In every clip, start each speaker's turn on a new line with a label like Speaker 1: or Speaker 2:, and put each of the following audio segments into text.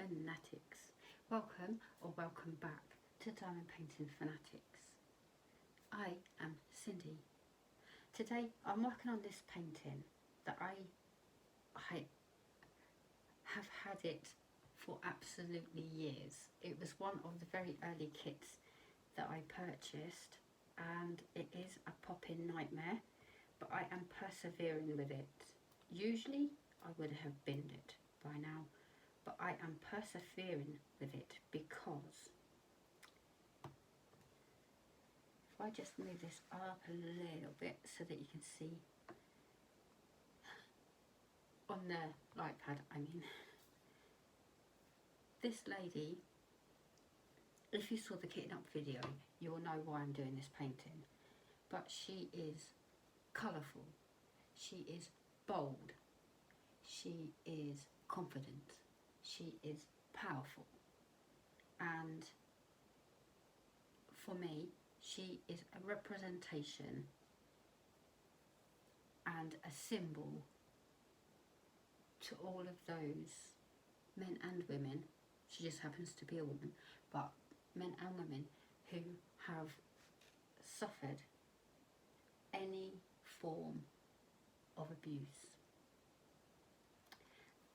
Speaker 1: Fanatics. Welcome or welcome back to Diamond Painting Fanatics. I am Cindy. Today I'm working on this painting that I have had it for absolutely years. It was one of the very early kits that I purchased and it is a pop-in nightmare, but I am persevering with it. Usually I would have binned it by now, but I am persevering with it because if I just move this up a little bit so that you can see on the light pad, I mean, this lady, if you saw the kitting up video, you will know why I'm doing this painting, but she is colourful, she is bold, she is confident, she is powerful, and for me she is a representation and a symbol to all of those men and women. She just happens to be a woman, but men and women who have suffered any form of abuse.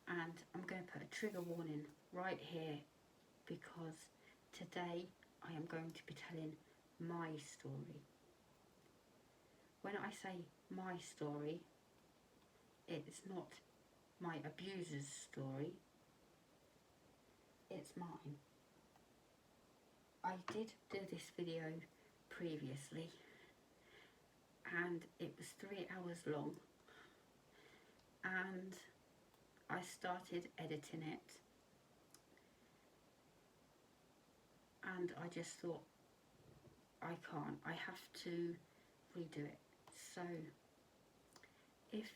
Speaker 1: And I'm going to put a trigger warning right here because today I am going to be telling my story. When I say my story, it's not my abuser's story, it's mine. I did do this video previously and it was 3 hours long, and I started editing it and I just thought, I can't, I have to redo it. So if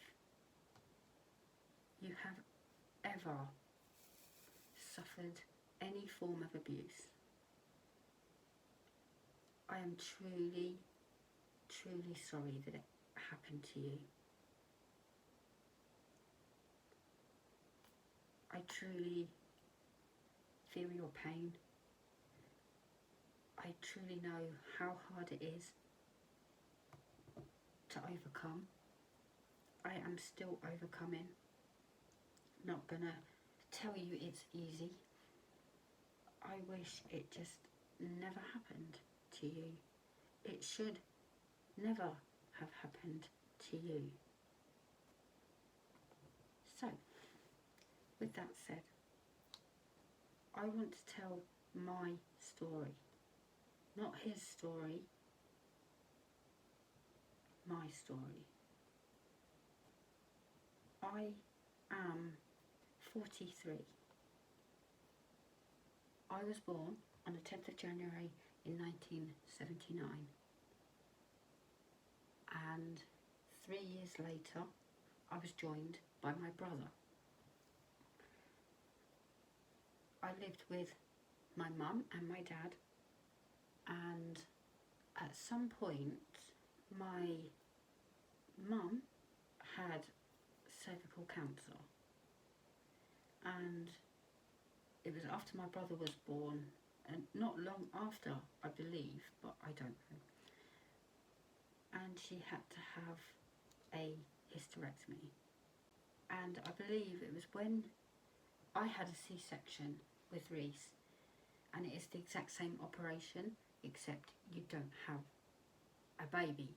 Speaker 1: you have ever suffered any form of abuse, I am truly, truly sorry that it happened to you. I truly feel your pain. I truly know how hard it is to overcome. I am still overcoming. Not gonna tell you it's easy. I wish it just never happened to you. It should never have happened to you. So, with that said, I want to tell my story. Not his story, my story. I am 43. I was born on the 10th of January in 1979, and 3 years later I was joined by my brother. I lived with my mum and my dad, and at some point my mum had cervical cancer, and it was after my brother was born, and not long after, I believe, but I don't know, and she had to have a hysterectomy, and I believe it was when I had a C-section with Reese, and it is the exact same operation except you don't have a baby.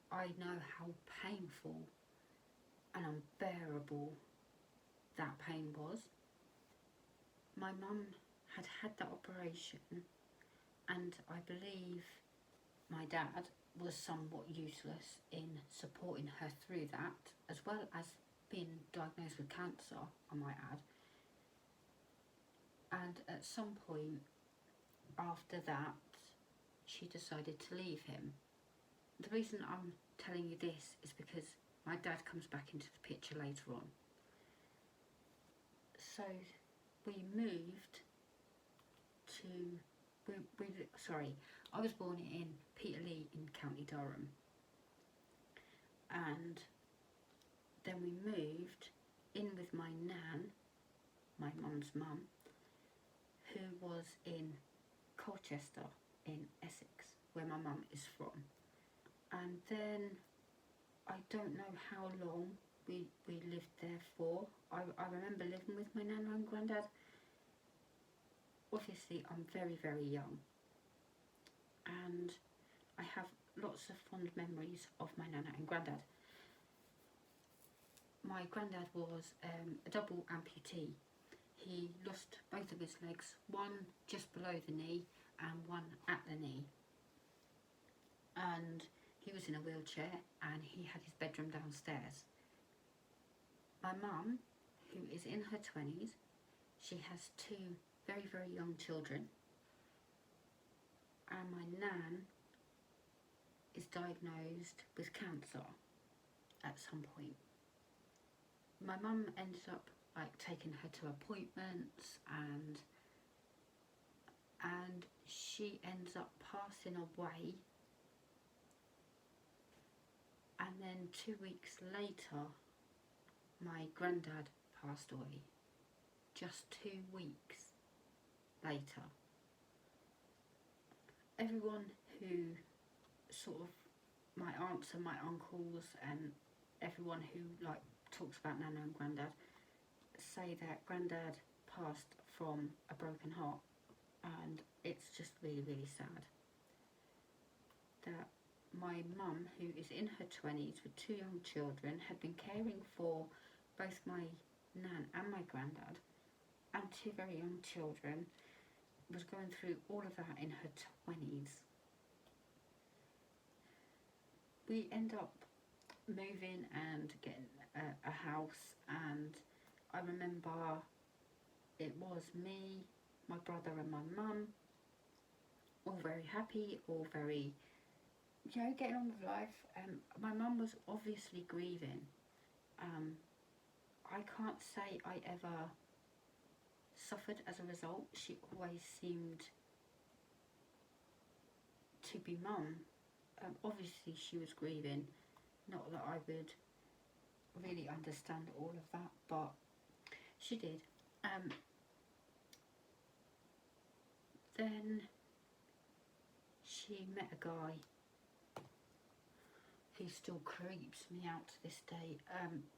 Speaker 1: I know how painful and unbearable that pain was. My mum had had that operation, and I believe my dad was somewhat useless in supporting her through that, as well as being diagnosed with cancer, I might add. And at some point after that, she decided to leave him. The reason I'm telling you this is because my dad comes back into the picture later on. So we moved to, I was born in Peterlee in County Durham, and then we moved in with my nan my mum's mum, who was in Colchester in Essex, where my mum is from. And then I don't know how long we lived there for. I remember living with my nana and granddad. Obviously I'm very, very young, and I have lots of fond memories of my nana and granddad. My granddad was a double amputee. He lost both of his legs, one just below the knee and one at the knee. And he was in a wheelchair and he had his bedroom downstairs. My mum, who is in her 20s, she has two very, very young children. And my nan is diagnosed with cancer at some point. My mum ended up taking her to appointments, and she ends up passing away. And then 2 weeks later, my granddad passed away. Just 2 weeks later. Everyone who my aunts and my uncles and everyone who talks about Nana and Granddad say that Granddad passed from a broken heart, and it's just really, really sad that my mum, who is in her 20s with two young children, had been caring for both my nan and my granddad and two very young children, was going through all of that in her 20s. We end up moving and getting a house, and I remember it was me, my brother and my mum, all very happy, all very, getting on with life. My mum was obviously grieving. I can't say I ever suffered as a result. She always seemed to be mum. Obviously she was grieving, not that I would really understand all of that, but she did. Then she met a guy who still creeps me out to this day.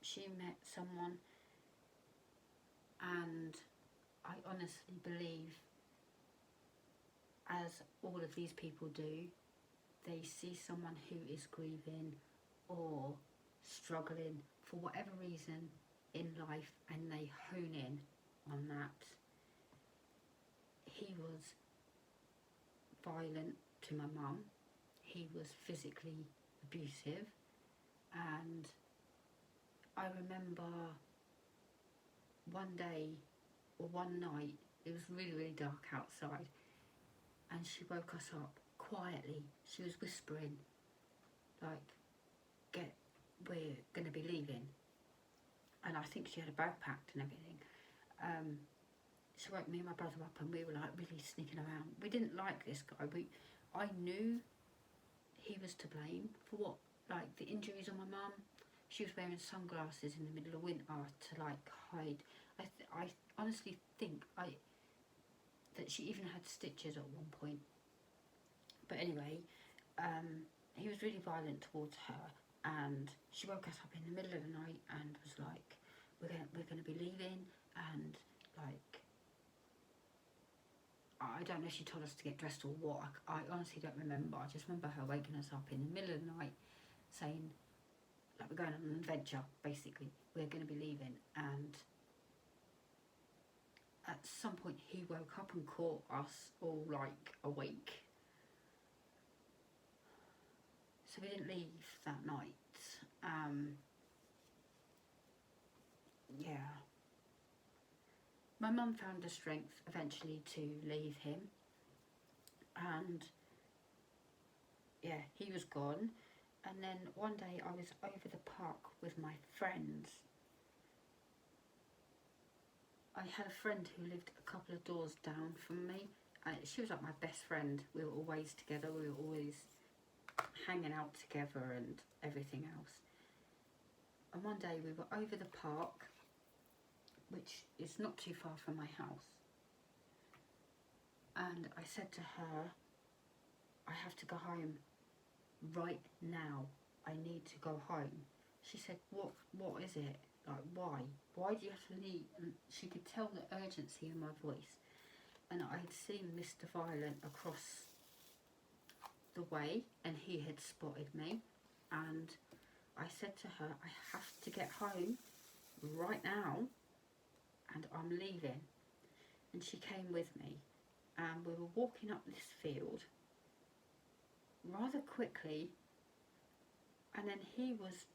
Speaker 1: She met someone, and I honestly believe, as all of these people do, they see someone who is grieving or struggling for whatever reason in life, and they hone in on that. He was violent to my mum. He was physically abusive, and I remember one day or one night, it was really, really dark outside, and she woke us up quietly. She was whispering, we're going to be leaving. And I think she had a bag packed and everything. She woke me and my brother up, and we were really sneaking around. We didn't like this guy. I knew he was to blame for what, the injuries on my mum. She was wearing sunglasses in the middle of winter to hide. I honestly think that she even had stitches at one point. But anyway, he was really violent towards her, and she woke us up in the middle of the night and was like, we're going to be leaving, and I don't know if she told us to get dressed or what. I honestly don't remember. I just remember her waking us up in the middle of the night saying, we're going on an adventure, basically. We're going to be leaving. And at some point he woke up and caught us all awake. So we didn't leave that night. Yeah. My mum found the strength eventually to leave him, and yeah, he was gone. And then one day I was over the park with my friends. I had a friend who lived a couple of doors down from me. She was my best friend. We were always together. We were always hanging out together and everything else. And one day we were over the park, which is not too far from my house. And I said to her, I have to go home right now. I need to go home. She said, what is it? Like, why? Why do you have to leave? And she could tell the urgency in my voice. And I'd seen Mr. Violent across the way, and he had spotted me. And I said to her, I have to get home right now, and I'm leaving. And she came with me, and we were walking up this field rather quickly, and then he was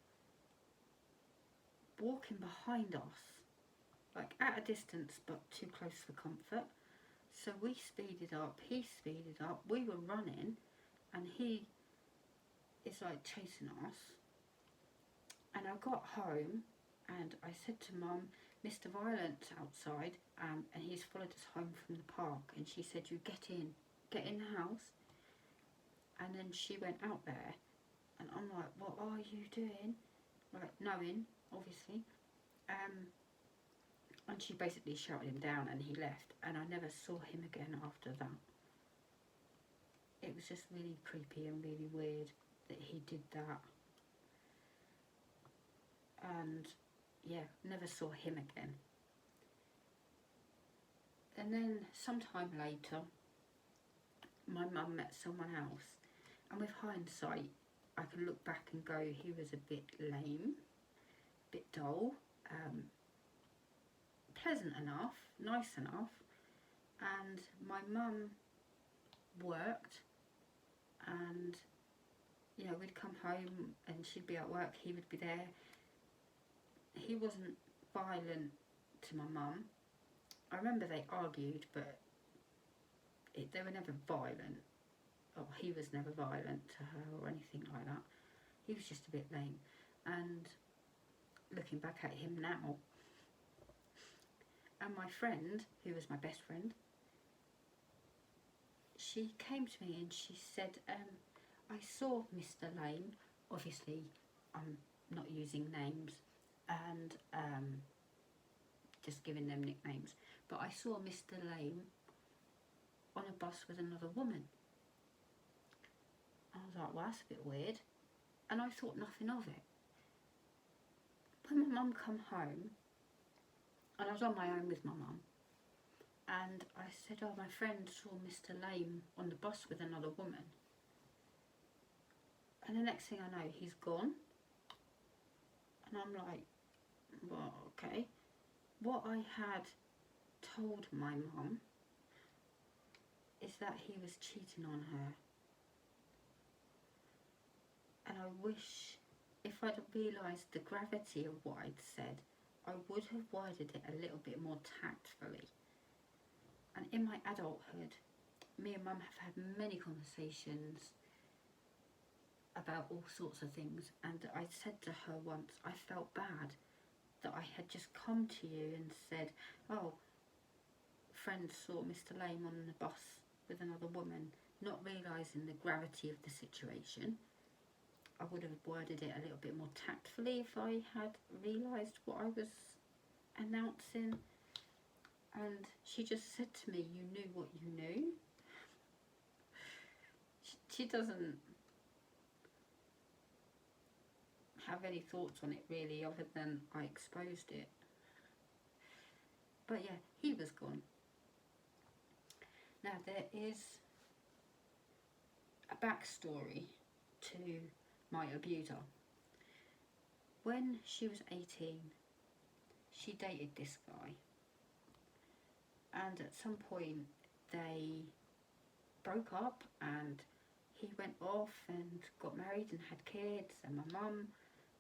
Speaker 1: walking behind us, like at a distance but too close for comfort. So we speeded up, he speeded up, we were running, and he is like chasing us. And I got home and I said to Mum, Mr. Violent's outside, and he's followed us home from the park. And she said, you get in the house. And then she went out there, and I'm like, what are you doing? Like, knowing, obviously. And she basically shouted him down, and he left, and I never saw him again after that. It was just really creepy and really weird that he did that. And yeah, never saw him again. And then sometime later, my mum met someone else, and with hindsight, I can look back and go, he was a bit lame, a bit dull, pleasant enough, nice enough. And my mum worked, and you know, we'd come home and she'd be at work, he would be there. He wasn't violent to my mum. I remember they argued, but they were never violent. Or he was never violent to her or anything like that. He was just a bit lame. And looking back at him now, and my friend, who was my best friend, she came to me and she said, I saw Mr. Lame. Obviously, I'm not using names and just giving them nicknames, but I saw Mr. Lame on a bus with another woman. I was like, well, that's a bit weird. And I thought nothing of it. When my mum come home, and I was on my own with my mum, and I said, oh, my friend saw Mr. Lame on the bus with another woman. And the next thing I know, he's gone. And I'm like, well, okay. What I had told my mum is that he was cheating on her. And I wish, if I'd realised the gravity of what I'd said, I would have worded it a little bit more tactfully. And in my adulthood, me and Mum have had many conversations about all sorts of things, and I said to her once, I felt bad that I had just come to you and said, oh, friend saw Mr. Lame on the bus with another woman, not realising the gravity of the situation. I would have worded it a little bit more tactfully if I had realised what I was announcing. And she just said to me, you knew what you knew. She doesn't have any thoughts on it really, other than I exposed it. But yeah, he was gone. Now there is a backstory to my abuser. When she was 18, she dated this guy, and at some point they broke up, and he went off and got married and had kids, and my mum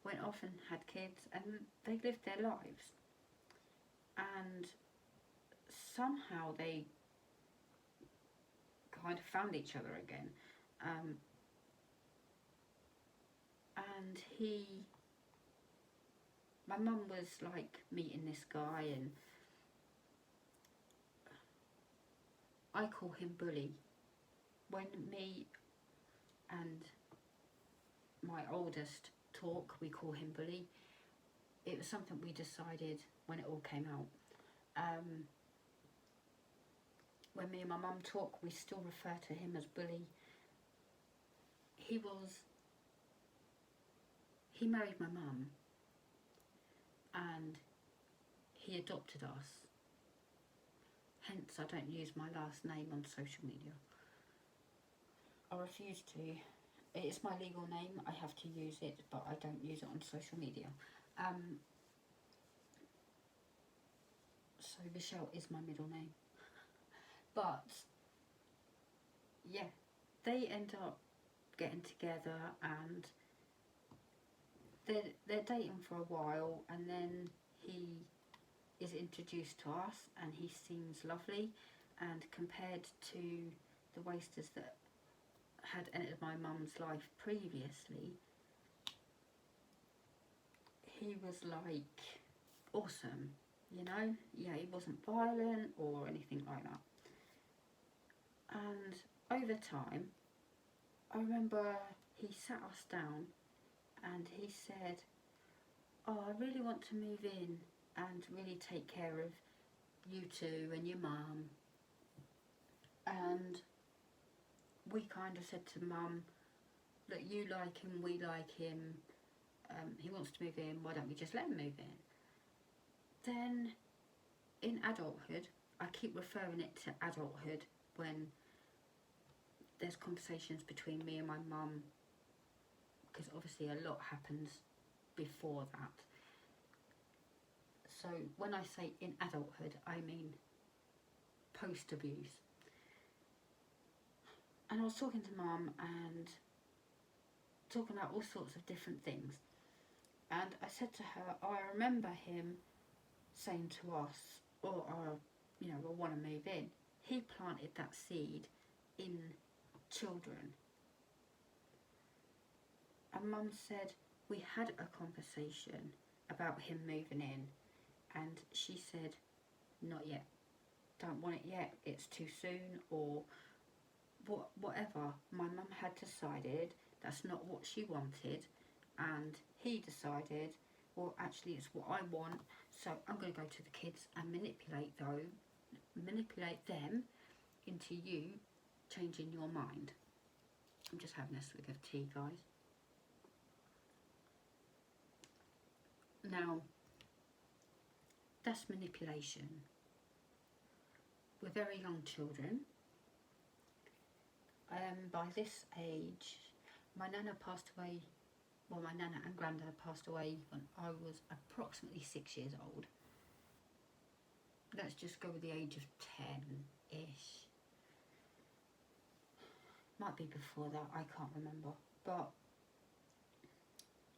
Speaker 1: went off and had kids, and they lived their lives. And somehow they kind of found each other again. And my mum was like meeting this guy, and I call him Bully. When me and my oldest talk, we call him Bully. It was something we decided when it all came out. when me and my mum talk, we still refer to him as Bully. He married my mum and he adopted us. Hence, I don't use my last name on social media. I refuse to. It is my legal name. I have to use it, but I don't use it on social media. So Michelle is my middle name. But yeah, they end up getting together and they're dating for a while, and then he is introduced to us and he seems lovely, and compared to the wasters that had entered my mum's life previously, he was like awesome, you know. Yeah, he wasn't violent or anything like that. And over time, I remember he sat us down and he said, oh, I really want to move in and really take care of you two and your mum. And we kind of said to mum, look, you like him, we like him, he wants to move in, why don't we just let him move in? Then in adulthood, I keep referring it to adulthood when there's conversations between me and my mum, because obviously a lot happens before that. So when I say in adulthood, I mean post-abuse. And I was talking to mum and talking about all sorts of different things. And I said to her, oh, I remember him saying to us, oh, you know, I want to move in. He planted that seed in children. And mum said, we had a conversation about him moving in. And she said, not yet. Don't want it yet. It's too soon, or whatever. My mum had decided that's not what she wanted, and he decided, well, actually it's what I want, so I'm going to go to the kids and manipulate them into you changing your mind. I'm just having a swig of tea, guys. Now, that's manipulation. We're very young children. By this age, my nana passed away, well, my nana and granddad passed away when I was approximately 6 years old. Let's just go with the age of 10-ish. Might be before that, I can't remember. But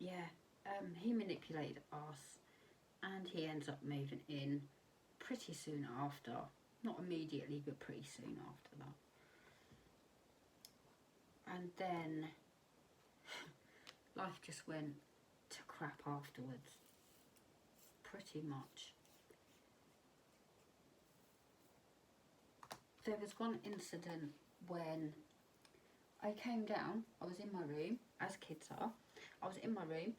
Speaker 1: yeah, he manipulated us and he ends up moving in pretty soon after. Not immediately, but pretty soon after that. And then life just went to crap afterwards, pretty much. There was one incident when I came down, I was in my room, as kids are. I was in my room,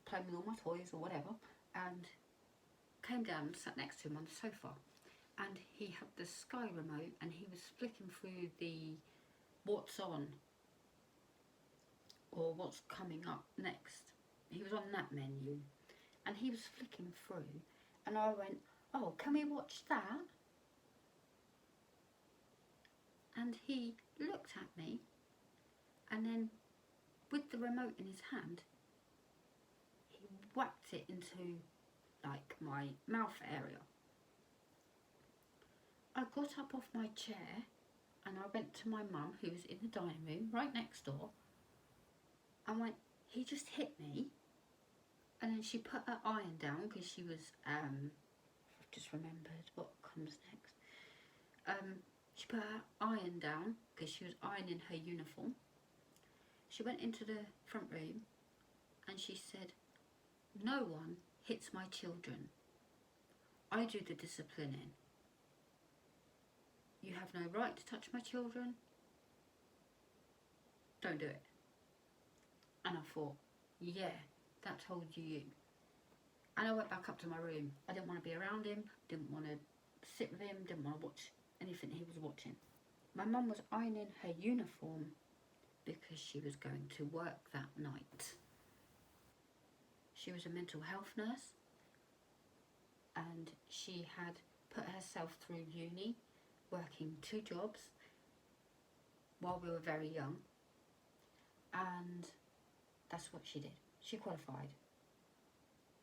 Speaker 1: playing with all my toys or whatever, and came down and sat next to him on the sofa. And he had the Sky remote and he was flicking through the what's on, or what's coming up next. He was on that menu and he was flicking through, and I went, oh, can we watch that? And he looked at me, and then with the remote in his hand, he whacked it into like my mouth area. I got up off my chair and I went to my mum, who was in the dining room right next door, and went, he just hit me. And then she put her iron down because she was, I've just remembered what comes next. She put her iron down because she was ironing her uniform. She went into the front room and she said, no one hits my children. I do the disciplining. You have no right to touch my children. Don't do it. And I thought, yeah, that told you. And I went back up to my room. I didn't want to be around him, didn't want to sit with him, didn't want to watch anything he was watching. My mum was ironing her uniform because she was going to work that night. She was a mental health nurse, and she had put herself through uni, working 2 jobs while we were very young, and that's what she did. She qualified.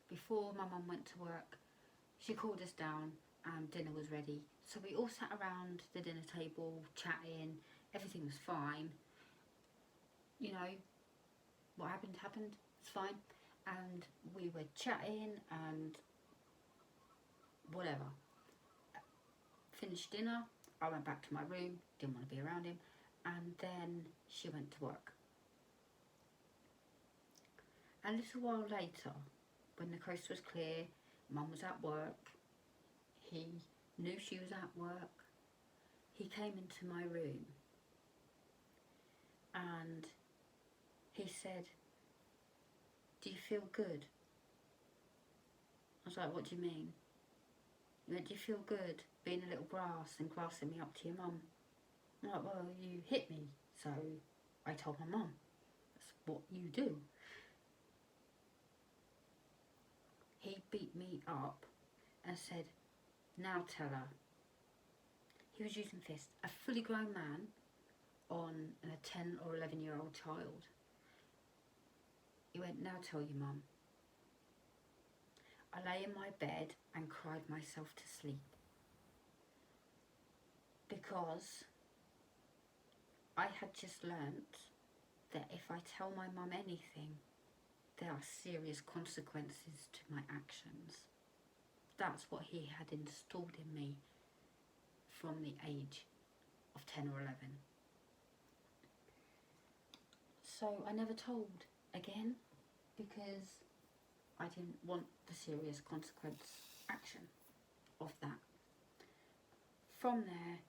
Speaker 1: Before my mum went to work, she called us down and dinner was ready. So we all sat around the dinner table chatting, everything was fine. You know, what happened, it's fine. And we were chatting and whatever. Finished dinner, I went back to my room, didn't want to be around him, and then she went to work. A little while later, when the coast was clear, Mum was at work, he knew she was at work, he came into my room and he said, "Do you feel good?" I was like, "What do you mean?" He went, "Do you feel good being a little grass and grassing me up to your mum?" I'm like, "Well, you hit me, so I told my mum. That's what you do." He beat me up and said, "Now tell her." He was using fists, a fully grown man on a 10 or 11-year-old child. He went, "Now tell your mum." I lay in my bed and cried myself to sleep because I had just learnt that if I tell my mum anything, there are serious consequences to my actions. That's what he had installed in me from the age of 10 or 11. So I never told again because I didn't want the serious consequence action of that. From there,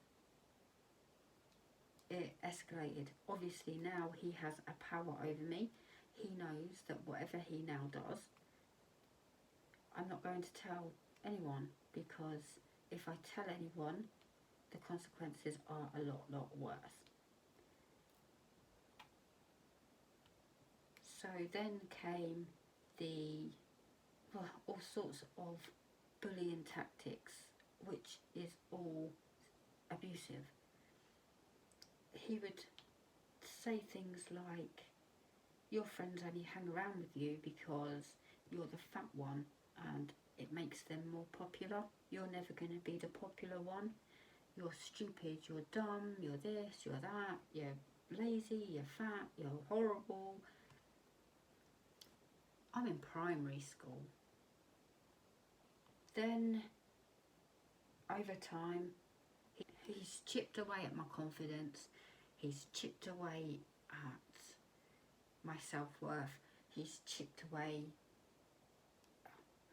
Speaker 1: it escalated. Obviously now he has a power over me. He knows that whatever he now does, I'm not going to tell anyone, because if I tell anyone, the consequences are a lot worse. So then came all sorts of bullying tactics, which is all abusive. He would say things like, "Your friends only hang around with you because you're the fat one and it makes them more popular. You're never going to be the popular one. You're stupid, you're dumb, you're this, you're that, you're lazy, you're fat, you're horrible." I'm in primary school. Then, over time, he's chipped away at my confidence. He's chipped away at my self-worth. He's chipped away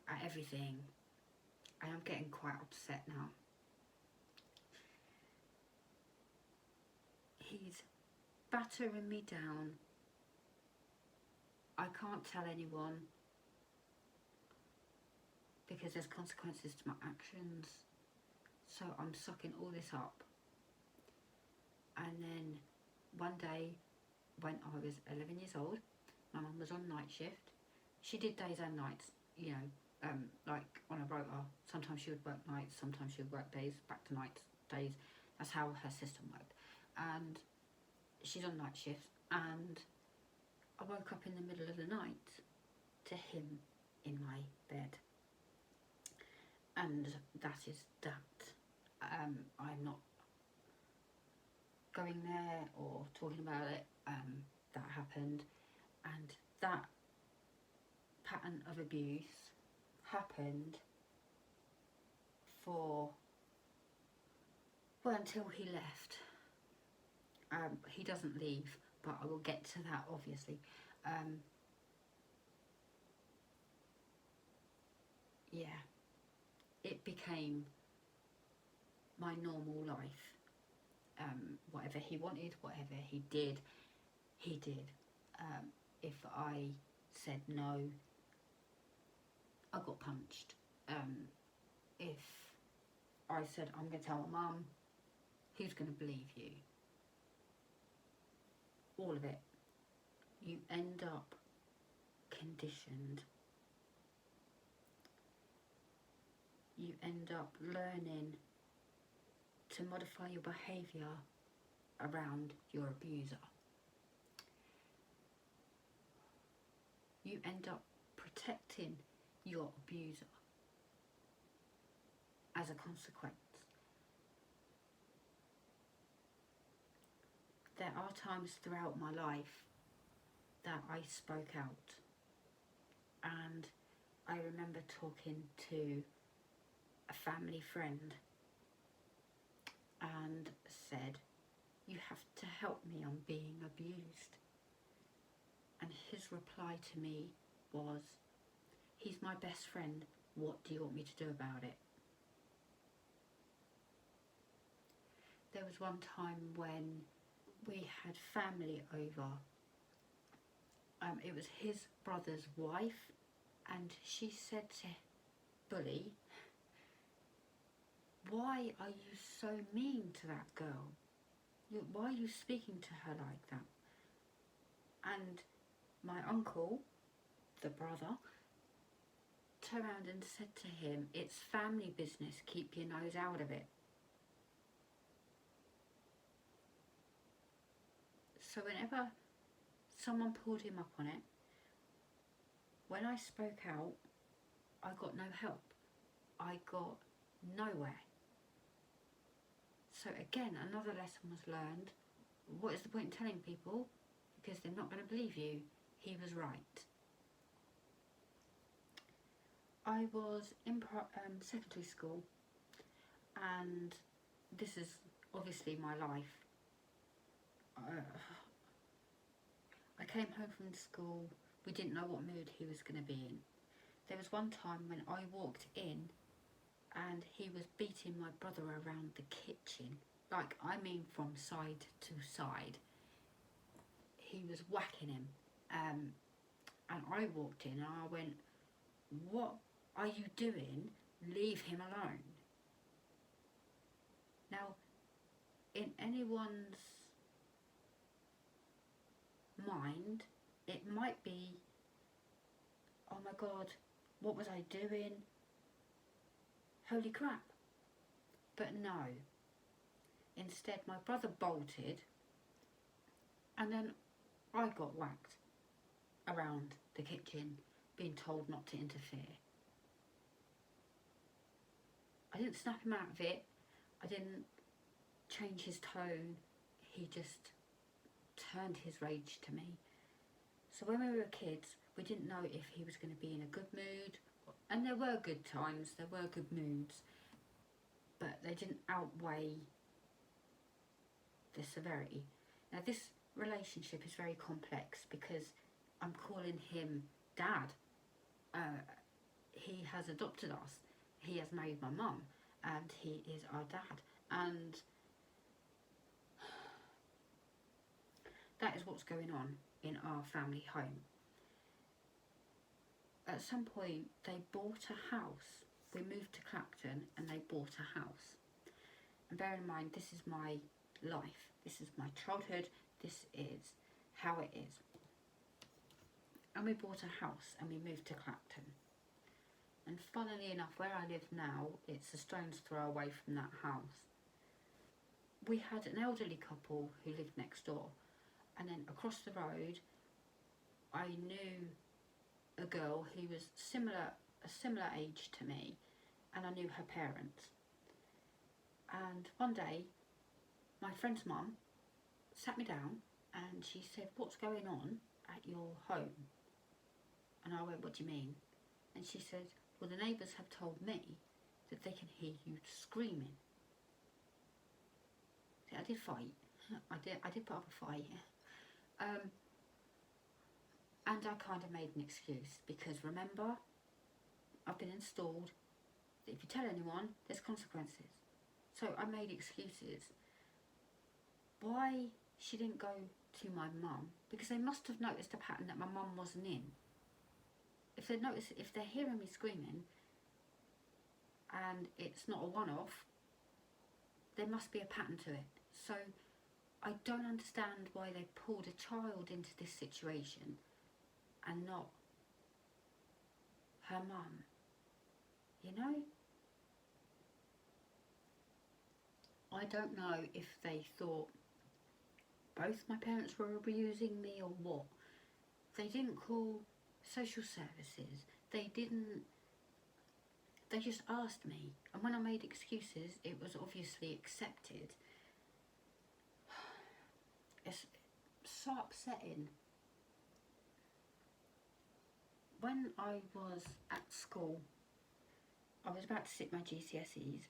Speaker 1: at everything. And I'm getting quite upset now. He's battering me down. I can't tell anyone because there's consequences to my actions. So I'm sucking all this up. And then one day, when I was 11 years old, my mum was on night shift. She did days and nights, you know, like on a rota. Sometimes she would work nights, sometimes she would work days, back to nights, days. That's how her system worked. And she's on night shifts, and I woke up in the middle of the night to him in my bed. And that is that. I'm not going there or talking about it. That happened, and that pattern of abuse happened until he left. He doesn't leave, but I will get to that, obviously. Yeah, it became my normal life. Whatever he wanted, whatever he did, he did. If I said no, I got punched. If I said, I'm going to tell my mum. Who's going to believe you? All of it. You end up conditioned. You end up learning to modify your behaviour around your abuser. You end up protecting your abuser as a consequence. There are times throughout my life that I spoke out, and I remember talking to a family friend and said, you have to help me, I'm being abused. And his reply to me was, he's my best friend, what do you want me to do about it? There was one time when we had family over. It was his brother's wife, and she said to Bully, why are you so mean to that girl? Why are you speaking to her like that? And my uncle, the brother, turned around and said to him, it's family business, keep your nose out of it. So whenever someone pulled him up on it, when I spoke out, I got no help. I got nowhere. So again, another lesson was learned. What is the point in telling people? Because they're not going to believe you. He was right. I was in secondary school, and this is obviously my life. I came home from school, we didn't know what mood he was going to be in. There was one time when I walked in and he was beating my brother around the kitchen. Like, I mean from side to side. He was whacking him. And I walked in and I went, what are you doing? Leave him alone. Now, in anyone's mind, it might be, oh my God, what was I doing? Holy crap. But no. Instead, my brother bolted, and then I got whacked around the kitchen, being told not to interfere. I didn't snap him out of it. I didn't change his tone. He just turned his rage to me. So when we were kids, we didn't know if he was going to be in a good mood. And there were good times, there were good moods, but they didn't outweigh the severity. Now this relationship is very complex because I'm calling him Dad. He has adopted us. He has married my mum, and he is our dad. And that is what's going on in our family home. At some point, they bought a house. We moved to Clacton, and they bought a house. And bear in mind, this is my life. This is my childhood. This is how it is. And we bought a house, and we moved to Clacton. And funnily enough, where I live now, it's a stone's throw away from that house. We had an elderly couple who lived next door, and then across the road, I knew a girl who was a similar age to me, and I knew her parents. And one day, my friend's mum sat me down and she said, what's going on at your home? And I went, what do you mean? And she said, well, the neighbours have told me that they can hear you screaming. See, I did fight. I did put up a fight. And I kind of made an excuse because remember, I've been installed that if you tell anyone, there's consequences. So I made excuses. Why she didn't go to my mum? Because they must have noticed a pattern that my mum wasn't in. If they're hearing me screaming and it's not a one-off, there must be a pattern to it. So I don't understand why they pulled a child into this situation and not her mum, you know? I don't know if they thought both my parents were abusing me or what. They didn't call social services. They just asked me. And when I made excuses, it was obviously accepted. It's so upsetting. When I was at school, I was about to sit my GCSEs,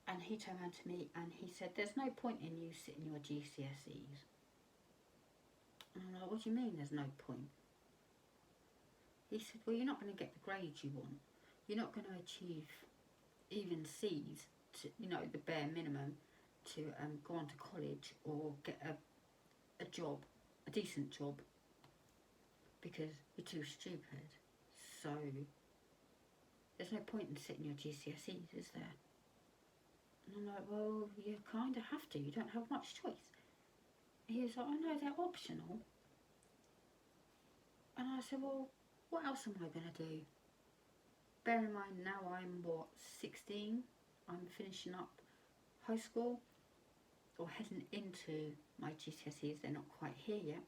Speaker 1: and he turned around to me and he said, there's no point in you sitting your GCSEs. And I'm like, what do you mean there's no point? He said, well, you're not going to get the grades you want. You're not going to achieve even C's, to, you know, the bare minimum to go on to college or get a job, a decent job, because you're too stupid. So there's no point in sitting your GCSEs, is there? And I'm like, well, you kind of have to. You don't have much choice. He was like, oh no, they're optional. And I said, well, what else am I going to do? Bear in mind now I'm, 16? I'm finishing up high school, or heading into my GCSEs. They're not quite here yet.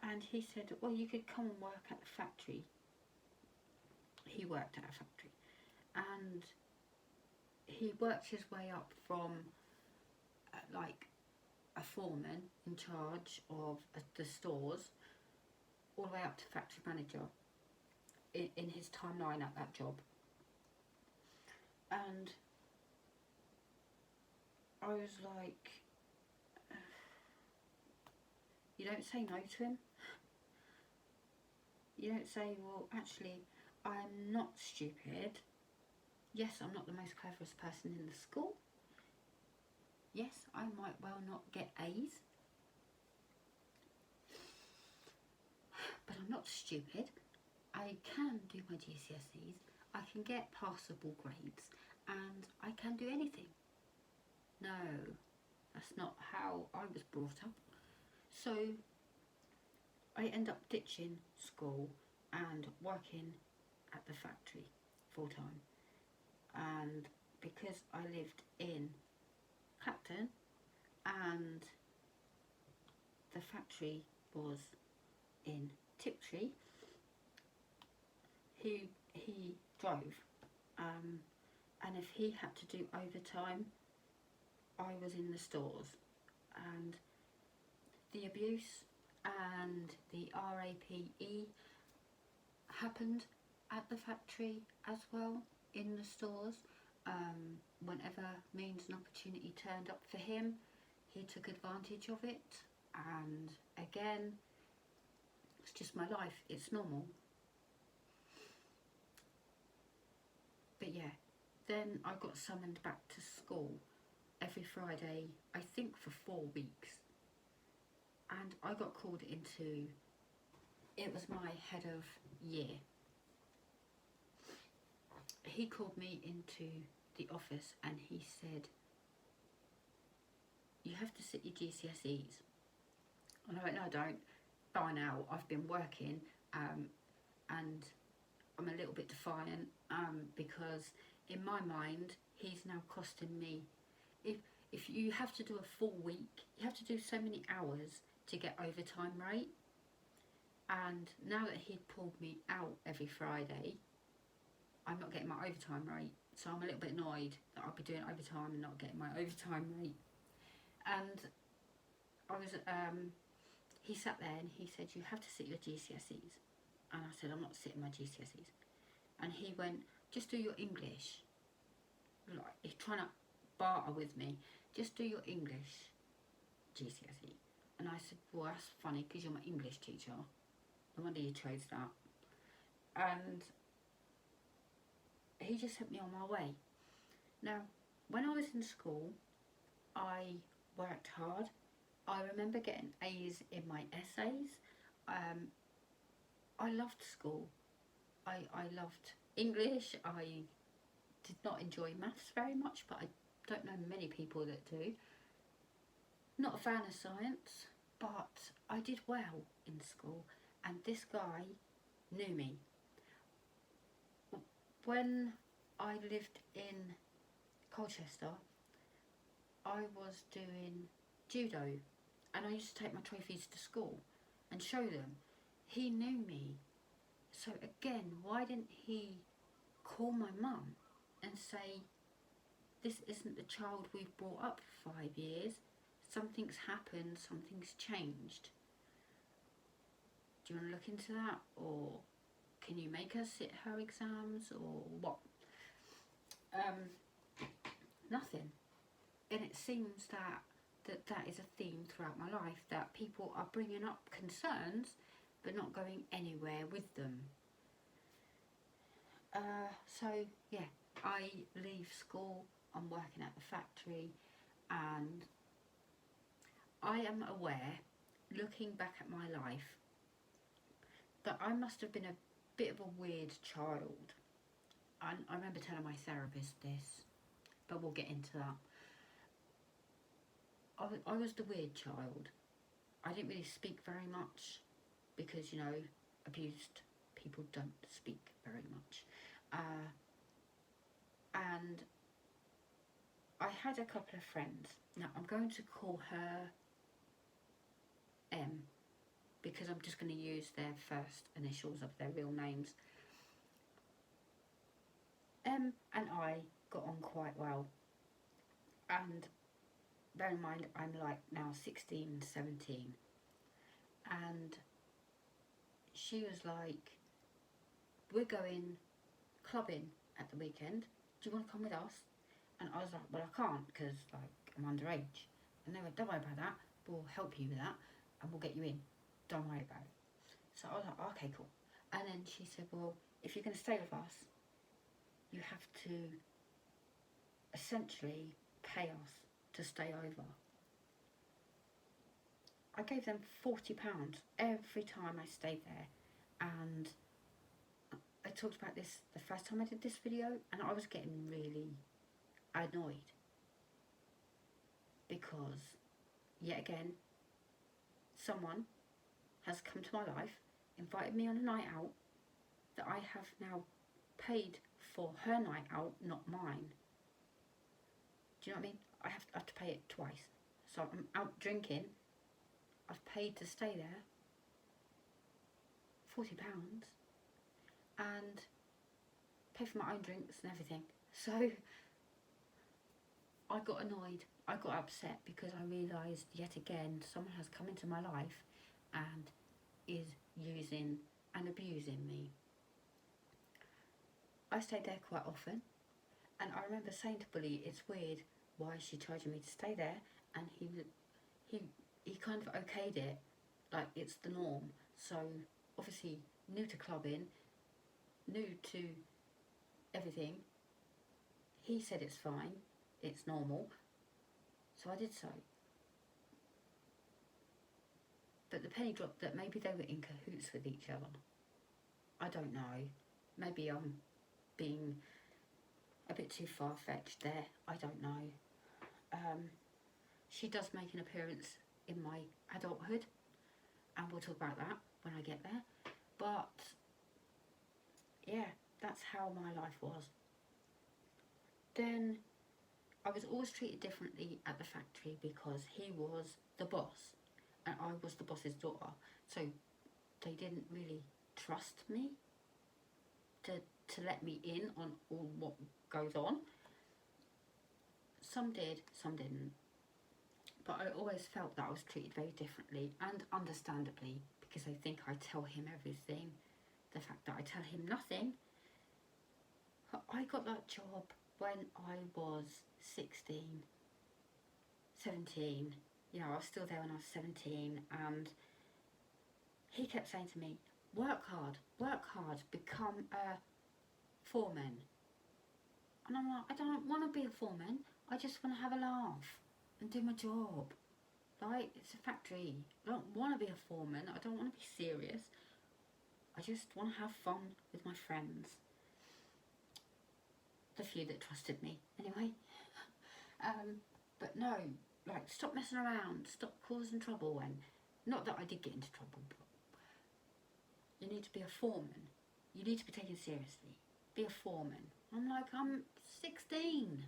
Speaker 1: And he said, well, you could come and work at the factory. He worked at a factory. And he worked his way up from like a foreman in charge of the stores, all the way up to factory manager in his timeline at that job. And I was like, you don't say no to him. You don't say, well, actually, I'm not stupid. Yes, I'm not the most cleverest person in the school. Yes, I might well not get A's. But I'm not stupid. I can do my GCSEs. I can get passable grades. And I can do anything. No, that's not how I was brought up. So I end up ditching school and working at the factory full time. And because I lived in Clacton and the factory was in Tiptree, he drove, and if he had to do overtime, I was in the stores. And the abuse and the RAPE happened at the factory as well, in the stores. Whenever means and opportunity turned up for him, he took advantage of it. And again, it's just my life, it's normal. But yeah, then I got summoned back to school every Friday, I think for 4 weeks. And I got called into, it was my head of year. He called me into the office and he said, you have to sit your GCSEs. And I went, no I don't. By now I've been working, and I'm a little bit defiant, because in my mind he's now costing me, if you have to do a full week, you have to do so many hours to get overtime rate. And now that he'd pulled me out every Friday, I'm not getting my overtime rate. So I'm a little bit annoyed that I'll be doing overtime and not getting my overtime rate. And I was, he sat there and he said, you have to sit your GCSEs. And I said, I'm not sitting my GCSEs. And he went, just do your English. Like, he's trying to barter with me. Just do your English GCSE. And I said, well, that's funny because you're my English teacher. No wonder you chose that. And he just sent me on my way. Now, when I was in school, I worked hard. I remember getting A's in my essays. I loved school. I loved English. I did not enjoy maths very much, but I Don't know many people that do. Not a fan of science, but I did well in school, and this guy knew me. When I lived in Colchester, I was doing judo, and I used to take my trophies to school and show them. He knew me. So again, why didn't he call my mum and say, this isn't the child we've brought up for 5 years, something's happened, something's changed. Do you want to look into that, or can you make her sit her exams, or what? Nothing. And it seems that is a theme throughout my life, that people are bringing up concerns but not going anywhere with them. So yeah, I leave school, I'm working at the factory, and I am aware, looking back at my life, that I must have been a bit of a weird child. I remember telling my therapist this, but we'll get into that. I was the weird child. I didn't really speak very much because, you know, abused people don't speak very much. And I had a couple of friends. Now I'm going to call her M, because I'm just going to use their first initials of their real names. M and I got on quite well, and bear in mind I'm like now 16, 17, and she was like, we're going clubbing at the weekend, do you want to come with us? And I was like, well, I can't because like I'm underage. And they went, don't worry about that, we'll help you with that and we'll get you in, don't worry about it. So I was like, okay, cool. And then she said, well, if you're going to stay with us, you have to essentially pay us to stay over. I gave them £40 every time I stayed there, and I talked about this the first time I did this video, and I was getting really annoyed because, yet again, someone has come to my life, invited me on a night out that I have now paid for her night out, not mine. Do you know what I mean? I have to pay it twice. So I'm out drinking, I've paid to stay there, £40, and pay for my own drinks and everything. So I got annoyed, I got upset, because I realised yet again someone has come into my life and is using and abusing me. I stayed there quite often, and I remember saying to Bully, it's weird, why is she charging me to stay there? And he kind of okayed it, like it's the norm. So obviously new to clubbing, new to everything, he said it's fine, it's normal, so I did so. But the penny dropped that maybe they were in cahoots with each other. I don't know, maybe I'm being a bit too far-fetched there, I don't know. She does make an appearance in my adulthood, and we'll talk about that when I get there. But yeah, that's how my life was. Then I was always treated differently at the factory because he was the boss and I was the boss's daughter, so they didn't really trust me to let me in on all what goes on. Some did, some didn't. But I always felt that I was treated very differently, and understandably, because they think I tell him everything. The fact that I tell him nothing. I got that job when I was 16, 17. You know, I was still there when I was 17, and he kept saying to me, work hard, become a foreman. And I'm like, I don't want to be a foreman, I just want to have a laugh and do my job. Like, it's a factory. I don't want to be a foreman, I don't want to be serious. I just want to have fun with my friends. The few that trusted me, anyway. But no, like, stop messing around, stop causing trouble. And not that I did get into trouble, but you need to be a foreman. You need to be taken seriously. Be a foreman. I'm like, I'm 16.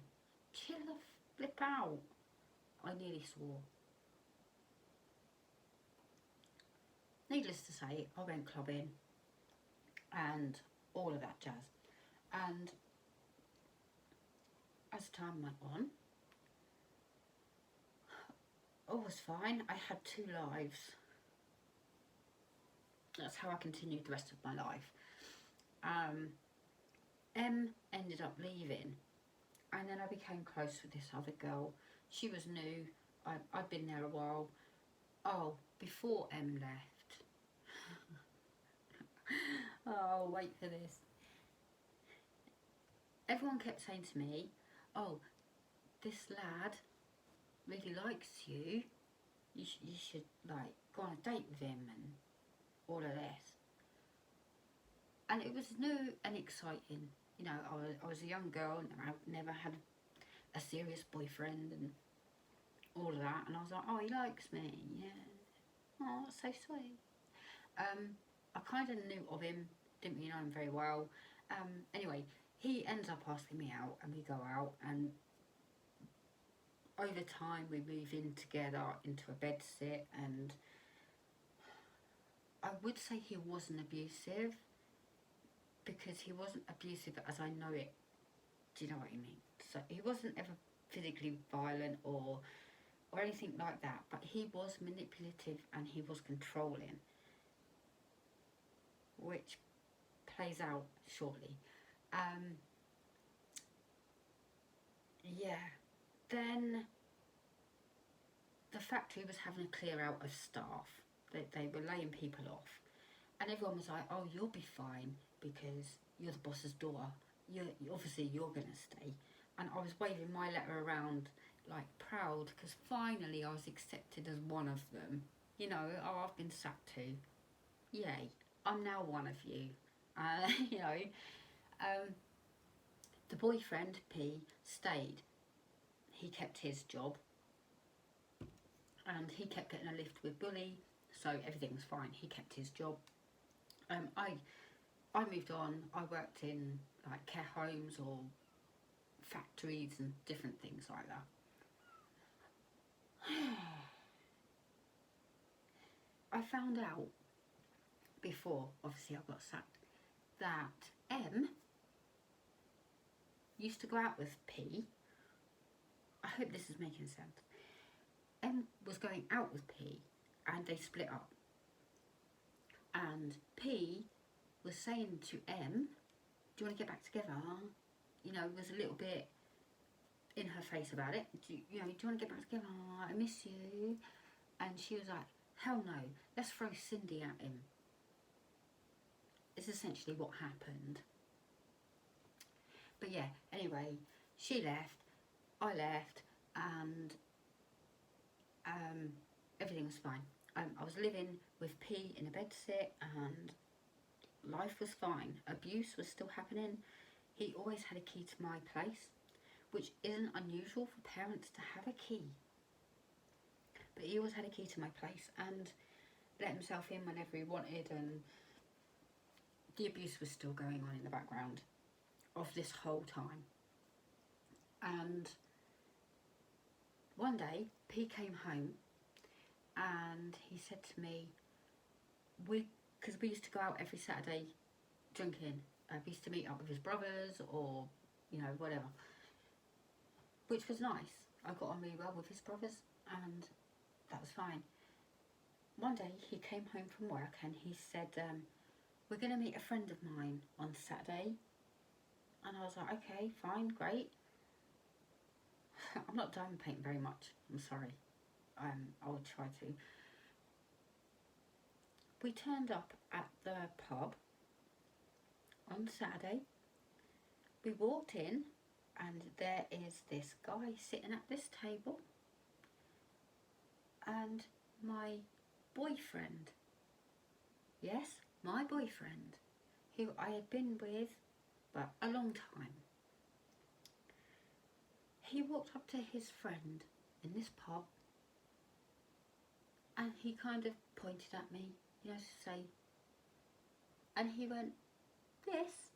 Speaker 1: Chill the flip out. I nearly swore. Needless to say, I went clubbing and all of that jazz. And as time went on, all was fine. I had 2 lives. That's how I continued the rest of my life. M ended up leaving, and then I became close with this other girl. She was new. I'd been there a while. Oh, before M left. Oh, wait for this. Everyone kept saying to me, oh, this lad really likes you. You should, like, go on a date with him and all of this. And it was new and exciting. You know, I was a young girl and I never had a serious boyfriend and all of that. And I was like, oh, he likes me, yeah. Oh, that's so sweet. I kind of knew of him, didn't really know him very well. Anyway, he ends up asking me out and we go out, and over time we move in together into a bed sit, and I would say he wasn't abusive, because he wasn't abusive as I know it. Do you know what I mean? So he wasn't ever physically violent or anything like that, but he was manipulative and he was controlling, which plays out shortly. Yeah, then the factory was having a clear out of staff. They were laying people off, and everyone was like, oh, you'll be fine because you're the boss's daughter, obviously you're gonna stay. And I was waving my letter around like proud, because finally I was accepted as one of them. You know, oh, I've been sacked too, yay, I'm now one of you. You know, the boyfriend P stayed. He kept his job and he kept getting a lift with Bully, so everything was fine. He kept his job. I moved on. I worked in like care homes or factories and different things like that. I found out before, obviously I got sacked, that M used to go out with P. I hope this is making sense. M was going out with P and they split up. And P was saying to M, do you want to get back together? You know, was a little bit in her face about it. Do you want to get back together? I miss you. And she was like, hell no, let's throw Cindy at him. It's essentially what happened. But yeah, anyway, she left, I left, and everything was fine. I was living with P in a bed sit and life was fine. Abuse was still happening. He always had a key to my place, which isn't unusual for parents to have a key. But he always had a key to my place and let himself in whenever he wanted, and the abuse was still going on in the background of this whole time. And one day, P came home and he said to me, because we used to go out every Saturday drinking, we used to meet up with his brothers or, you know, whatever, which was nice. I got on really well with his brothers and that was fine. One day he came home from work and he said, we're going to meet a friend of mine on Saturday. And I was like, okay, fine, great. I'm not diamond painting very much, I'm sorry. I will try to. We turned up at the pub on Saturday. We walked in and there is this guy sitting at this table and my boyfriend, yes, my boyfriend, who I had been with but a long time, He walked up to his friend in this pub and he kind of pointed at me, you know, to say, and he went, "This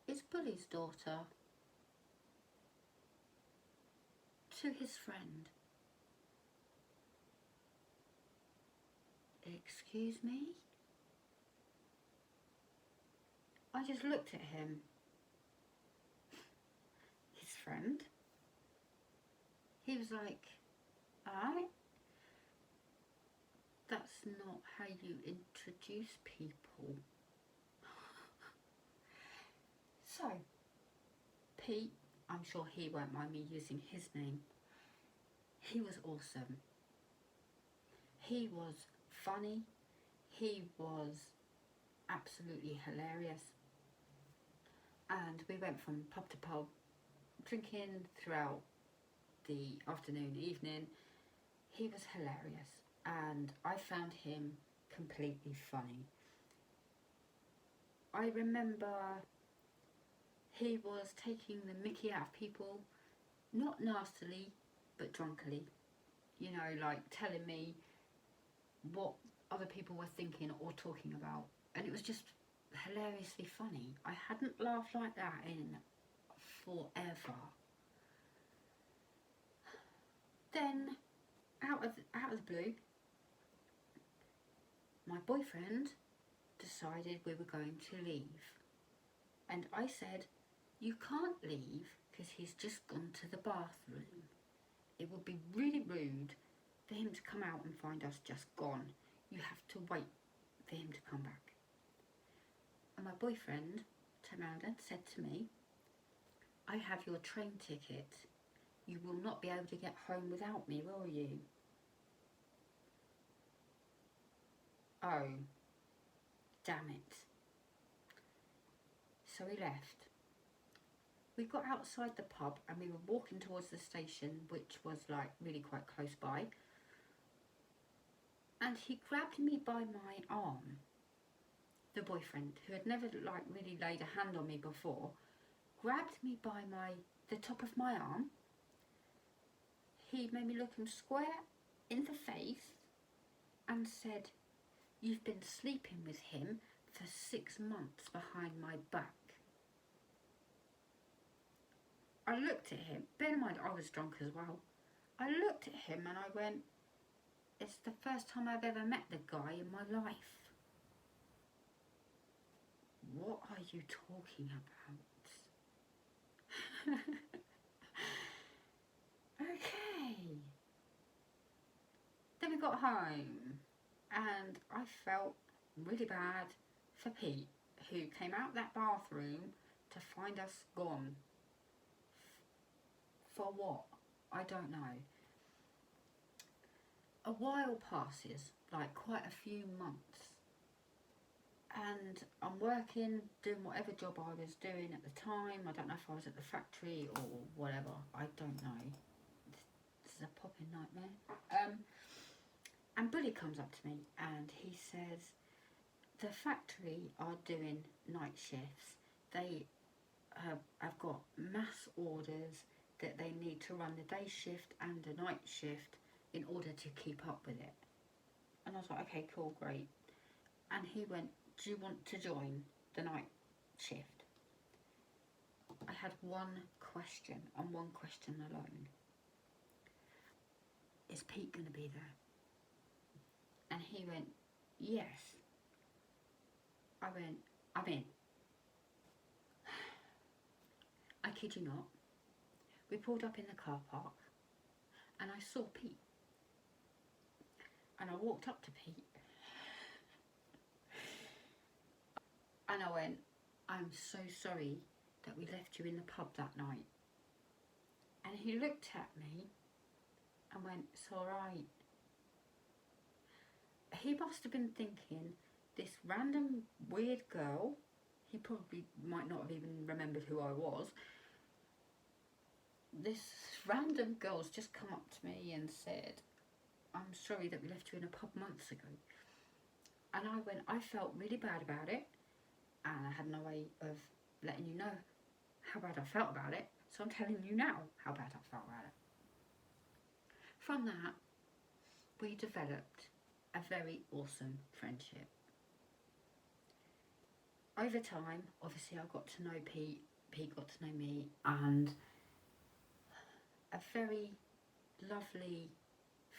Speaker 1: is Bully's daughter," to his friend. Excuse me? I just looked at him. His friend? He was like, "Alright, that's not how you introduce people." So, Pete, I'm sure he won't mind me using his name. He was awesome. He was funny. He was absolutely hilarious. And we went from pub to pub, drinking throughout the afternoon, evening. He was hilarious. And I found him completely funny. I remember he was taking the mickey out of people, not nastily, but drunkily. You know, like telling me what other people were thinking or talking about. And it was just hilariously funny. I hadn't laughed like that in forever. Then, out of the blue, my boyfriend decided we were going to leave. And I said, "You can't leave because he's just gone to the bathroom. It would be really rude for him to come out and find us just gone. You have to wait for him to come back." And my boyfriend turned around and said to me, "I have your train ticket. You will not be able to get home without me, will you?" Oh, damn it. So we left. We got outside the pub and we were walking towards the station, which was like really quite close by. And he grabbed me by my arm. The boyfriend, who had never like really laid a hand on me before, grabbed me by the top of my arm. He made me look him square in the face and said, "You've been sleeping with him for 6 months behind my back." I looked at him, bear in mind I was drunk as well. I looked at him and I went, "It's the first time I've ever met the guy in my life." What are you talking about? Okay. Then we got home and I felt really bad for Pete, who came out that bathroom to find us gone. For what? I don't know. A while passes, like quite a few months, and I'm working, doing whatever job I was doing at the time. I don't know if I was at the factory or whatever. I don't know. This is a popping nightmare. And Bully comes up to me and he says, "The factory are doing night shifts. They have got mass orders that they need to run the day shift and the night shift in order to keep up with it." And I was like, "Okay, cool, great." And he went, "Do you want to join the night shift?" I had one question and one question alone. Is Pete going to be there? And he went, "Yes." I went, "I'm in." I kid you not. We pulled up in the car park and I saw Pete. And I walked up to Pete and I went, "I'm so sorry that we left you in the pub that night." And he looked at me and went, "It's alright." He must have been thinking, this random weird girl, he probably might not have even remembered who I was, this random girl's just come up to me and said, "I'm sorry that we left you in a pub months ago." And I felt really bad about it, and I had no way of letting you know how bad I felt about it. So I'm telling you now how bad I felt about it. From that, we developed a very awesome friendship. Over time, obviously I got to know Pete, Pete got to know me, and a very lovely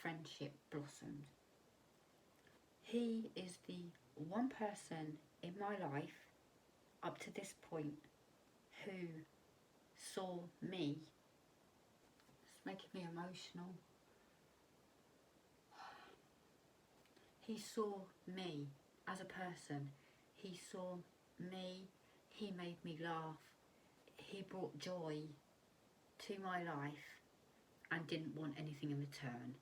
Speaker 1: friendship blossomed. He is the one person in my life up to this point who saw me. It's making me emotional. He saw me as a person. He saw me. He made me laugh. He brought joy to my life and didn't want anything in return.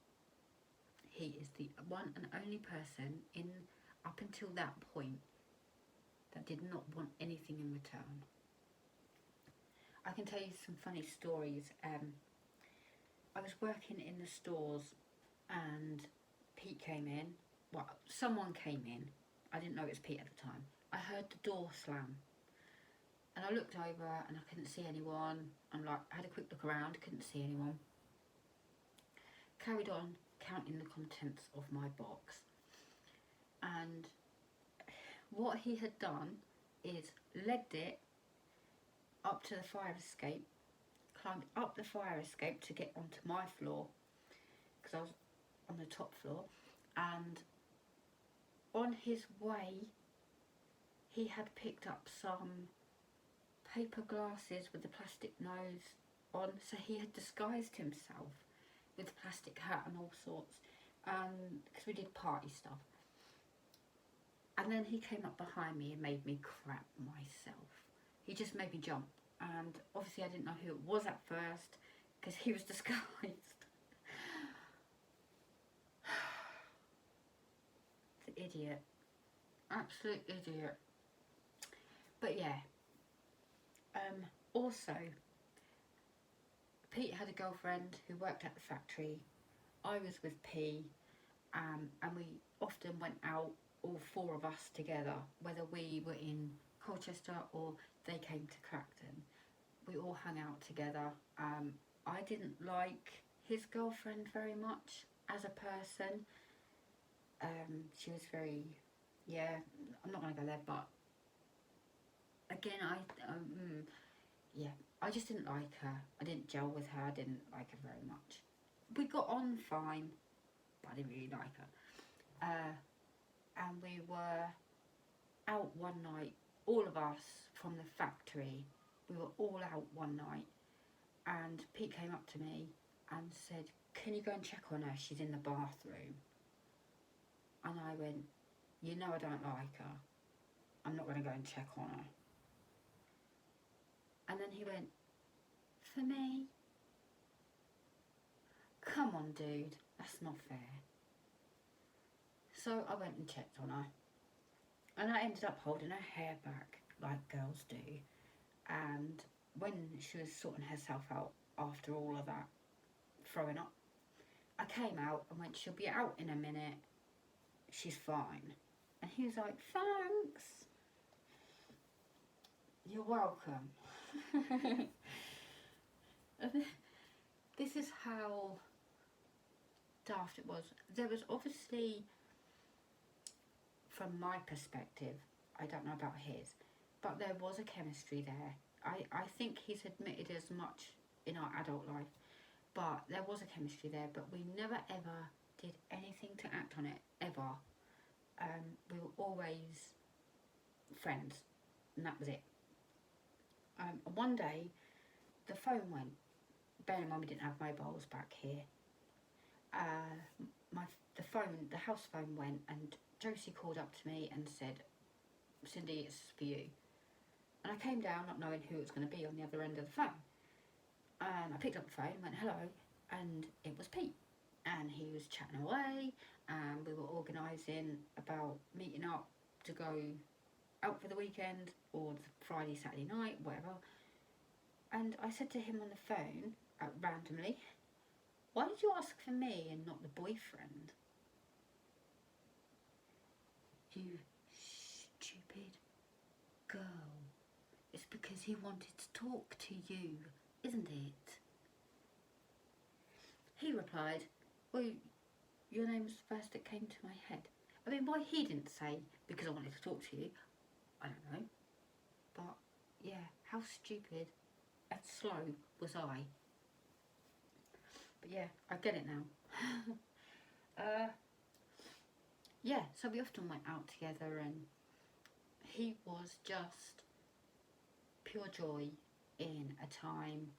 Speaker 1: He is the one and only person up until that point that did not want anything in return. I can tell you some funny stories. I was working in the stores and Pete came in. Well, someone came in. I didn't know it was Pete at the time. I heard the door slam. And I looked over and I couldn't see anyone. I had a quick look around, couldn't see anyone. Carried on counting the contents of my box. And what he had done is legged it up to the fire escape, climbed up the fire escape to get onto my floor, because I was on the top floor, and on his way he had picked up some paper glasses with the plastic nose on, so he had disguised himself with a plastic hat and all sorts, because we did party stuff. And then he came up behind me and made me crap myself. He just made me jump, and obviously I didn't know who it was at first because he was disguised. The idiot, absolute idiot. But yeah, also Pete had a girlfriend who worked at the factory. I was with P, and we often went out, all four of us together, whether we were in Colchester or they came to Clacton. We all hung out together. I didn't like his girlfriend very much as a person. She was very, yeah, I'm not going to go there, but again, yeah, I just didn't like her. I didn't gel with her. I didn't like her very much. We got on fine, but I didn't really like her. And we were out one night, all of us from the factory. We were all out one night, and Pete came up to me and said, "Can you go and check on her? She's in the bathroom." And I went, "You know I don't like her. I'm not going to go and check on her." And then he went, "For me? Come on, dude, that's not fair." So I went and checked on her, and I ended up holding her hair back like girls do. And when she was sorting herself out after all of that throwing up, I came out and went, "She'll be out in a minute, she's fine." And he was like, "Thanks, you're welcome." This is how daft it was. There was obviously, from my perspective, I don't know about his, but there was a chemistry there. I think he's admitted as much in our adult life, but there was a chemistry there, but we never ever did anything to act on it, ever. We were always friends, and that was it. One day, the phone went. Bearing in mind we didn't have mobiles back here. The house phone went, and Josie called up to me and said, "Cindy, it's for you." And I came down not knowing who it was going to be on the other end of the phone. And I picked up the phone and went, "Hello," and it was Pete. And he was chatting away, and we were organising about meeting up to go out for the weekend or Friday, Saturday night, whatever. And I said to him on the phone, randomly, "Why did you ask for me and not the boyfriend?" "You stupid girl. It's because he wanted to talk to you, isn't it? He replied, well, your name was the first that came to my head. I mean, why he didn't say, because I wanted to talk to you, I don't know. But, yeah, how stupid and slow was I? But yeah, I get it now. Yeah, so we often went out together, and he was just pure joy in a time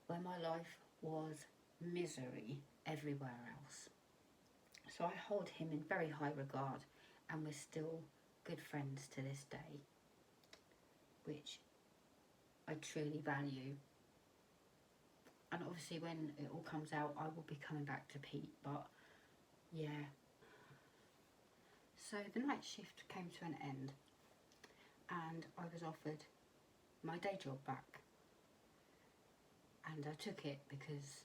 Speaker 1: where my life was misery everywhere else. So I hold him in very high regard, and we're still good friends to this day, which I truly value. And obviously when it all comes out, I will be coming back to Pete, but yeah. So the night shift came to an end, and I was offered my day job back, and I took it because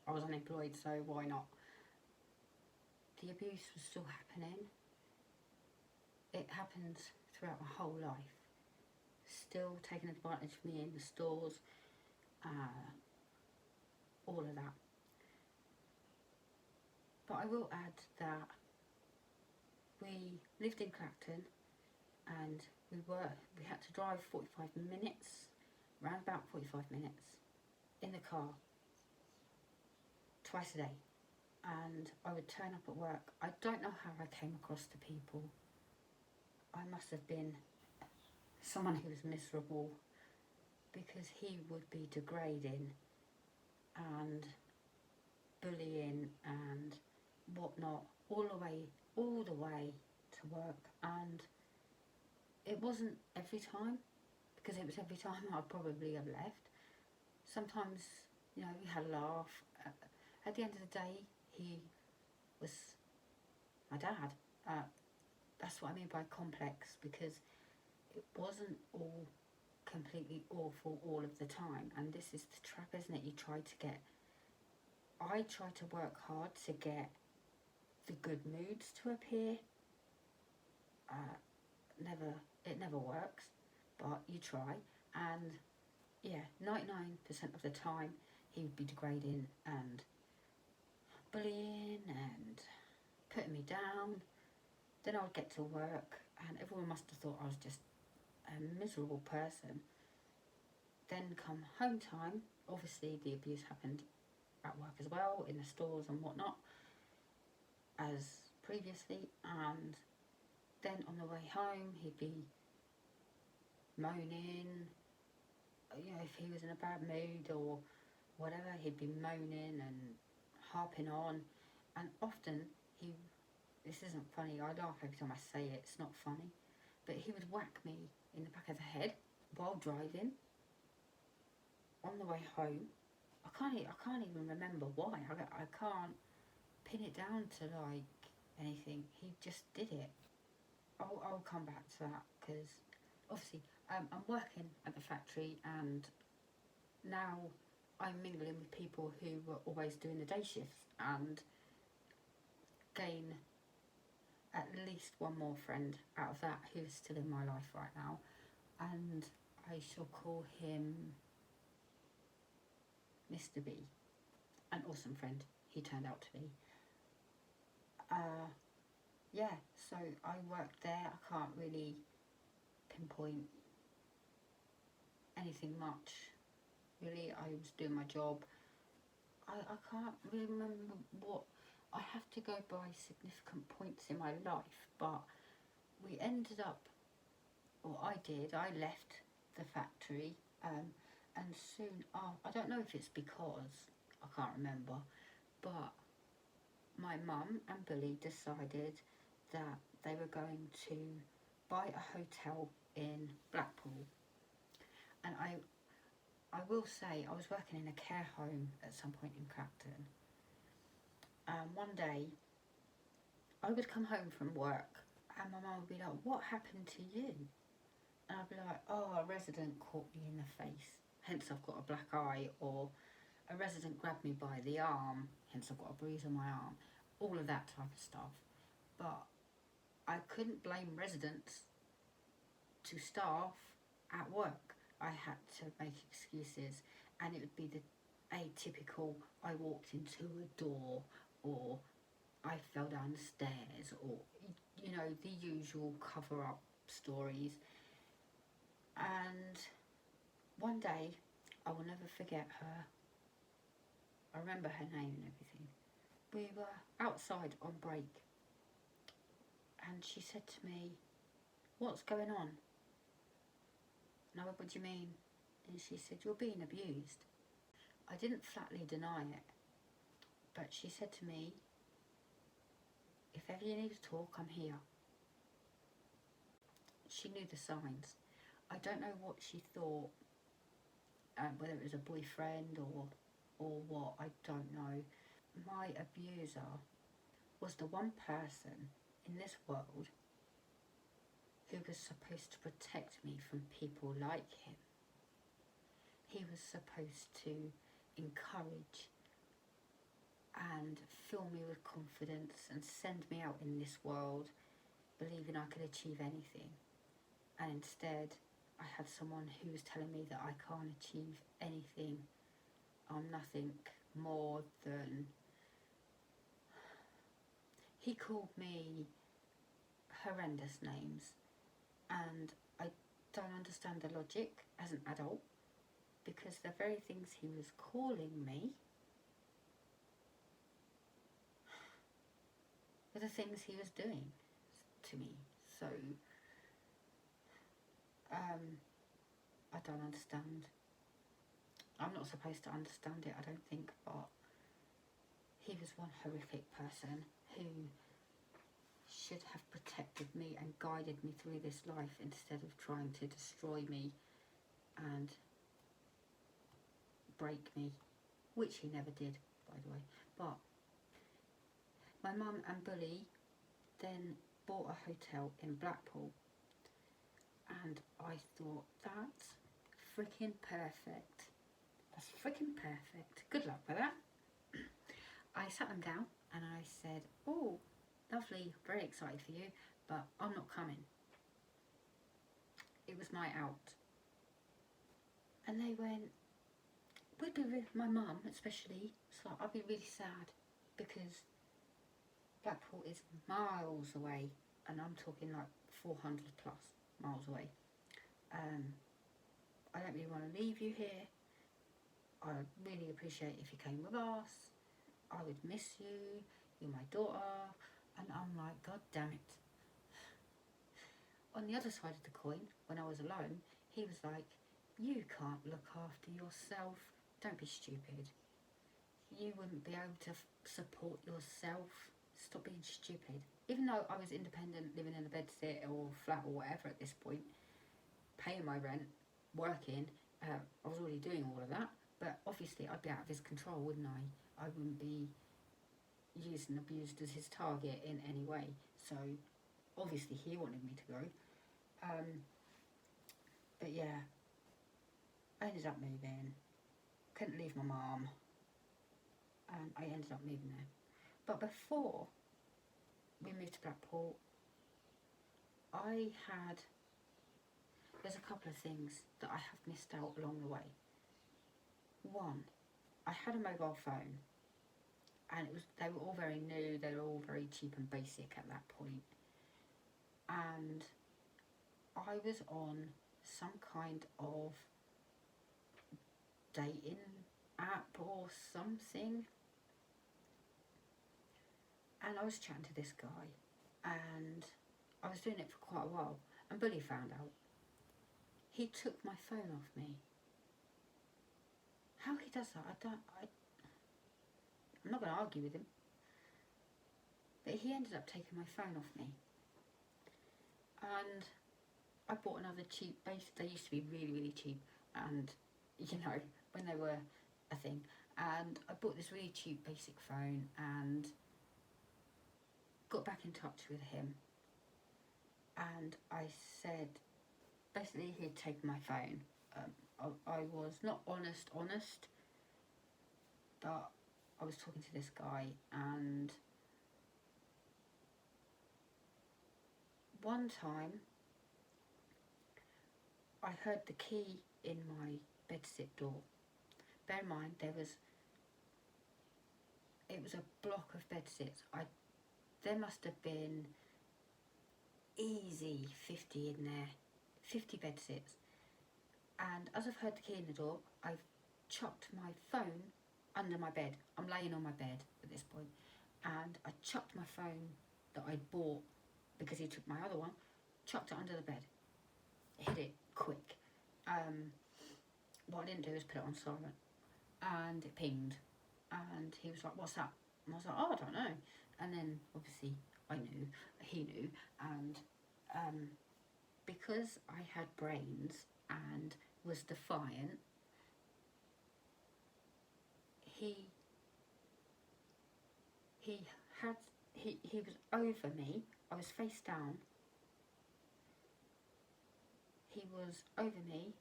Speaker 1: I was unemployed, so why not? The abuse was still happening. It happened throughout my whole life. Still taking advantage of me in the stores, all of that. But I will add that we lived in Clacton, and we had to drive 45 minutes, around about 45 minutes, in the car, twice a day. And I would turn up at work. I don't know how I came across the people. I must have been someone who was miserable, because he would be degrading and bullying and whatnot all the way to work. And it wasn't every time, because it was every time I'd probably have left. Sometimes, you know, we had a laugh. At the end of the day, he was my dad. That's what I mean by complex, because it wasn't all completely awful all of the time. And this is the trap, isn't it? I try to work hard to get the good moods to appear. It never works, but you try. And yeah, 99% of the time he would be degrading and bullying and putting me down. Then I would get to work, and everyone must have thought I was just a miserable person. Then come home time, obviously the abuse happened at work as well, in the stores and whatnot, as previously. And then on the way home, he'd be moaning, you know, if he was in a bad mood or whatever, he'd be moaning and harping on. And often this isn't funny, I laugh every time I say it, it's not funny, but he would whack me in the back of the head while driving on the way home. I can't even remember why. I can't pin it down to like anything. He just did it. I'll come back to that, because obviously I'm working at the factory, and now I'm mingling with people who were always doing the day shifts, and gain at least one more friend out of that who's still in my life right now, and I shall call him Mr. B. An awesome friend he turned out to be. Yeah, so I worked there. I can't really pinpoint anything much, really. I was doing my job. I can't really remember what. I have to go by significant points in my life, but we ended up, or I did, I left the factory, and soon I don't know if it's because, I can't remember, but my mum and Billy decided that they were going to buy a hotel in Blackpool. And I will say, I was working in a care home at some point in Clacton. One day, I would come home from work, and my mum would be like, what happened to you? And I'd be like, oh, a resident caught me in the face, hence I've got a black eye, or a resident grabbed me by the arm, hence I've got a bruise on my arm, all of that type of stuff. But I couldn't blame residents to staff at work. I had to make excuses, and it would be the atypical, I walked into a door, or I fell down the stairs, or, you know, the usual cover-up stories. And one day, I will never forget her. I remember her name and everything. We were outside on break, and she said to me, "What's going on?" And I went, "What do you mean?" And she said, "You're being abused." I didn't flatly deny it, but she said to me, "If ever you need to talk, I'm here." She knew the signs. I don't know what she thought, whether it was a boyfriend or what, I don't know. My abuser was the one person in this world who was supposed to protect me from people like him. He was supposed to encourage and fill me with confidence and send me out in this world believing I could achieve anything. And instead, I had someone who was telling me that I can't achieve anything. I'm nothing more than... He called me horrendous names, and I don't understand the logic as an adult, because the very things he was calling me were the things he was doing to me. So, I don't understand. I'm not supposed to understand it, I don't think, but he was one horrific person who should have protected me and guided me through this life instead of trying to destroy me and break me, which he never did, by the way. But my mum and Bully then bought a hotel in Blackpool, and I thought, that's freaking perfect. That's freaking perfect. Good luck with that. I sat them down and I said, "Oh, lovely, very excited for you, but I'm not coming." It was my out. And they went, "We'd be with my mum especially, so I'd be really sad, because Blackpool is miles away, and I'm talking like 400 plus miles away. I don't really want to leave you here. I'd really appreciate if you came with us. I would miss you. You're my daughter." And I'm like, God damn it. On the other side of the coin, when I was alone, he was like, "You can't look after yourself. Don't be stupid. You wouldn't be able to support yourself. Stop being stupid." Even though I was independent, living in a bedsit or flat or whatever at this point, paying my rent, working, I was already doing all of that. But obviously I'd be out of his control, wouldn't I? I wouldn't be used and abused as his target in any way. So obviously he wanted me to go. But yeah, I ended up moving. Couldn't leave my mum, and I ended up moving there. But before we moved to Blackpool, there's a couple of things that I have missed out along the way. One, I had a mobile phone, and they were all very new, they were all very cheap and basic at that point. And I was on some kind of dating app or something, and I was chatting to this guy, and I was doing it for quite a while, and Bully found out. He took my phone off me. How he does that, I'm not going to argue with him, but he ended up taking my phone off me. And I bought another cheap base. They used to be really, really cheap, and you know, when they were a thing. And I bought this really cheap basic phone and got back in touch with him. And I said, basically he'd taken my phone. I was not honest, but I was talking to this guy, and one time I heard the key in my bedsit door, bear in mind it was a block of bed sits. There must have been easy 50 in there, 50 bed sits. And as I've heard the key in the door, I've chucked my phone under my bed. I'm laying on my bed at this point, and I chucked my phone that I'd bought because he took my other one, chucked it under the bed, hid it quick. What I didn't do is put it on silent, and it pinged, and he was like, "What's that?" And I was like, "Oh, I don't know." And then obviously I knew, he knew, and because I had brains and was defiant, he was over me. I was face down. He was over me.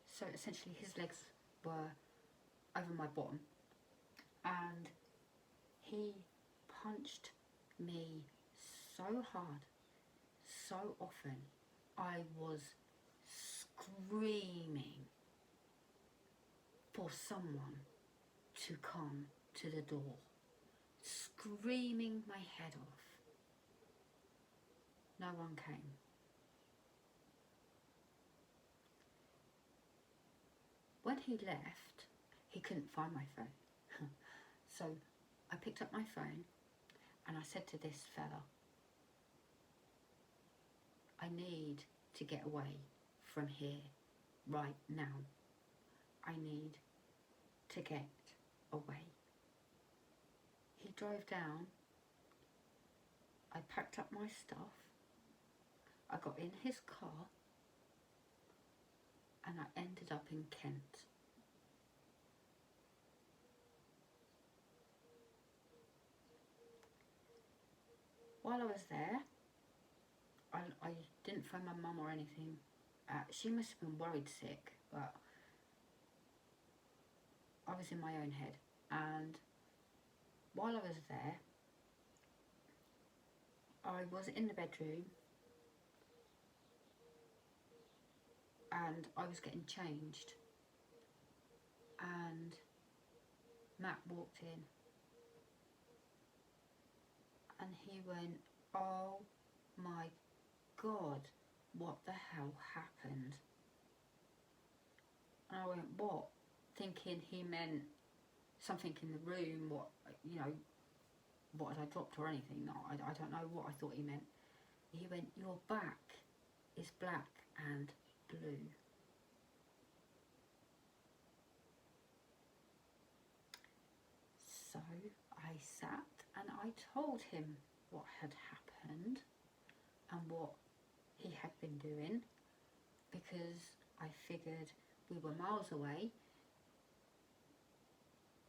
Speaker 1: So essentially his legs were over my bottom, and he punched me so hard, so often. I was screaming for someone to come to the door, screaming my head off. No one came. When he left, he couldn't find my phone. So I picked up my phone and I said to this fella, "I need to get away from here right now. I need to get away." He drove down. I packed up my stuff. I got in his car and I ended up in Kent. While I was there, I didn't phone my mum or anything. She must have been worried sick, but I was in my own head. And while I was there, I was in the bedroom and I was getting changed, and Matt walked in and he went, "Oh my God, what the hell happened?" And I went, "What?" Thinking he meant something in the room, what had I dropped or anything. No, I don't know what I thought he meant. He went, "Your back is black and blue." So I sat and I told him what had happened and what he had been doing, because I figured we were miles away.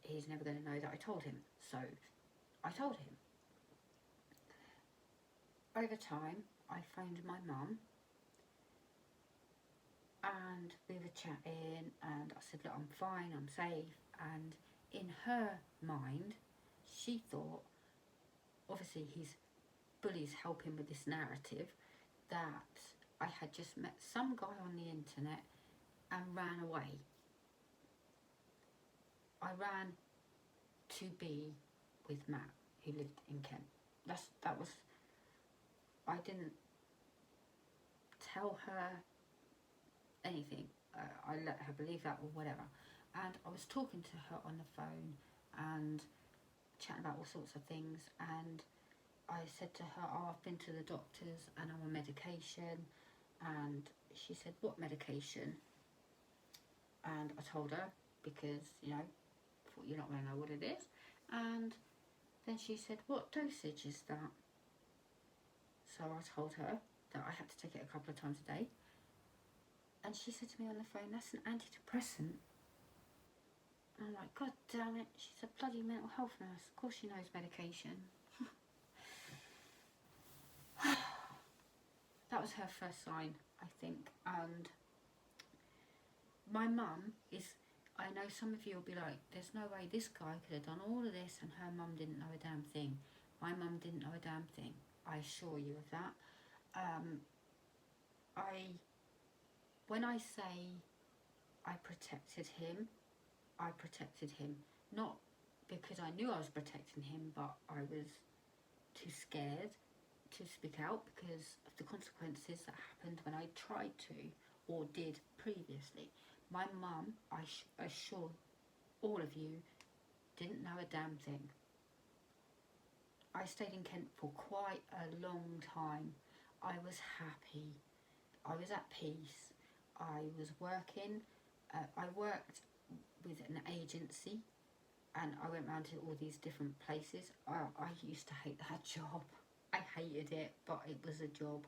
Speaker 1: He's never going to know that I told him. So I told him. Over time, I phoned my mum and we were chatting, and I said, "Look, I'm fine, I'm safe." And in her mind, she thought, obviously his bullies help him with this narrative, that I had just met some guy on the internet and ran away. I ran to be with Matt, who lived in Kent. I didn't tell her anything. I let her believe that or whatever. And I was talking to her on the phone and chatting about all sorts of things, and I said to her, "Oh, I've been to the doctors and I'm on medication." And she said, "What medication?" And I told her, because, thought you're not going to know what it is. And then she said, "What dosage is that?" So I told her that I had to take it a couple of times a day. And she said to me on the phone, "That's an antidepressant." And I'm like, "God damn it, she's a bloody mental health nurse. Of course she knows medication." That was her first sign, I think. And my mum is, I know some of you will be like, "There's no way this guy could have done all of this and her mum didn't know a damn thing." My mum didn't know a damn thing, I assure you of that. When I say I protected him. I protected him. Not because I knew I was protecting him, but I was too scared to speak out because of the consequences that happened when I tried to or did previously. My mum, I assure all of you, didn't know a damn thing. I stayed in Kent for quite a long time. I was happy. I was at peace. I was working. I worked with an agency and I went around to all these different places. I used to hate that job. I hated it, but it was a job.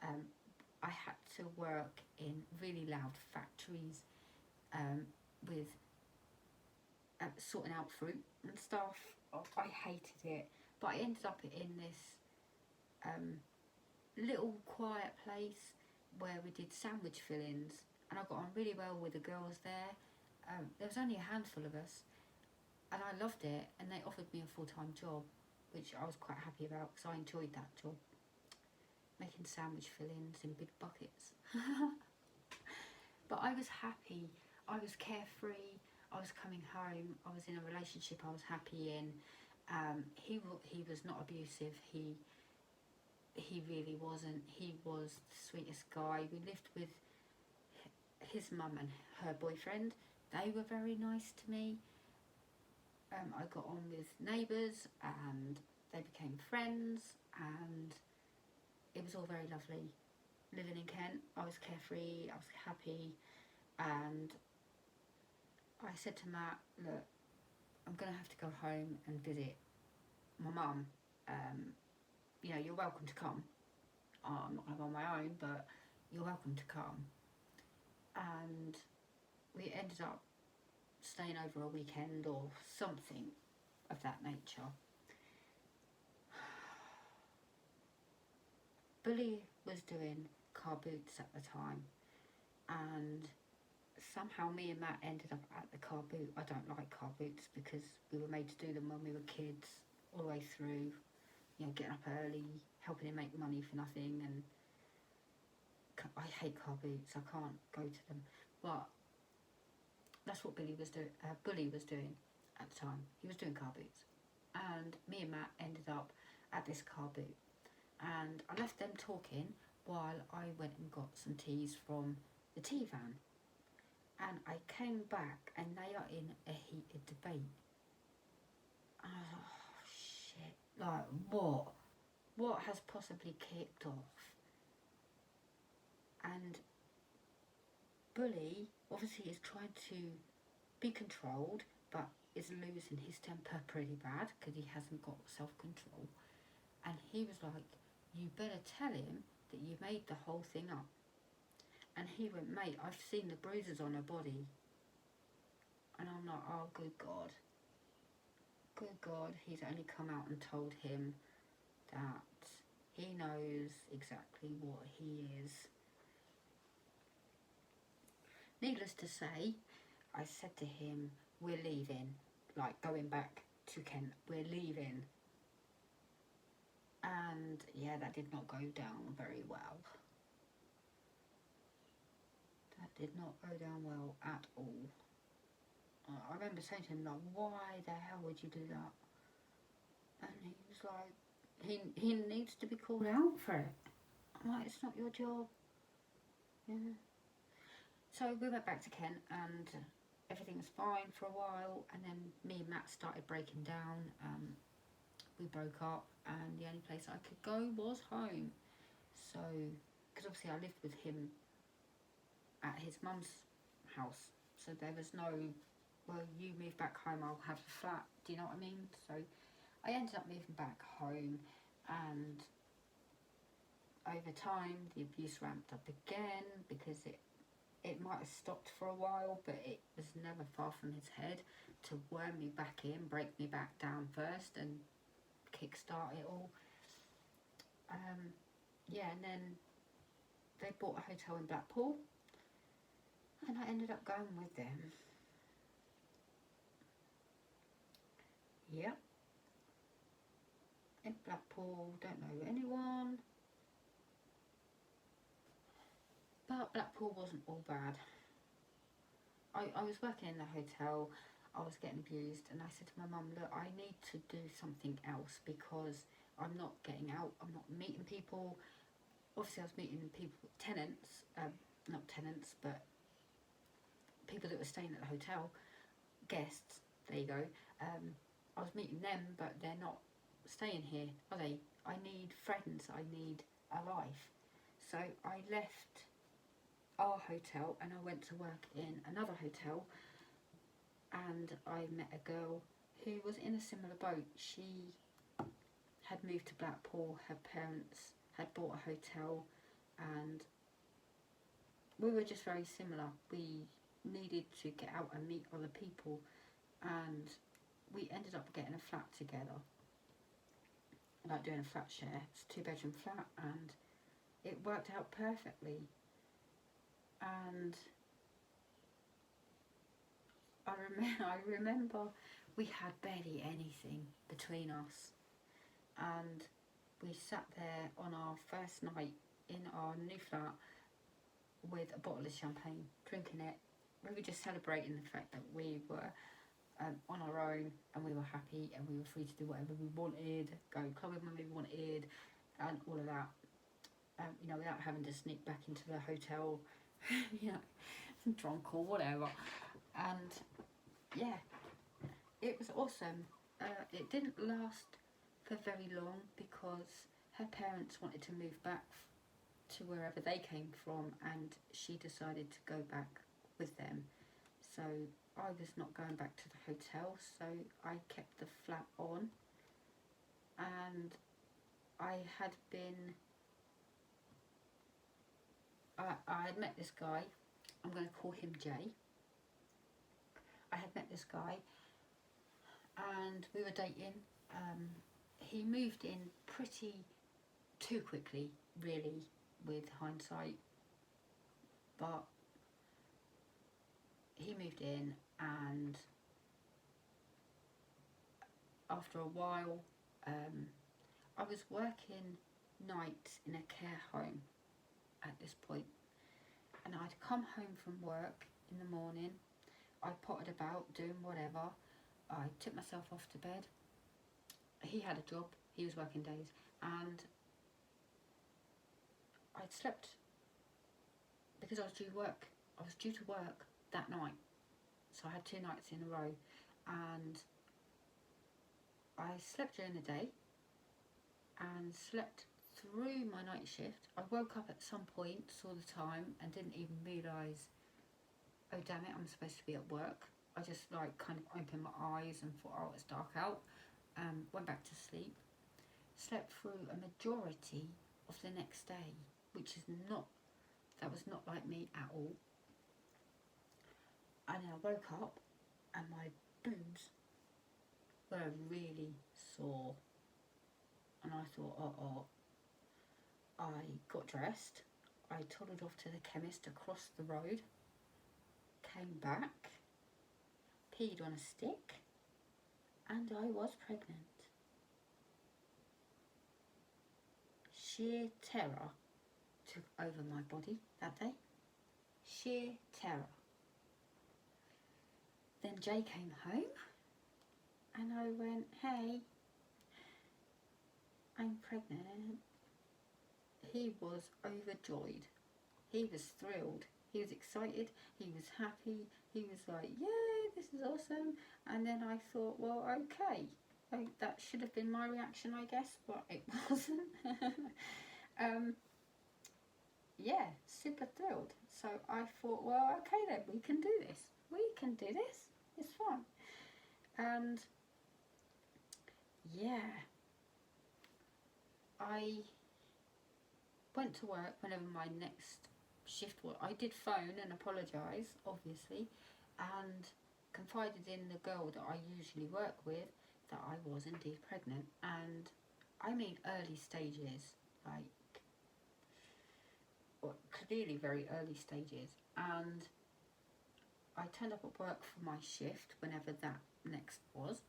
Speaker 1: I had to work in really loud factories with sorting out fruit and stuff. I hated it, but I ended up in this little quiet place where we did sandwich fillings, and I got on really well with the girls there. There was only a handful of us, and I loved it, and they offered me a full-time job, which I was quite happy about because I enjoyed that job, making sandwich fillings in big buckets. But I was happy, I was carefree, I was coming home, I was in a relationship I was happy in. He was not abusive, he really wasn't. He was the sweetest guy. We lived with his mum and her boyfriend. They were very nice to me. I got on with neighbours and they became friends, and it was all very lovely. Living in Kent, I was carefree, I was happy, and I said to Matt, look, I'm going to have to go home and visit my mum. You know, you're welcome to come. I'm not going to go on my own, but you're welcome to come. And we ended up staying over a weekend or something of that nature. Billy was doing car boots at the time, and somehow me and Matt ended up at the car boot. I don't like car boots because we were made to do them when we were kids, all the way through, you know, getting up early, helping him make money for nothing, and I hate car boots, I can't go to them. But that's what Bully was doing at the time. He was doing car boots, and me and Matt ended up at this car boot, and I left them talking while I went and got some teas from the tea van, and I came back and they are in a heated debate. And I was like, oh shit, like what has possibly kicked off? And Bully obviously is trying to be controlled, but is losing his temper pretty bad because he hasn't got self-control. And he was like, you better tell him that you made the whole thing up. And he went, mate, I've seen the bruises on her body. And I'm like, oh, good God. Good God, he's only come out and told him that he knows exactly what he is. Needless to say, I said to him, we're leaving, like going back to Kent, we're leaving. And yeah, that did not go down very well. That did not go down well at all. I remember saying to him, like, why the hell would you do that? And he was like, he needs to be called out for it. I'm like, it's not your job. Yeah. So we went back to Kent and everything was fine for a while, and then me and Matt started breaking down. We broke up, and the only place I could go was home. So, because obviously I lived with him at his mum's house, so there was no, well, you move back home, I'll have a flat, do you know what I mean? So I ended up moving back home, and over time the abuse ramped up again because it might have stopped for a while, but it was never far from his head to worm me back in, break me back down first and kickstart it all. Yeah, and then they bought a hotel in Blackpool, and I ended up going with them. Yep. In Blackpool, don't know anyone. But Blackpool wasn't all bad. I was working in the hotel, I was getting abused, and I said to my mum, look, I need to do something else because I'm not getting out, I'm not meeting people. Obviously I was meeting people, tenants, not tenants, but people that were staying at the hotel, guests, there you go. I was meeting them, but they're not staying here, are they? I need friends, I need a life. So I left our hotel and I went to work in another hotel, and I met a girl who was in a similar boat. She had moved to Blackpool, her parents had bought a hotel, and we were just very similar. We needed to get out and meet other people, and we ended up getting a flat together, like doing a flat share. It's a 2-bedroom flat, and it worked out perfectly. And I remember we had barely anything between us, and we sat there on our first night in our new flat with a bottle of champagne, drinking it. We were just celebrating the fact that we were on our own, and we were happy, and we were free to do whatever we wanted, go clubbing when we wanted, and all of that. You know, without having to sneak back into the hotel, you know, drunk or whatever. And yeah, it was awesome. It didn't last for very long because her parents wanted to move back to wherever they came from, and she decided to go back with them. So I was not going back to the hotel, so I kept the flat on, and I had met this guy. I'm going to call him Jay. I had met this guy and we were dating. He moved in pretty too quickly, really, with hindsight, but he moved in, and after a while, I was working nights in a care home at this point, and I'd come home from work in the morning. I potted about doing whatever. I took myself off to bed. He had a job, he was working days, and I'd slept because I was due to work that night. So I had 2 nights in a row, and I slept during the day and slept through my night shift. I woke up at some point, saw the time, and didn't even realise, oh damn it, I'm supposed to be at work. I just like kind of opened my eyes and thought, oh, it's dark out. Went back to sleep. Slept through a majority of the next day, which is that was not like me at all. And then I woke up and my boobs were really sore. And I thought, I got dressed. I toddled off to the chemist across the road, came back, peed on a stick, and I was pregnant. Sheer terror took over my body that day. Sheer terror. Then Jay came home and I went, hey, I'm pregnant. He was overjoyed. He was thrilled. He was excited. He was happy. He was like, yay, this is awesome. And then I thought, well, okay. That should have been my reaction, I guess, but it wasn't. Yeah, super thrilled. So I thought, well, okay then, we can do this. We can do this. It's fun. And yeah, I went to work whenever my next shift was. I did phone and apologise, obviously, and confided in the girl that I usually work with that I was indeed pregnant. And I mean early stages, like clearly very early stages. And I turned up at work for my shift whenever that next was,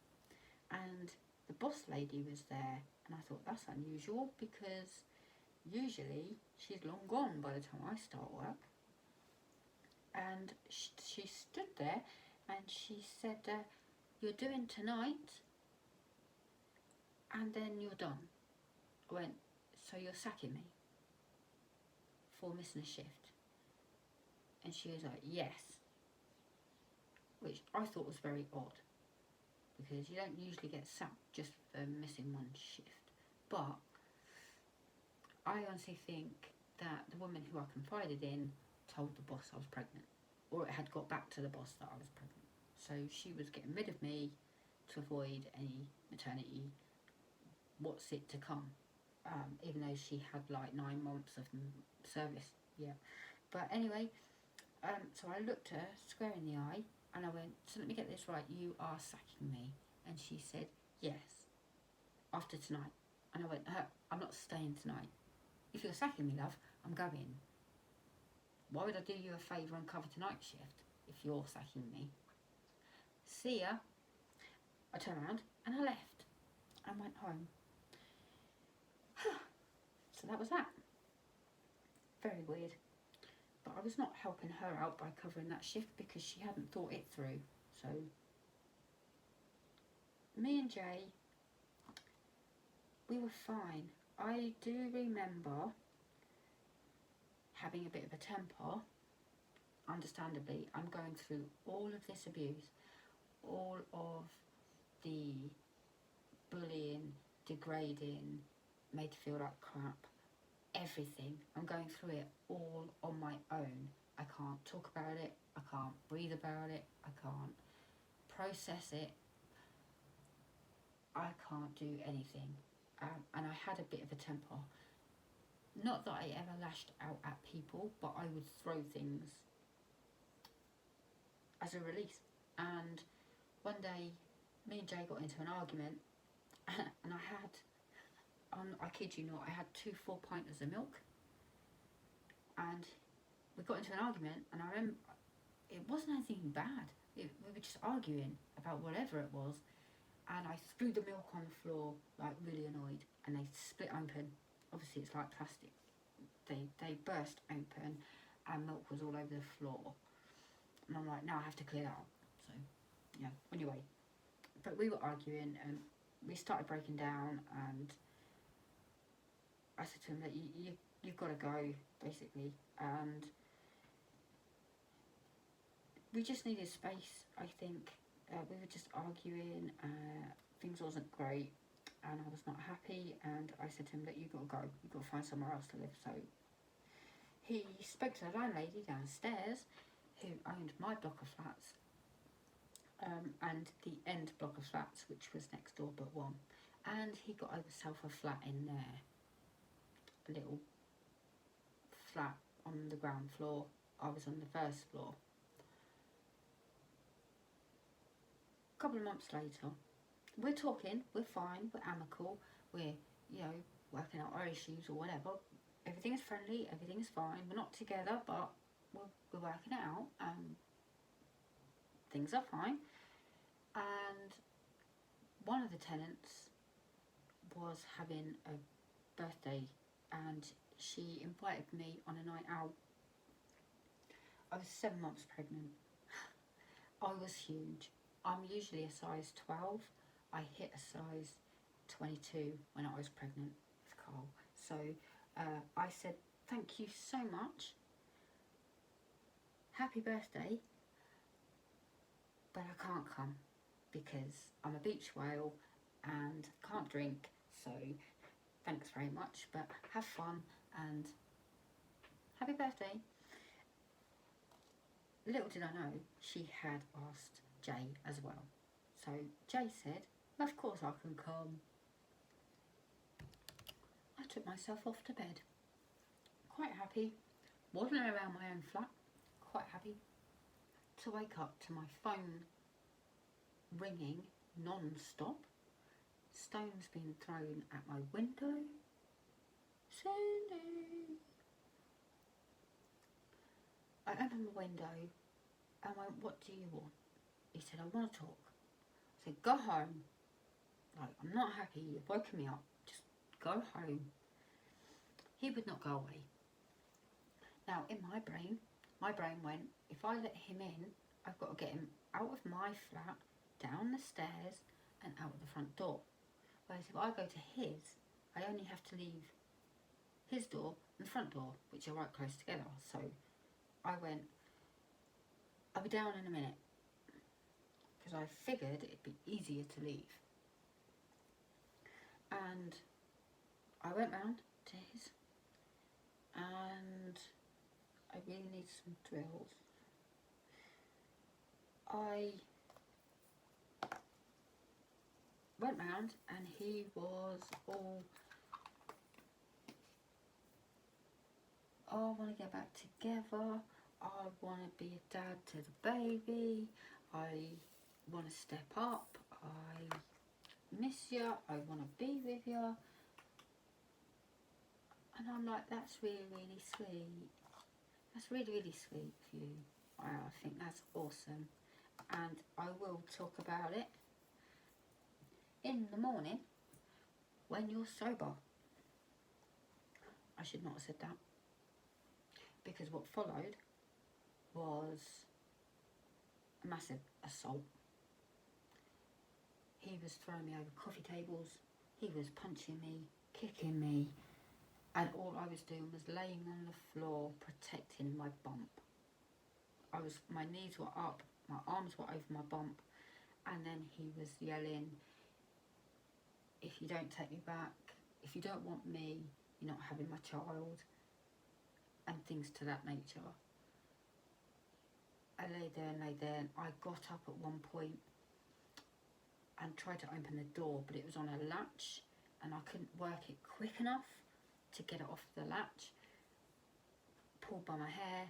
Speaker 1: and the boss lady was there, and I thought that's unusual because usually she's long gone by the time I start work. and she stood there and she said, you're doing tonight and then you're done. I went, so you're sacking me for missing a shift? And she was like, yes. Which I thought was very odd, because you don't usually get sacked just for missing one shift. But I honestly think that the woman who I confided in told the boss I was pregnant, or it had got back to the boss that I was pregnant. So she was getting rid of me to avoid any maternity, what's it to come, even though she had like 9 months of service. Yeah, but anyway, so I looked her square in the eye and I went, so let me get this right, you are sacking me? And she said, yes, after tonight. And I went, I'm not staying tonight. If you're sacking me, love, I'm going. Why would I do you a favour and cover tonight's shift if you're sacking me? See ya. I turned around and I left and went home. So that was that. Very weird. But I was not helping her out by covering that shift because she hadn't thought it through. So me and Jay, we were fine. I do remember having a bit of a temper. Understandably, I'm going through all of this abuse, all of the bullying, degrading, made to feel like crap, everything. I'm going through it all on my own. I can't talk about it, I can't breathe about it, I can't process it, I can't do anything. And I had a bit of a temper. Not that I ever lashed out at people, but I would throw things as a release. And one day, me and Jay got into an argument, and I had, I kid you not, I had 2 4-pinters of milk, and we got into an argument, and I remember, it wasn't anything bad, we were just arguing about whatever it was, and I threw the milk on the floor, like really annoyed, and they split open. Obviously it's like plastic. They burst open, and milk was all over the floor. And I'm like, now I have to clear that up. So, yeah, anyway. But we were arguing, and we started breaking down, and I said to him that you've got to go, basically. And we just needed space, I think. We were just arguing, things wasn't great, and I was not happy, and I said to him that you've got to go, you've got to find somewhere else to live. So he spoke to the landlady downstairs, who owned my block of flats, and the end block of flats, which was next door but one, and he got himself a flat in there, a little flat on the ground floor. I was on the first floor. A couple of months later, we're talking, we're fine, we're amicable, we're, you know, working out our issues or whatever. Everything is friendly, everything is fine. We're not together, but we're working it out, and things are fine. And one of the tenants was having a birthday, and she invited me on a night out. I was 7 months pregnant. I was huge. I'm usually a size 12. I hit a size 22 when I was pregnant with Carl. So I said, thank you so much. Happy birthday. But I can't come because I'm a beach whale and can't drink. So thanks very much, but have fun and happy birthday. Little did I know, she had asked Jay as well. So Jay said, of course I can come. I took myself off to bed. Quite happy. Waddling around my own flat. Quite happy. To wake up to my phone ringing non-stop. Stones being thrown at my window. Cindy. I opened the window and went, what do you want? He said, I want to talk. I said, go home. Like, I'm not happy, you've woken me up. Just go home. He would not go away. Now, in my brain, my brain went, if I let him in, I've got to get him out of my flat, down the stairs and out of the front door. Whereas if I go to his, I only have to leave his door and the front door, which are right close together. So I went, I'll be down in a minute, because I figured it'd be easier to leave. And I went round to his, and I really need some drills. I went round and he was all, oh, I want to get back together, I want to be a dad to the baby, I want to step up, I miss you, I want to be with you. And I'm like, that's really, really sweet. That's really, really sweet of you. I think that's awesome. And I will talk about it in the morning when you're sober. I should not have said that, because what followed was a massive assault. He was throwing me over coffee tables, he was punching me, kicking me, and all I was doing was laying on the floor protecting my bump. My knees were up, my arms were over my bump, and then he was yelling, if you don't take me back, if you don't want me, you're not having my child, and things to that nature. I lay there, and I got up at one point and tried to open the door, but it was on a latch and I couldn't work it quick enough to get it off the latch. Pulled by my hair,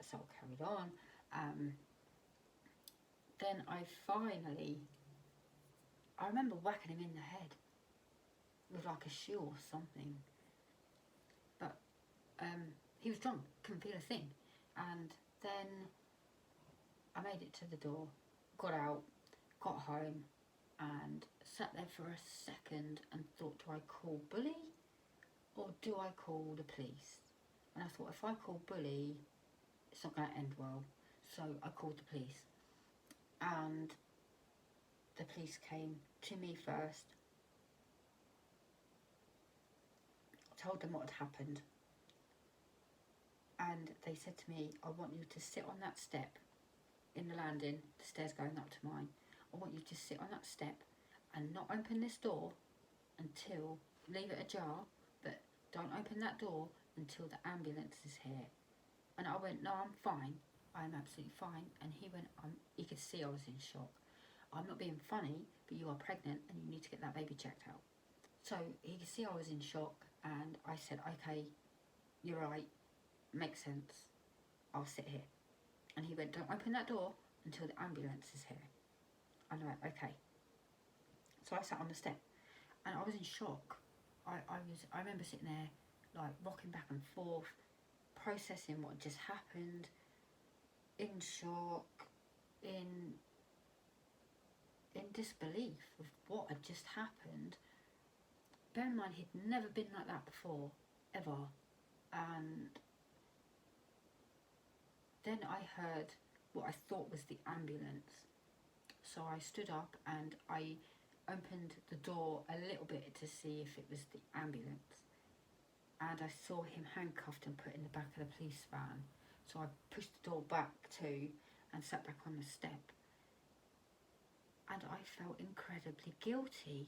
Speaker 1: so I carried on. Then I remember whacking him in the head with like a shoe or something, but he was drunk, couldn't feel a thing. And then I made it to the door, got out, got home, and sat there for a second and thought, do I call Bully or do I call the police? And I thought, if I call Bully, it's not going to end well. So I called the police, and the police came to me first, told them what had happened, and they said to me, I want you to sit on that step in the landing, the stairs going up to mine. I want you to sit on that step and not open this door until, leave it ajar, but don't open that door until the ambulance is here. And I went, no, I'm fine, I'm absolutely fine. And he went, he could see I was in shock. I'm not being funny, but you are pregnant and you need to get that baby checked out. So he could see I was in shock, and I said, okay, you're right, makes sense, I'll sit here. And he went, don't open that door until the ambulance is here. And I went, okay. So I sat on the step and I was in shock. I remember sitting there like rocking back and forth, processing what just happened, in shock, in disbelief of what had just happened. Bear in mind, he'd never been like that before, ever. And then I heard what I thought was the ambulance. So I stood up and I opened the door a little bit to see if it was the ambulance. And I saw him handcuffed and put in the back of the police van. So I pushed the door back too and sat back on the step. And I felt incredibly guilty.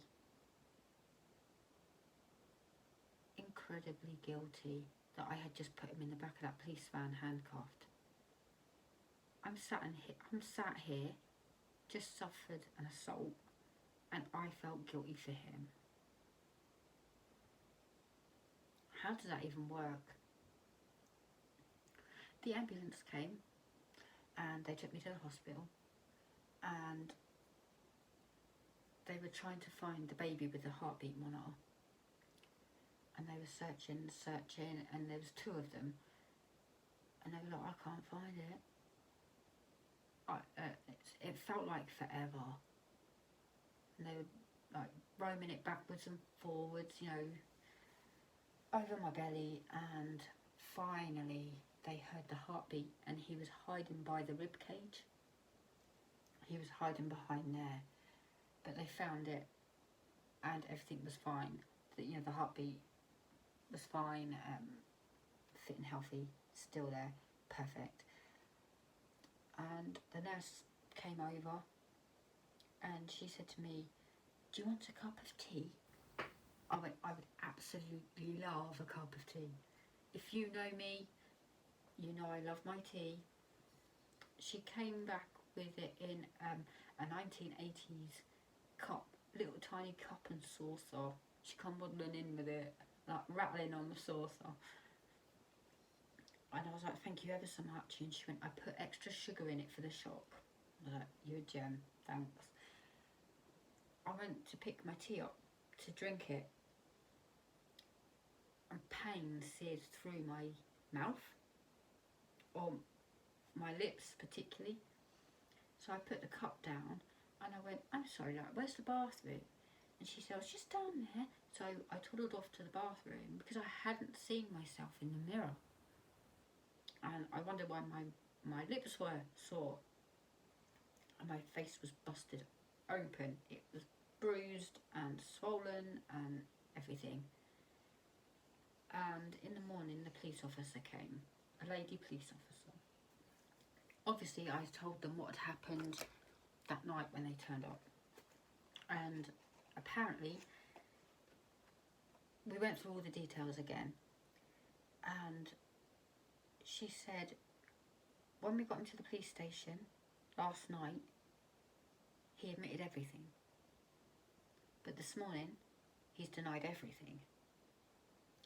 Speaker 1: Incredibly guilty that I had just put him in the back of that police van handcuffed. I'm sat here, just suffered an assault, and I felt guilty for him. How does that even work? The ambulance came and they took me to the hospital, and they were trying to find the baby with the heartbeat monitor, and they were searching, and there was 2 of them, and they were like, I can't find it. It felt like forever, and they were like roaming it backwards and forwards, you know, over my belly. And finally they heard the heartbeat, and he was hiding by the rib cage. He was hiding behind there, but they found it, and everything was fine. The heartbeat was fine, fit and healthy, still there, perfect. And the nurse came over, and she said to me, "Do you want a cup of tea?" I went, "I would absolutely love a cup of tea. If you know me, you know I love my tea." She came back with it in a 1980s cup, little tiny cup and saucer. She come waddling in with it, like rattling on the saucer. And I was like, "Thank you ever so much." And she went, "I put extra sugar in it for the shock." I was like, "You're a gem, thanks." I went to pick my tea up to drink it, and pain seared through my mouth, or my lips particularly. So I put the cup down, and I went, "I'm sorry, like, where's the bathroom?" And she said, "I was just down there." So I toddled off to the bathroom because I hadn't seen myself in the mirror. And I wondered why my lips were sore. And my face was busted open. It was bruised and swollen and everything. And in the morning, the police officer came, a lady police officer. Obviously, I told them what had happened that night when they turned up. And apparently, we went through all the details again. And she said, when we got into the police station last night, he admitted everything. But this morning, he's denied everything.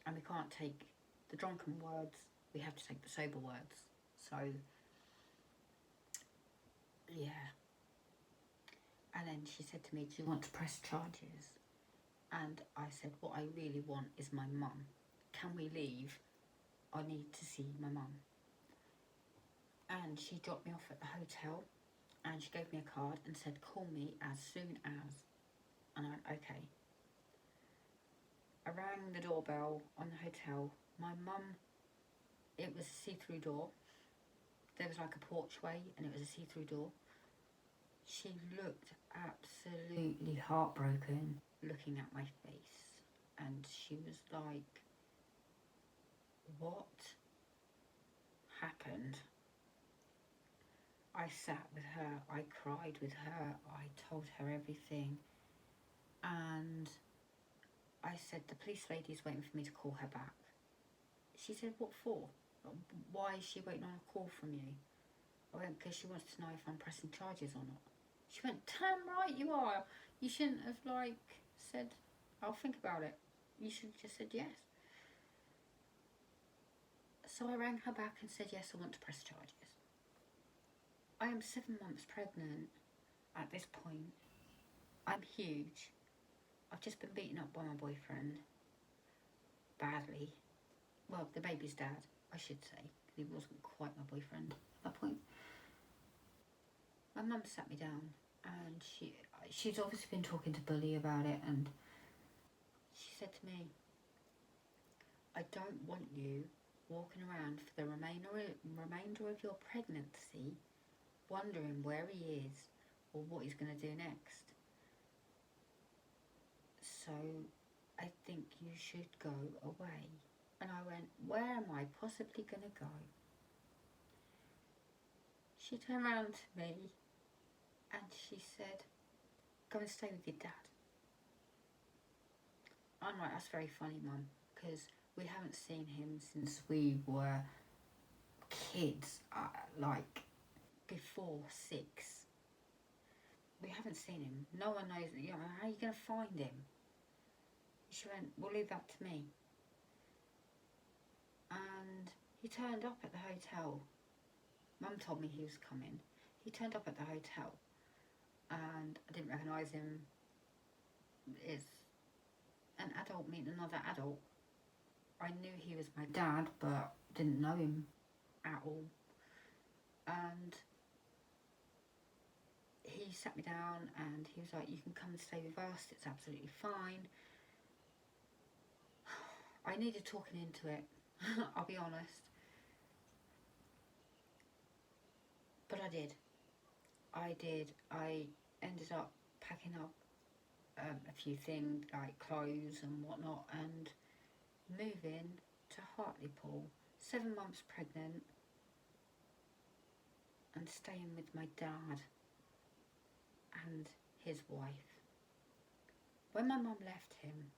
Speaker 1: And we can't take the drunken words, we have to take the sober words. So, yeah. And then she said to me, "Do you want to press charges?" And I said, "What I really want is my mum. Can we leave? I need to see my mum." And she dropped me off at the hotel, and she gave me a card and said, "Call me as soon as." And I went, "Okay." I rang the doorbell on the hotel. My mum, it was a see-through door. There was like a porchway, and it was a see-through door. She looked absolutely heartbroken looking at my face, and she was like, "What happened?" I sat with her, I cried with her, I told her everything, and I said, "The police lady's waiting for me to call her back." She said, "What for? Why is she waiting on a call from you?" I went, "Because she wants to know if I'm pressing charges or not." She went, "Damn right you are. You shouldn't have, said, 'I'll think about it.' You should have just said yes." So I rang her back and said, "Yes, I want to press charges." I am 7 months pregnant at this point. I'm huge. I've just been beaten up by my boyfriend. Badly. Well, the baby's dad, I should say. He wasn't quite my boyfriend at that point. My mum sat me down, and she's obviously been talking to Bully about it, and she said to me, "I don't want you walking around for the remainder of your pregnancy wondering where he is or what he's going to do next. So I think you should go away." And I went, "Where am I possibly going to go?" She turned around to me and she said, "Go and stay with your dad." I'm like, "That's very funny, Mum, because we haven't seen him since we were kids, before 6. We haven't seen him. No one knows, how are you going to find him?" She went, "We'll leave that to me." And he turned up at the hotel. Mum told me he was coming. He turned up at the hotel, and I didn't recognise him. It's an adult meeting another adult. I knew he was my dad, but didn't know him at all. And he sat me down and he was like, "You can come and stay with us, it's absolutely fine." I needed talking into it, I'll be honest. But I did. I ended up packing up a few things like clothes and whatnot and moving to Hartlepool, 7 months pregnant, and staying with my dad and his wife. When my mum left him,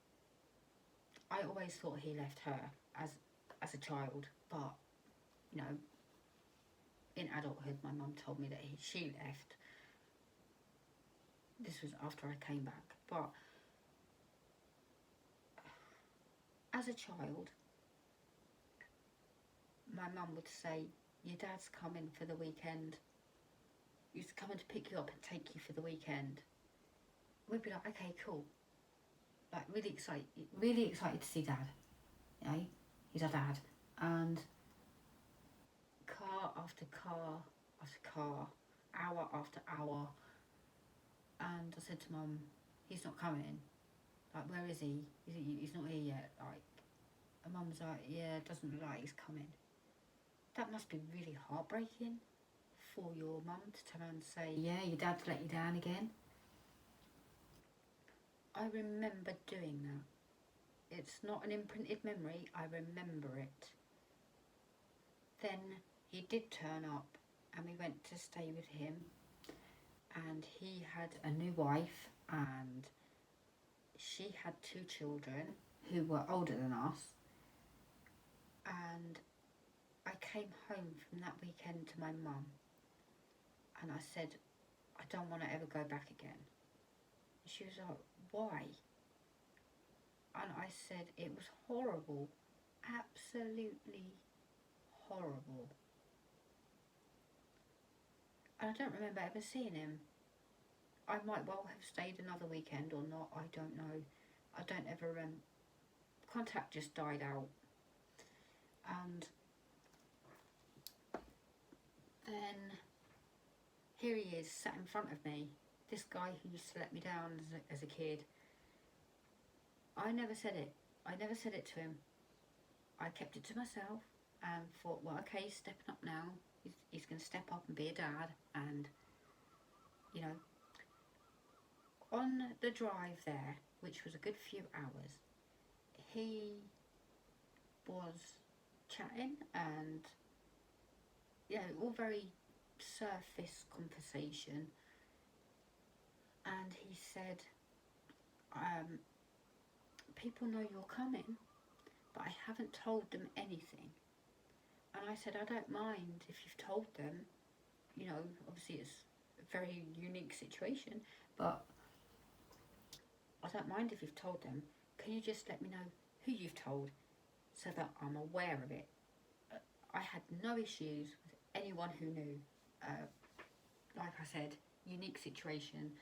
Speaker 1: I always thought he left her as a child, but you know, in adulthood my mum told me that she left. This was after I came back, but as a child my mum would say, your dad's coming for the weekend, he's coming to pick you up and take you for the weekend. We'd be like, okay, cool, like really excited to see dad, you know, he's our dad. And car after car after car, hour after hour, and I said to mum, he's not coming, like where is he? He's not here yet, like. And mum's like, yeah, it doesn't look like he's coming. That must be really heartbreaking for your mum to turn around and say, yeah, your dad's let you down again. I remember doing that. It's not an imprinted memory, I remember it. Then he did turn up and we went to stay with him, and he had a new wife and she had 2 children who were older than us. And I came home from that weekend to my mum and I said, I don't want to ever go back again. She was like, why? And I said, it was horrible, absolutely horrible. And I don't remember ever seeing him. I might well have stayed another weekend or not, I don't know. I don't ever remember. Contact just died out. And then here he is, sat in front of me. This guy who used to let me down as a kid. I never said it. I never said it to him. I kept it to myself and thought, well, okay, he's stepping up now. He's going to step up and be a dad. And, you know, on the drive there, which was a good few hours, he was chatting and, you know, all very surface conversation. And he said, people know you're coming, but I haven't told them anything. And I said, I don't mind if you've told them, you know, obviously it's a very unique situation, but I don't mind if you've told them. Can you just let me know who you've told so that I'm aware of it? I had no issues with anyone who knew. Like I said, unique situation.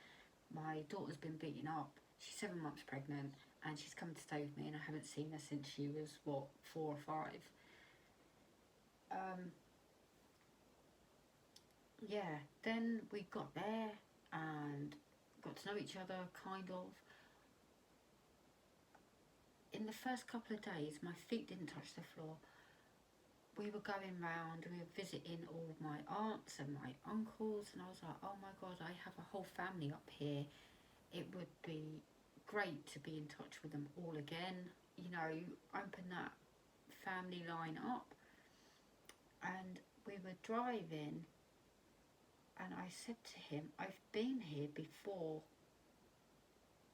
Speaker 1: My daughter's been beaten up. She's 7 months pregnant and she's come to stay with me, and I haven't seen her since she was, what, 4 or 5. Yeah, then we got there and got to know each other, kind of. In the first couple of days, my feet didn't touch the floor. We were going round, we were visiting all of my aunts and my uncles, and I was like, oh my God, I have a whole family up here. It would be great to be in touch with them all again. You know, open that family line up. And we were driving and I said to him, I've been here before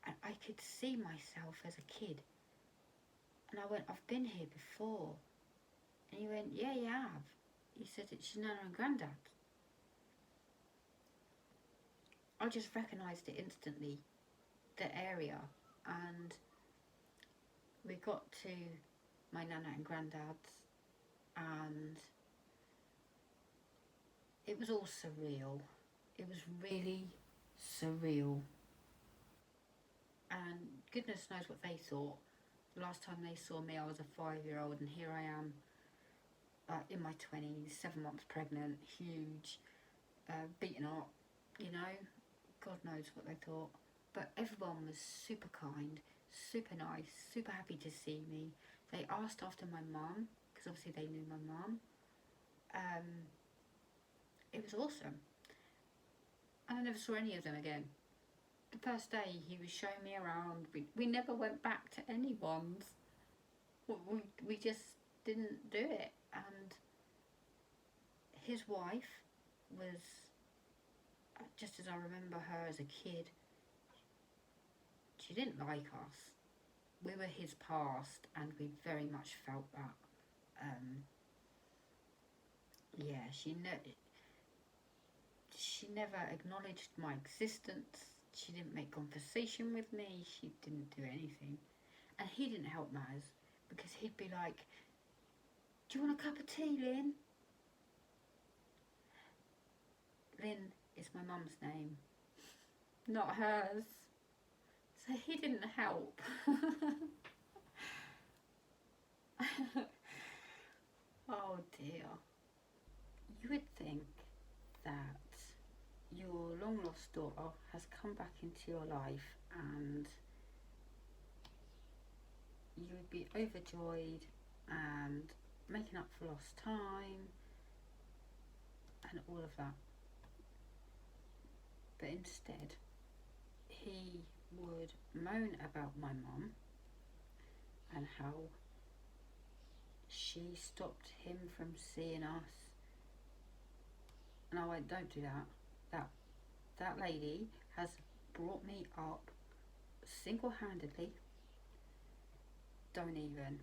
Speaker 1: and I could see myself as a kid. And I went, I've been here before. And he went, yeah, you have. He said, it's your Nana and Grandad. I just recognised it instantly, the area. And we got to my Nana and Grandad's and it was all surreal. It was really surreal. And goodness knows what they thought. The last time they saw me, I was a 5-year-old, and here I am in my 20s, 7 months pregnant, huge, beaten up, you know. God knows what they thought. But everyone was super kind, super nice, super happy to see me. They asked after my mum, because obviously they knew my mum. it was awesome. And I never saw any of them again. The first day he was showing me around. We never went back to anyone's. We just didn't do it. And his wife was, just as I remember her as a kid, she didn't like us. We were his past, and we very much felt that. Yeah, she never acknowledged my existence. She didn't make conversation with me. She didn't do anything. And he didn't help matters, because he'd be like, do you want a cup of tea, Lynn? Lynn is my mum's name, not hers. So he didn't help. Oh dear. You would think that your long lost daughter has come back into your life and you would be overjoyed and making up for lost time and all of that. But instead, he would moan about my mum and how she stopped him from seeing us. And I went, don't do that. That lady has brought me up single-handedly. Don't even.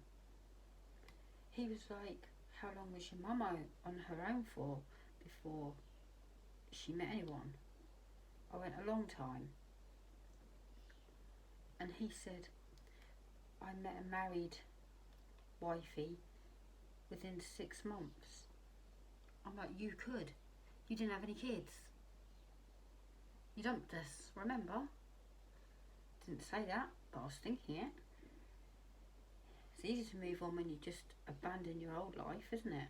Speaker 1: He was like, how long was your mum on her own for before she met anyone? I went, a long time. And he said, I met a married wifey within 6 months. I'm like, you could. You didn't have any kids. You dumped us, remember? Didn't say that, but I was thinking it. It's easy to move on when you just abandon your old life, isn't it?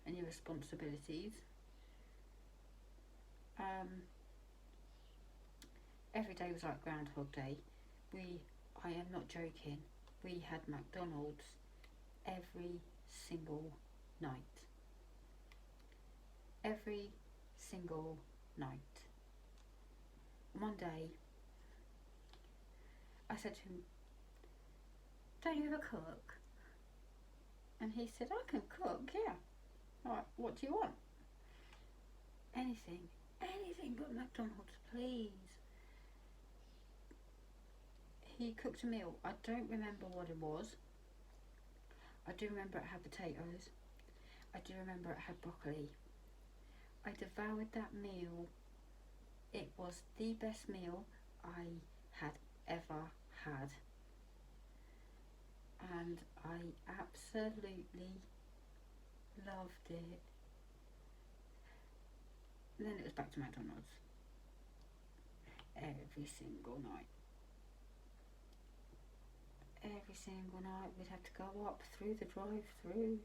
Speaker 1: And your responsibilities. Every day was like Groundhog Day. I am not joking, we had McDonald's every single night. Every single night. One day, I said to him, don't you ever cook? And he said, I can cook, yeah. Alright, what do you want? Anything but McDonald's, please. He cooked a meal. I don't remember what it was. I do remember it had potatoes. I do remember it had broccoli. I devoured that meal. It was the best meal I had ever had. And I absolutely loved it. And then it was back to McDonald's. Every single night. Every single night we'd have to go up through the drive-through.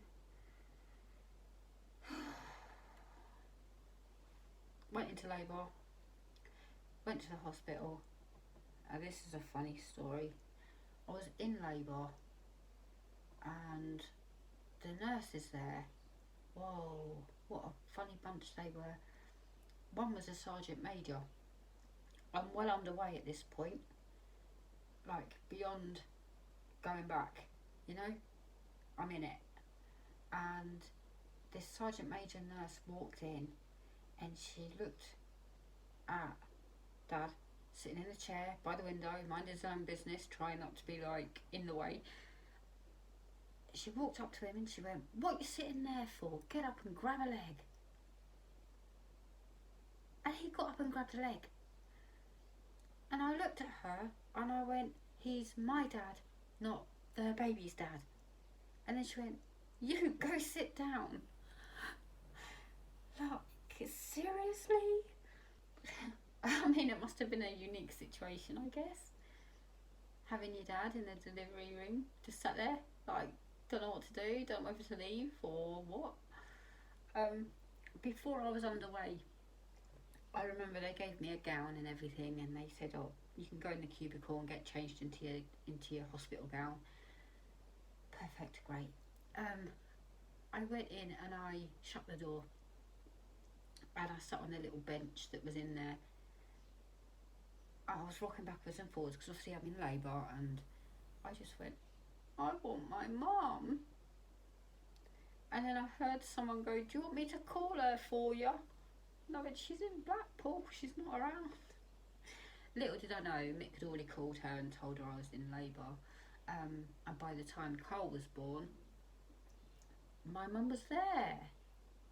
Speaker 1: Went into labour. Went to the hospital. This is a funny story. I was in labour and the nurses there, whoa, what a funny bunch they were. One was a sergeant major. I'm well underway at this point, like beyond going back, you know, I'm in it. And this sergeant major nurse walked in and she looked at Dad sitting in a chair by the window, minding his own business, trying not to be like in the way. She walked up to him and she went, what are you sitting there for? Get up and grab a leg. And he got up and grabbed a leg. And I looked at her and I went, he's my dad, not the baby's dad. And then she went, you go sit down. Like, seriously? I mean, it must have been a unique situation, I guess. Having your dad in the delivery room, just sat there, like, don't know what to do, don't know whether to leave or what. Before I was underway, I remember they gave me a gown and everything, and they said, oh, you can go in the cubicle and get changed into your hospital gown. Perfect, great. I went in and I shut the door. and I sat on a little bench that was in there. I was rocking backwards and forwards because obviously I'm in labour, and I just went, I want my mum. And then I heard someone go, do you want me to call her for you? And I went, she's in Blackpool, she's not around. Little did I know, Mick had already called her and told her I was in labour. And by the time Cole was born, my mum was there.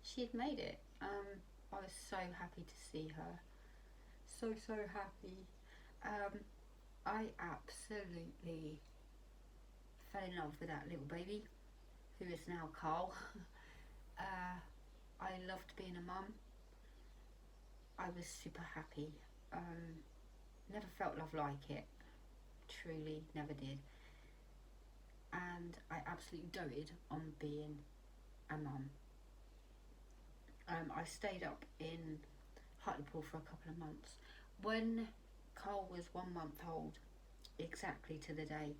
Speaker 1: She had made it. I was so happy to see her. So happy. I absolutely fell in love with that little baby, who is now Cole. I loved being a mum. I was super happy. Never felt love like it. Truly, never did. And I absolutely doted on being a mum. I stayed up in Hartlepool for a couple of months. When Cole was 1 month old, exactly to the day,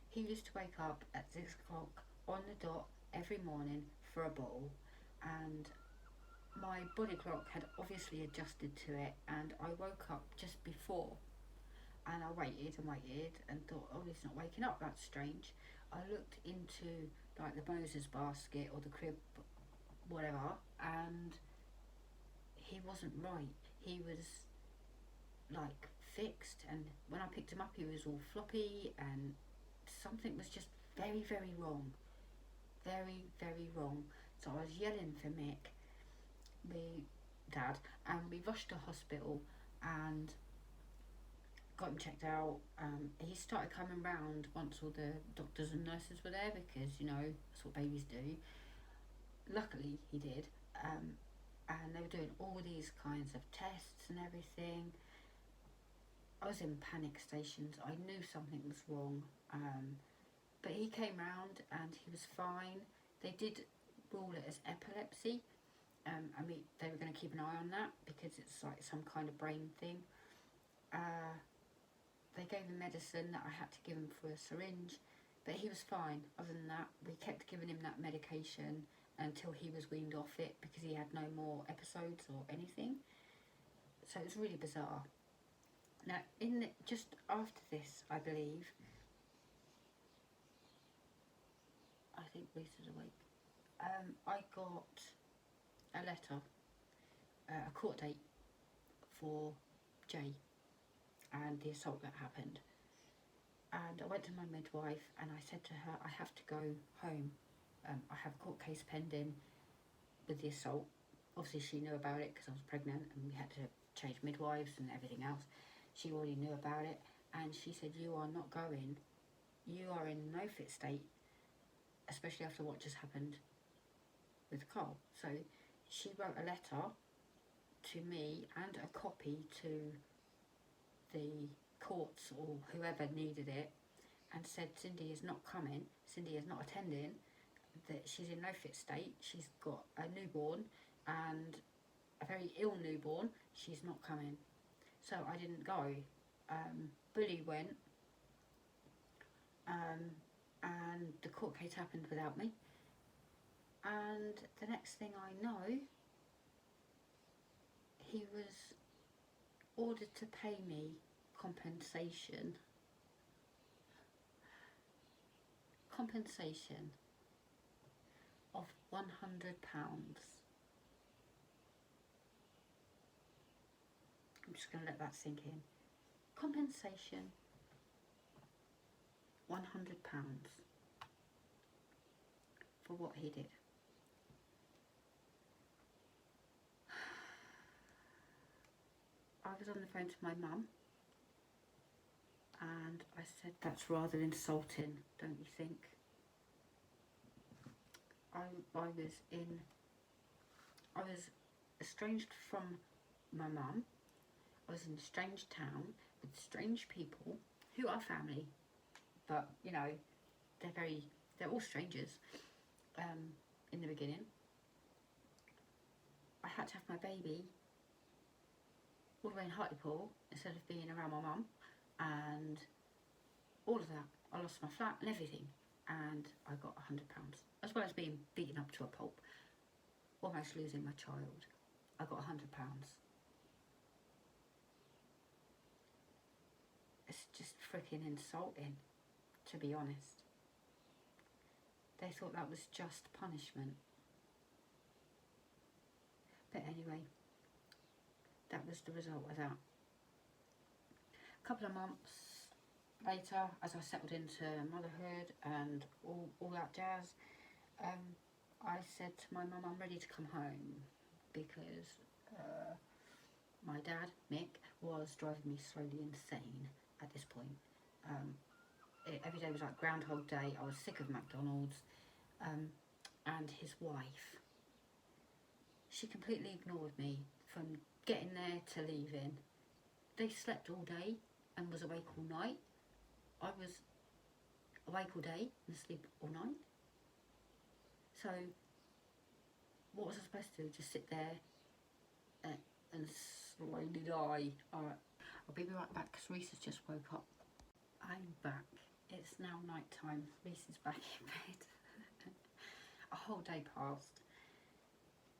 Speaker 1: he used to wake up at 6 o'clock on the dot every morning for a bottle, and my body clock had obviously adjusted to it, and I woke up just before, and I waited and thought, oh, he's not waking up, that's strange. I looked into like the Moses basket or the crib, whatever, and he wasn't right. He was like fixed, and when I picked him up he was all floppy, and something was just very wrong. Very wrong. So I was yelling for Mick, my dad, and we rushed to hospital and got him checked out. He started coming round once all the doctors and nurses were there, because you know that's what babies do. Luckily he did, and they were doing all these kinds of tests and everything. I was in panic stations. I knew something was wrong, but he came round and he was fine. They did rule it as epilepsy. I mean, they were going to keep an eye on that because it's like some kind of brain thing. They gave him medicine that I had to give him through a syringe, but he was fine. Other than that, we kept giving him that medication until he was weaned off it, because he had no more episodes or anything. So it was really bizarre. Now, just after this, I believe, I think Lisa's awake, I got a letter, a court date for Jay and the assault that happened. And I went to my midwife and I said to her, I have to go home. I have a court case pending with the assault. Obviously she knew about it because I was pregnant and we had to change midwives and everything else. She already knew about it, and she said, you are not going. You are in no fit state, especially after what just happened with Carl. So she wrote a letter to me and a copy to the courts or whoever needed it, and said Cindy is not coming, Cindy is not attending, that she's in no fit state, she's got a newborn and a very ill newborn, she's not coming. So I didn't go. Bully went, and the court case happened without me. And the next thing I know, he was ordered to pay me compensation of £100. I'm just going to let that sink in. Compensation, £100 for what he did. I was on the phone to my mum and I said, that's rather insulting, don't you think? I was estranged from my mum. I was in a strange town with strange people who are family, but you know, they're all strangers. In the beginning, I had to have my baby all the way in Hartlepool instead of being around my mum, and all of that. I lost my flat and everything, and I got £100, as well as being beaten up to a pulp, almost losing my child. I got £100. It's just freaking insulting, to be honest. They thought that was just punishment. But anyway, that was the result of that. A couple of months later, as I settled into motherhood and all that jazz, I said to my mum, I'm ready to come home, because my dad, Mick, was driving me slowly insane at this point. Every day was like Groundhog Day. I was sick of McDonald's. And his wife, she completely ignored me from getting there to leaving. They slept all day and was awake all night. I was awake all day and asleep all night. So what was I supposed to do? Just sit there and slowly die? Alright, I'll be right back because Reese has just woke up. I'm back. It's now night time. Reese is back in bed. A whole day passed.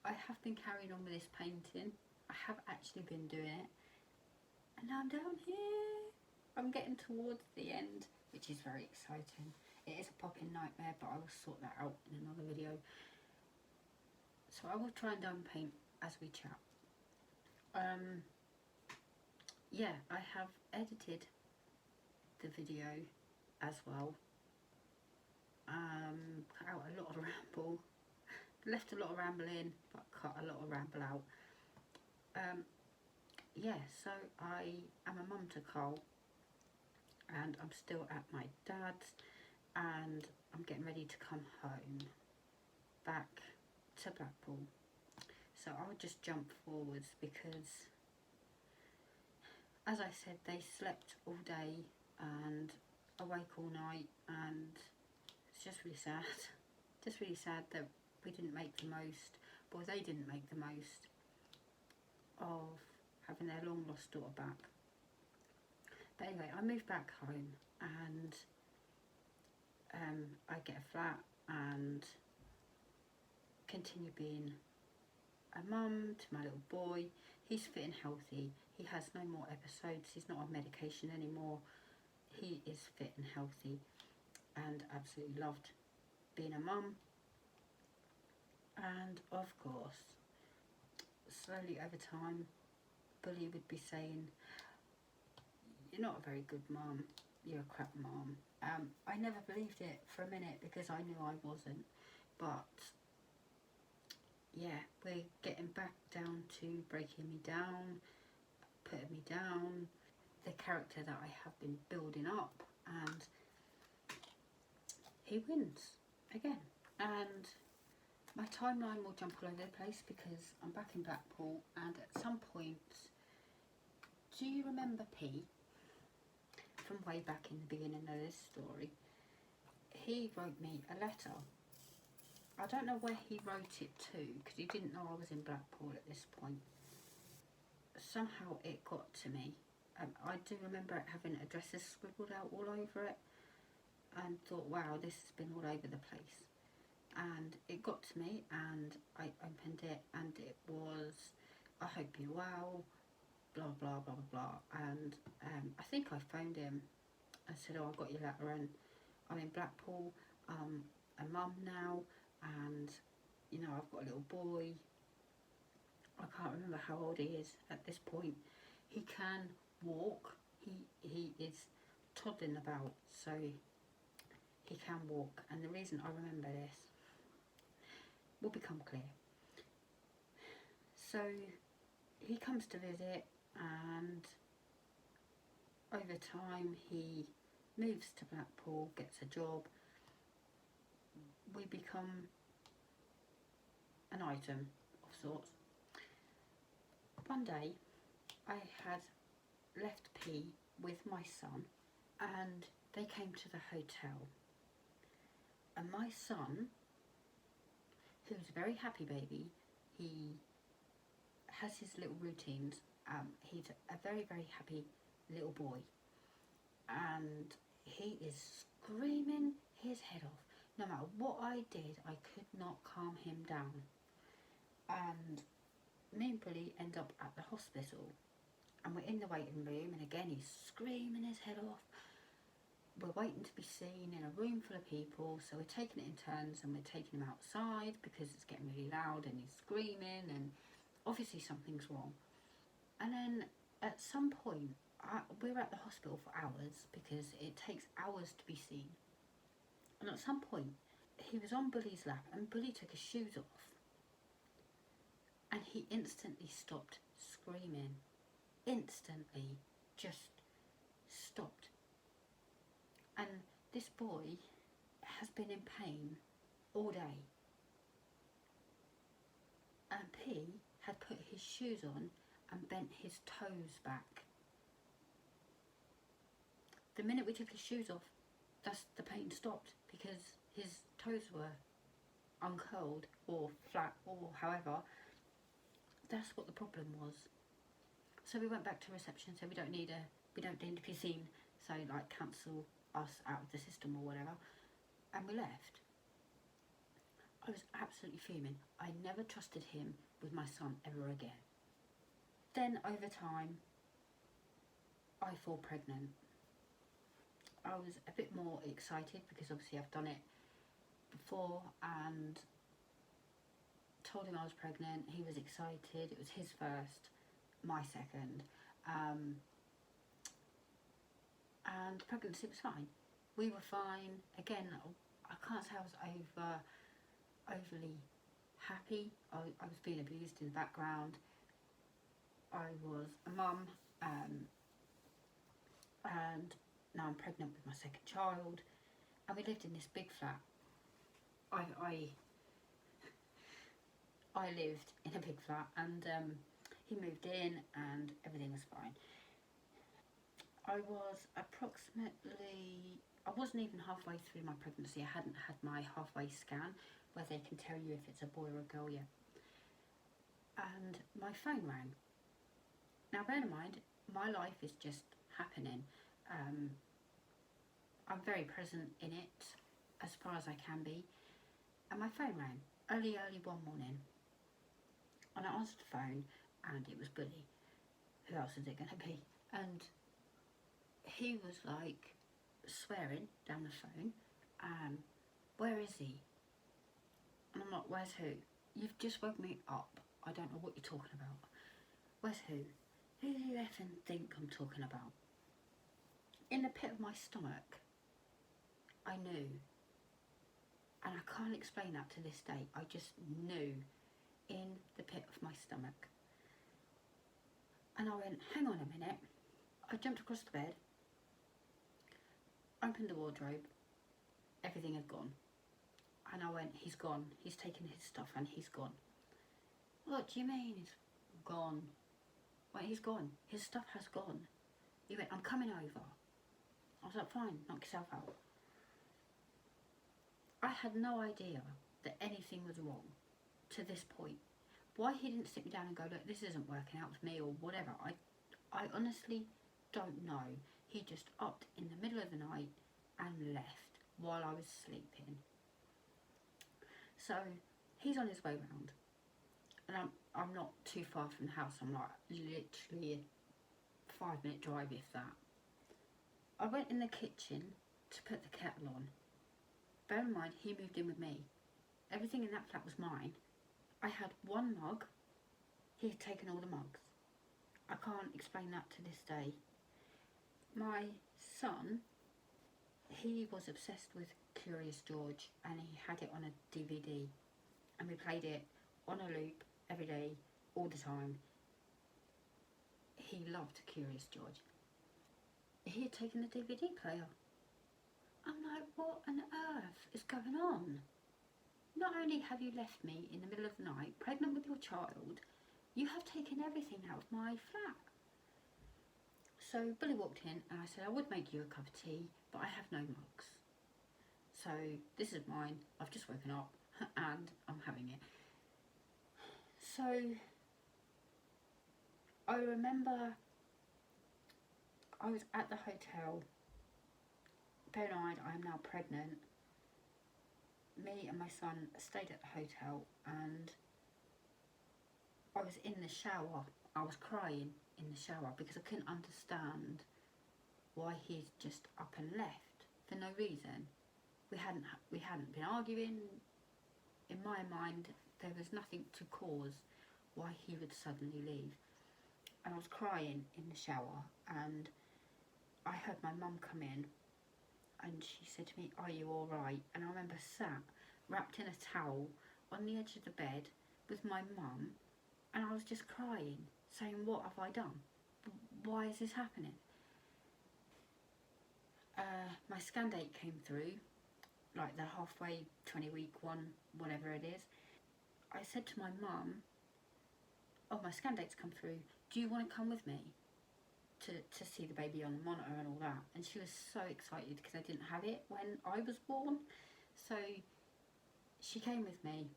Speaker 1: I have been carrying on with this painting. I have actually been doing it. And now I'm down here. I'm getting towards the end, which is very exciting. It is a popping nightmare, but I will sort that out in another video. So I will try and down paint as we chat. Yeah, I have edited the video as well. Cut out a lot of ramble, left a lot of ramble in, but cut a lot of ramble out. Yeah, so I am a mum to Cole, and I'm still at my dad's, and I'm getting ready to come home, back to Blackpool. So I'll just jump forwards because, as I said, they slept all day and awake all night, and it's just really sad. Just really sad that we didn't make the most, or they didn't make the most of having their long lost daughter back. But anyway, I moved back home, and I get a flat and continue being a mum to my little boy. He's fit and healthy. He has no more episodes. He's not on medication anymore. He is fit and healthy, and absolutely loved being a mum. And of course, slowly over time, Bully would be saying, you're not a very good mum, you're a crap mum. I never believed it for a minute because I knew I wasn't, but yeah, we're getting back down to breaking me down, putting me down, the character that I have been building up, and he wins again. And my timeline will jump all over the place because I'm back in Blackpool, and at some point, do you remember P from way back in the beginning of this story? He wrote me a letter. I don't know where he wrote it to because he didn't know I was in Blackpool at this point. Somehow it got to me. I do remember it having addresses scribbled out all over it, and thought, wow, this has been all over the place. And it got to me, and I opened it, and it was, I hope you're well, blah blah blah blah blah. And I think I phoned him and said, oh, I got your letter, and I'm in Blackpool, a mum now, and you know, I've got a little boy. I can't remember how old he is at this point. He can walk. He is toddling about, so he can walk. And the reason I remember this will become clear. So he comes to visit, and over time he moves to Blackpool, gets a job. We become an item of sorts. One day I had left P with my son, and they came to the hotel, and my son, who's a very happy baby, he has his little routines, he's a very happy little boy, and he is screaming his head off. No matter what I did, I could not calm him down. And me and Bully end up at the hospital, and we're in the waiting room, and again he's screaming his head off. We're waiting to be seen in a room full of people, so we're taking it in turns, and we're taking him outside because it's getting really loud and he's screaming, and obviously something's wrong. And then at some point, we're at the hospital for hours because it takes hours to be seen. And at some point, he was on Bully's lap, and Bully took his shoes off, and he instantly stopped screaming. Instantly, just stopped. And this boy has been in pain all day. And P had put his shoes on and bent his toes back. The minute we took his shoes off, the pain stopped because his toes were uncurled or flat or however. That's what the problem was. So we went back to reception, so we don't need to be seen, so like cancel us out of the system or whatever, and we left. I was absolutely fuming. I never trusted him with my son ever again. Then over time, I fall pregnant. I was a bit more excited because obviously I've done it before and told him I was pregnant. He was excited. It was his first, my second. And the pregnancy was fine. We were fine. Again, I can't say I was overly happy. I was being abused in the background. I was a mum, and now I'm pregnant with my second child, and we lived in this big flat. I lived in a big flat, and he moved in and everything was fine. I wasn't even halfway through my pregnancy. I hadn't had my halfway scan where they can tell you if it's a boy or a girl yet. And my phone rang. Now bear in mind, my life is just happening. I'm very present in it as far as I can be. And my phone rang early one morning. And I answered the phone and it was Bully. Who else is it going to be? And he was like swearing down the phone. Where is he? And I'm like, where's who? You've just woke me up. I don't know what you're talking about. Where's who? Who do you effing think I'm talking about? In the pit of my stomach, I knew. And I can't explain that to this day. I just knew in the pit of my stomach. And I went, hang on a minute. I jumped across the bed, opened the wardrobe, everything had gone. And I went, he's gone. He's taken his stuff and he's gone. What do you mean he's gone? Well, he's gone. His stuff has gone. He went, I'm coming over. I was like, fine, knock yourself out. I had no idea that anything was wrong to this point. Why he didn't sit me down and go, look, this isn't working out with me or whatever, I honestly don't know. He just upped in the middle of the night and left while I was sleeping. So he's on his way round, and I'm not too far from the house. I'm like literally a 5-minute drive, if that. I went in the kitchen to put the kettle on. Bear in mind, he moved in with me. Everything in that flat was mine. I had one mug. He had taken all the mugs. I can't explain that to this day. My son, he was obsessed with Curious George, and he had it on a DVD, and we played it on a loop every day, all the time. He loved Curious George. He had taken the DVD player. I'm like, what on earth is going on? Not only have you left me in the middle of the night, pregnant with your child, you have taken everything out of my flat. So Billy walked in and I said, I would make you a cup of tea, but I have no mugs. So this is mine. I've just woken up and I'm having it. So I remember I was at the hotel. Bear in mind, I am now pregnant. Me and my son stayed at the hotel, and I was in the shower. I was crying in the shower because I couldn't understand why he'd just up and left for no reason. We hadn't been arguing. In my mind, there was nothing to cause why he would suddenly leave. And I was crying in the shower, and I heard my mum come in, and she said to me, "Are you all right?" And I remember sat wrapped in a towel on the edge of the bed with my mum, and I was just crying, saying, "What have I done? Why is this happening?" My scan date came through, like the halfway 20-week one, whatever it is. I said to my mum, "Oh, my scan date's come through. Do you want to come with me to see the baby on the monitor and all that?" And she was so excited because I didn't have it when I was born. So she came with me,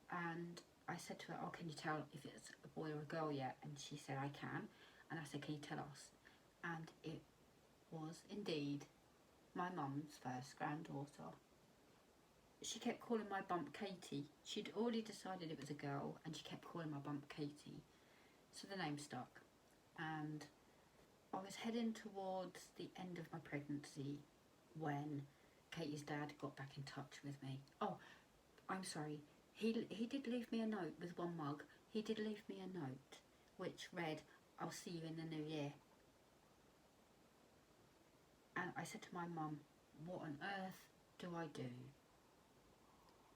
Speaker 1: and I said to her, "Oh, can you tell if it's a boy or a girl yet?" And she said, "I can." And I said, "Can you tell us?" And it was indeed my mum's first granddaughter. She kept calling my bump Katie. She'd already decided it was a girl, and she kept calling my bump Katie. So the name stuck. And I was heading towards the end of my pregnancy when Katie's dad got back in touch with me. Oh, I'm sorry. He did leave me a note with one mug. He did leave me a note which read, "I'll see you in the new year." And I said to my mum, "What on earth do I do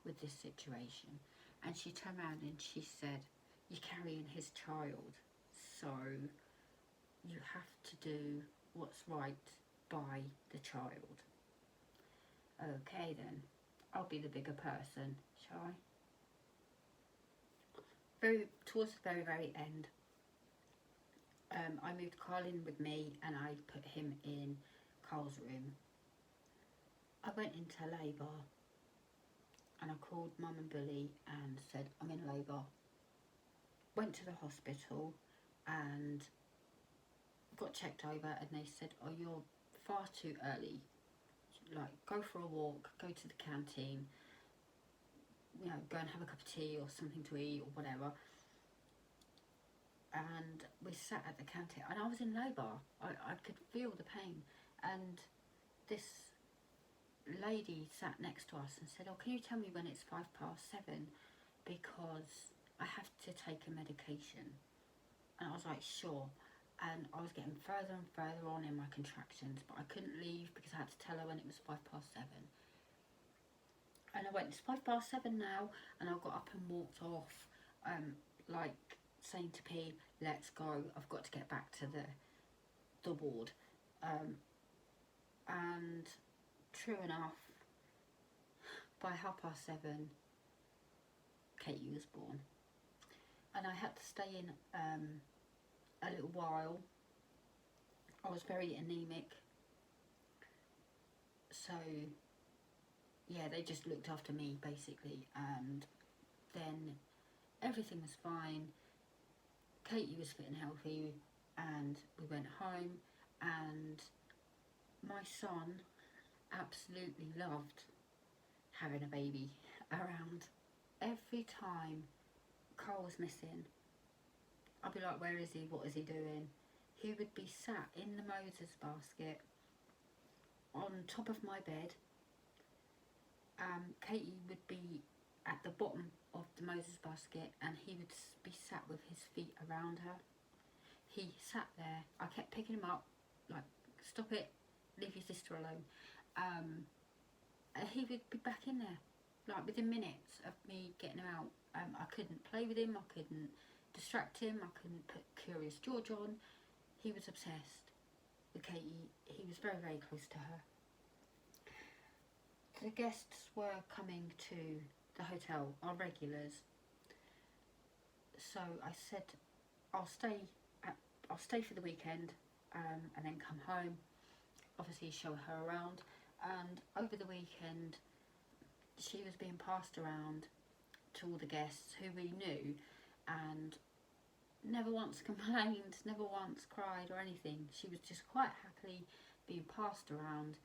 Speaker 1: with this situation?" And she turned around and she said, "You're carrying his child, so you have to do what's right by the child." Okay then, I'll be the bigger person, shall I? Towards the very end, I moved Carl in with me, and I put him in Carl's room. I went into labour, and I called Mum and Billy and said, "I'm in labour." Went to the hospital and got checked over, and they said, "Oh, you're far too early. Like, go for a walk, go to the canteen, you know, go and have a cup of tea or something to eat or whatever." And we sat at the canteen, and I was in labour. I could feel the pain, and this lady sat next to us and said, "Oh, can you tell me when it's 7:05, because I have to take a medication?" And I was like, "Sure." And I was getting further and further on in my contractions, but I couldn't leave because I had to tell her when it was 7:05. And I went, "It's 7:05 now," and I got up and walked off, like saying to P, "Let's go, I've got to get back to the ward." And true enough, by 7:30, Katie was born. And I had to stay in a little while. I was very anemic, so yeah, they just looked after me basically, and then everything was fine. Katie was fit and healthy, and we went home, and my son absolutely loved having a baby around. Every time Carl was missing, I'd be like, "Where is he? What is he doing?" He would be sat in the Moses basket on top of my bed. Katie would be at the bottom of the Moses basket, and he would be sat with his feet around her. He sat there. I kept picking him up, like, "Stop it, leave your sister alone." He would be back in there, like within minutes of me getting him out. I couldn't play with him, I couldn't distract him, I couldn't put Curious George on. He was obsessed with Katie. He was very, very close to her. The guests were coming to the hotel, our regulars. So I said, I'll stay for the weekend, and then come home, obviously show her around. And over the weekend, she was being passed around to all the guests who we knew, and never once complained, never once cried or anything. She was just quite happily being passed around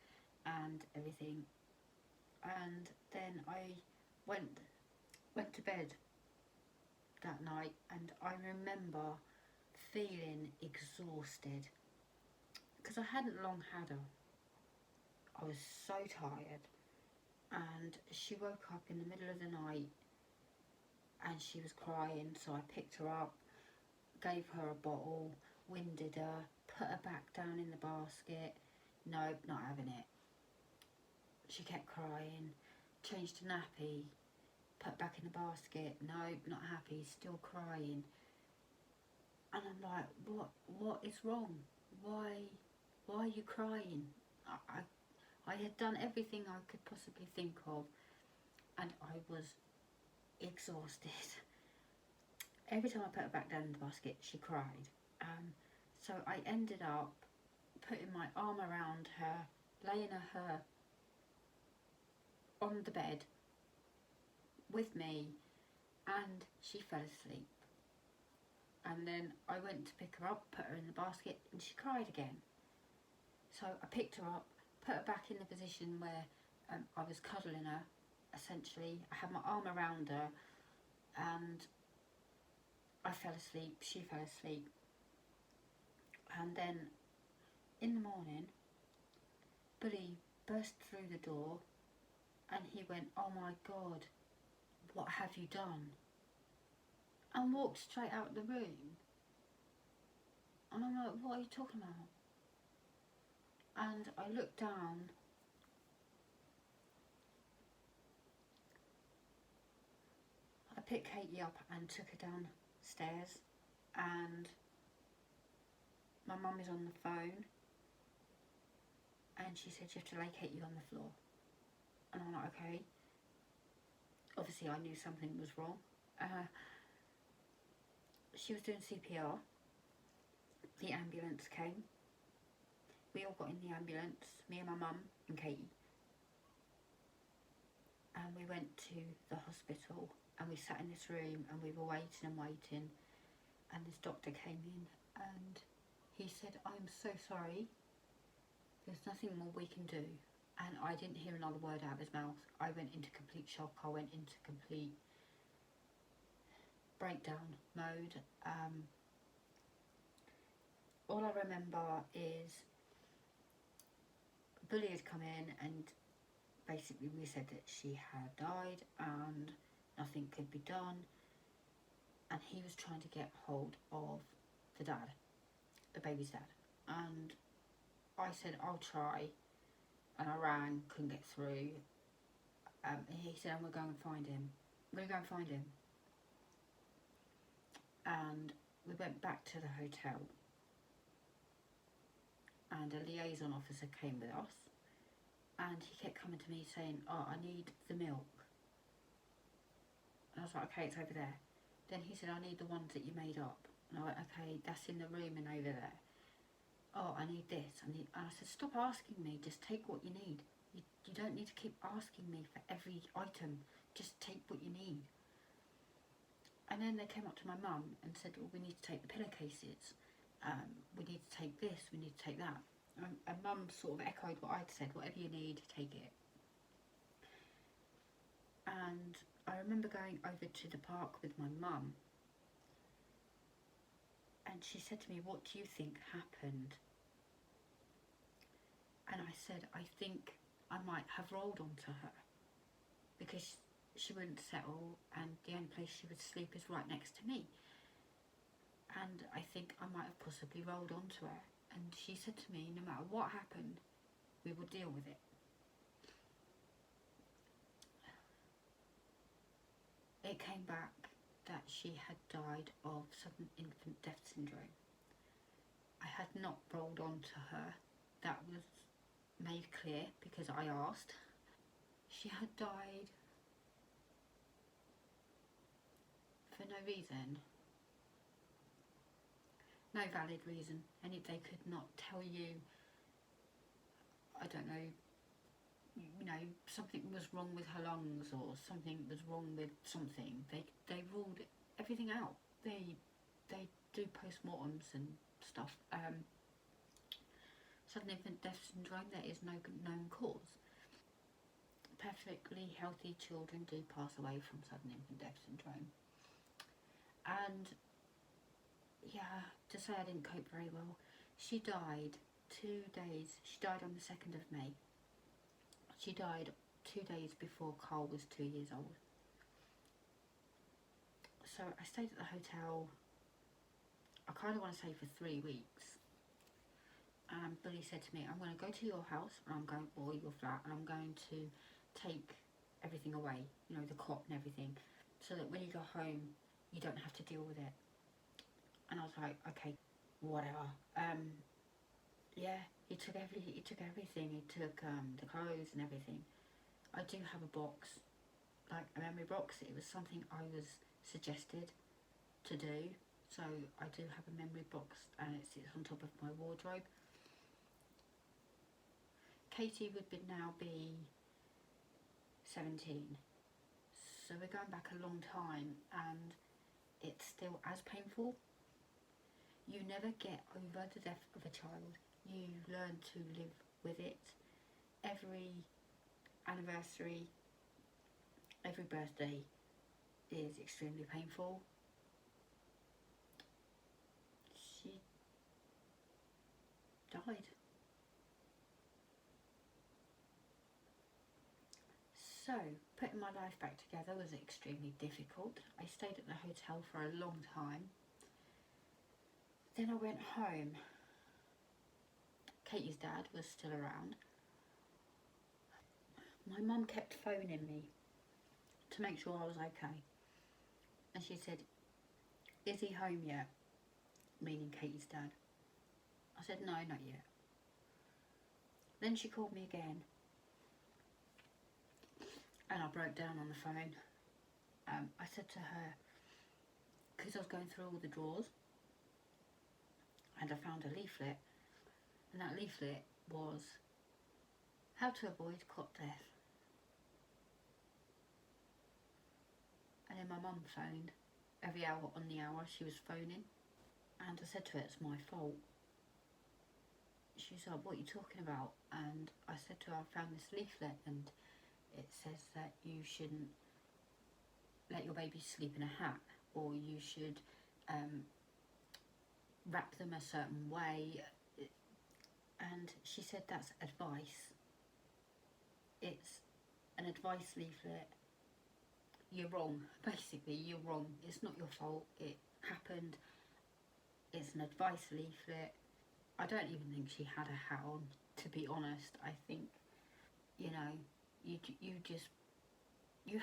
Speaker 1: and everything. And then I went to bed that night, and I remember feeling exhausted because I hadn't long had her. I was so tired, and she woke up in the middle of the night and she was crying, so I picked her up, gave her a bottle, winded her, put her back down in the basket. Nope, not having it. She kept crying, changed a nappy, put it back in the basket. Nope, not happy, still crying. And I'm like, what is wrong? Why are you crying? I had done everything I could possibly think of, and I was exhausted. Every time I put her back down in the basket, she cried. So I ended up putting my arm around her, laying her on the bed with me, and she fell asleep. And then I went to pick her up, put her in the basket, and she cried again. So I picked her up, put her back in the position where I was cuddling her, essentially. I had my arm around her, and I fell asleep, she fell asleep. And then in the morning, Billy burst through the door and he went, "Oh my God, what have you done?" And walked straight out the room. And I'm like, "What are you talking about?" And I looked down. I picked Katie up and took her downstairs, and my mum is on the phone, and she said, "You have to lay Katie on the floor." And I'm like, okay. Obviously I knew something was wrong. She was doing CPR. The ambulance came. We all got in the ambulance, me and my mum and Katie. And we went to the hospital, and we sat in this room and we were waiting and waiting, and this doctor came in and he said, "I'm so sorry, there's nothing more we can do." And I didn't hear another word out of his mouth. I went into complete shock. I went into complete breakdown mode. All I remember is Bully had come in, and basically we said that she had died and nothing could be done, and he was trying to get hold of the dad, the baby's dad, and I said, "I'll try," and I rang, couldn't get through. He said, "I'm going to go and find him. I'm going to go and find him." And we went back to the hotel, and a liaison officer came with us, and he kept coming to me saying, "Oh, I need the milk." And I was like, "Okay, it's over there." Then he said, "I need the ones that you made up." And I went, "Okay, that's in the room and over there." "Oh, I need this. And I said, "Stop asking me, just take what you need. You don't need to keep asking me for every item, just take what you need." And then they came up to my mum and said, "Well, we need to take the pillowcases, we need to take this, we need to take that." And mum sort of echoed what I'd said, "Whatever you need, take it." And I remember going over to the park with my mum, and she said to me, "What do you think happened?" And I said, "I think I might have rolled onto her, because she wouldn't settle, and the only place she would sleep is right next to me. And I think I might have possibly rolled onto her." And she said to me, "No matter what happened, we will deal with it." It came back that she had died of sudden infant death syndrome. I had not rolled onto her. That was made clear because I asked. She had died for no reason. No valid reason. And they could not tell you, I don't know, something was wrong with her lungs, or something was wrong with something. They ruled everything out. They do postmortems and stuff. Sudden infant death syndrome, there is no known cause. Perfectly healthy children do pass away from sudden infant death syndrome. And yeah, to say I didn't cope very well. She died 2 days. She died on the 2nd of May. She died 2 days before Carl was 2 years old. So I stayed at the hotel, I kind of want to say for 3 weeks. Billy said to me, I'm going to go to your house, and I'm going, or your flat, and I'm going to take everything away, you know, the cot and everything, so that when you go home, you don't have to deal with it. And I was like, okay, whatever. Yeah, he took everything. He took the clothes and everything. I do have a box, like a memory box. It was something I was suggested to do, so I do have a memory box, and it sits on top of my wardrobe. Katie would now be 17, so we're going back a long time, and it's still as painful. You never get over the death of a child. You learn to live with it. Every anniversary, every birthday is extremely painful. She died. So, putting my life back together was extremely difficult. I stayed at the hotel for a long time. Then I went home. Katie's dad was still around. My mum kept phoning me to make sure I was okay. And she said, is he home yet? Meaning Katie's dad. I said, no, not yet. Then she called me again. And I broke down on the phone. I said to her, because I was going through all the drawers, and I found a leaflet, and that leaflet was how to avoid cot death. And then my mum phoned. Every hour on the hour she was phoning, and I said to her, it's my fault. She said, what are you talking about? And I said to her, I found this leaflet, and it says that you shouldn't let your baby sleep in a hat, or you should wrap them a certain way. And she said, that's advice. It's an advice leaflet. You're wrong. Basically, you're wrong. It's not your fault. It happened. It's an advice leaflet. I don't even think she had a hat on, to be honest. I think, you know, you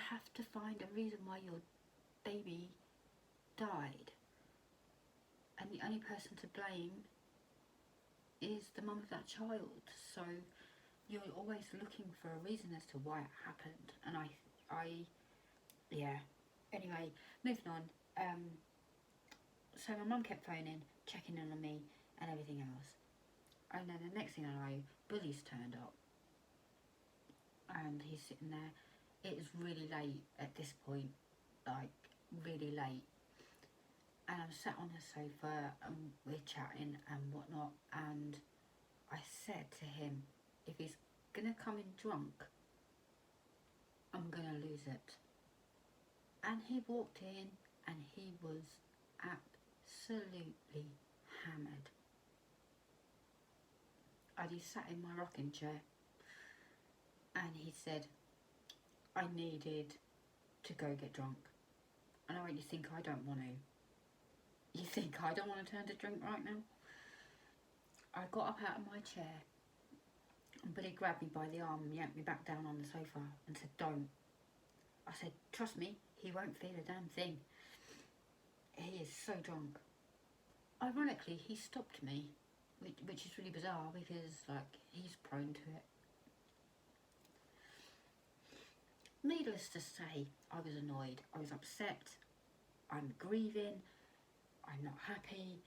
Speaker 1: have to find a reason why your baby died, and the only person to blame is the mum of that child. So you're always looking for a reason as to why it happened. And yeah. Anyway, moving on. So my mum kept phoning, checking in on me and everything else. And then the next thing I know, Bully's turned up. And he's sitting there. It is really late at this point, like really late. And I'm sat on the sofa and we're chatting and whatnot. And I said to him, if he's gonna come in drunk, I'm gonna lose it. And he walked in and he was absolutely hammered. And he sat in my rocking chair and he said, I needed to go get drunk. And I went, you think I don't want to? You think I don't want to turn to drink right now? I got up out of my chair, but he grabbed me by the arm and yanked me back down on the sofa and said, don't. I said, trust me, he won't feel a damn thing. He is so drunk. Ironically, he stopped me, which is really bizarre because, like, he's prone to it. Needless to say, I was annoyed. I was upset. I'm grieving. I'm not happy.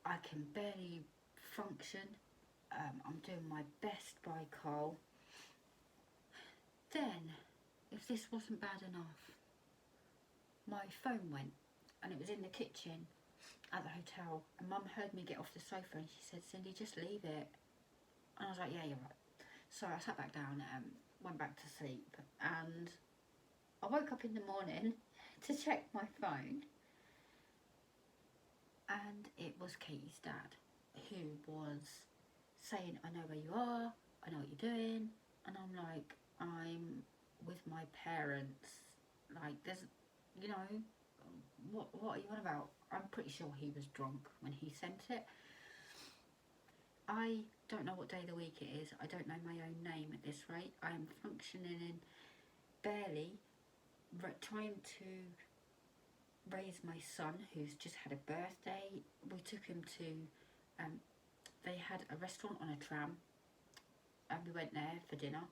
Speaker 1: I can barely function. I'm doing my best by Carl. Then, if this wasn't bad enough, my phone went and it was in the kitchen at the hotel, and Mum heard me get off the sofa and she said, Cindy, just leave it. And I was like, yeah, you're right. So I sat back down and went back to sleep, and I woke up in the morning to check my phone, and it was Katie's dad, who was saying, I know where you are, I know what you're doing, and I'm like, I'm with my parents, like, there's, you know, what are you on about? I'm pretty sure he was drunk when he sent it. I don't know what day of the week it is. I don't know my own name at this rate. I am functioning in barely trying to raise my son, who's just had a birthday. We took him to, they had a restaurant on a tram, and we went there for dinner,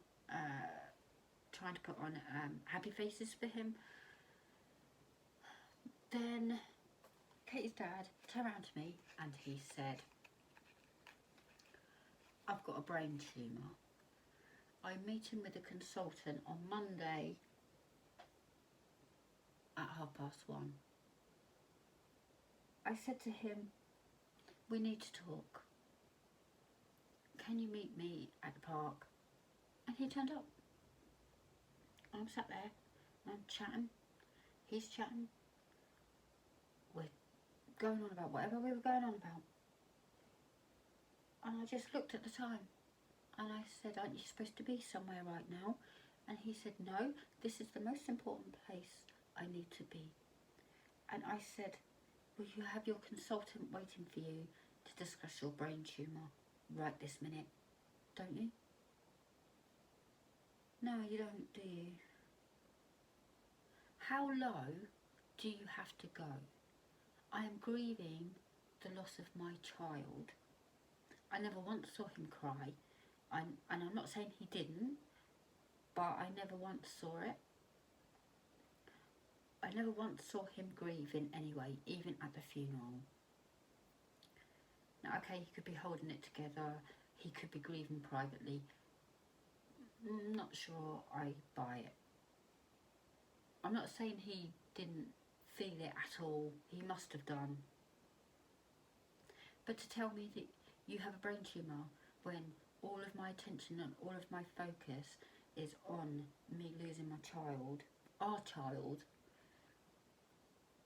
Speaker 1: trying to put on happy faces for him. Then Katie's dad turned around to me and he said, I've got a brain tumour. I'm meeting with a consultant on Monday at 1:30. I said to him, we need to talk. Can you meet me at the park? And he turned up. I'm sat there and I'm chatting. He's chatting. We're going on about whatever we were going on about. And I just looked at the time and I said, aren't you supposed to be somewhere right now? And he said, no, this is the most important place I need to be. And I said, well, you have your consultant waiting for you to discuss your brain tumour right this minute, don't you? No, you don't, do you? How low do you have to go? I am grieving the loss of my child. I never once saw him cry, and I'm not saying he didn't, but I never once saw it. I never once saw him grieve in any way, even at the funeral. Now, okay, he could be holding it together, he could be grieving privately. I'm not sure I buy it. I'm not saying he didn't feel it at all, he must have done. But to tell me that you have a brain tumour when all of my attention and all of my focus is on me losing my child, our child,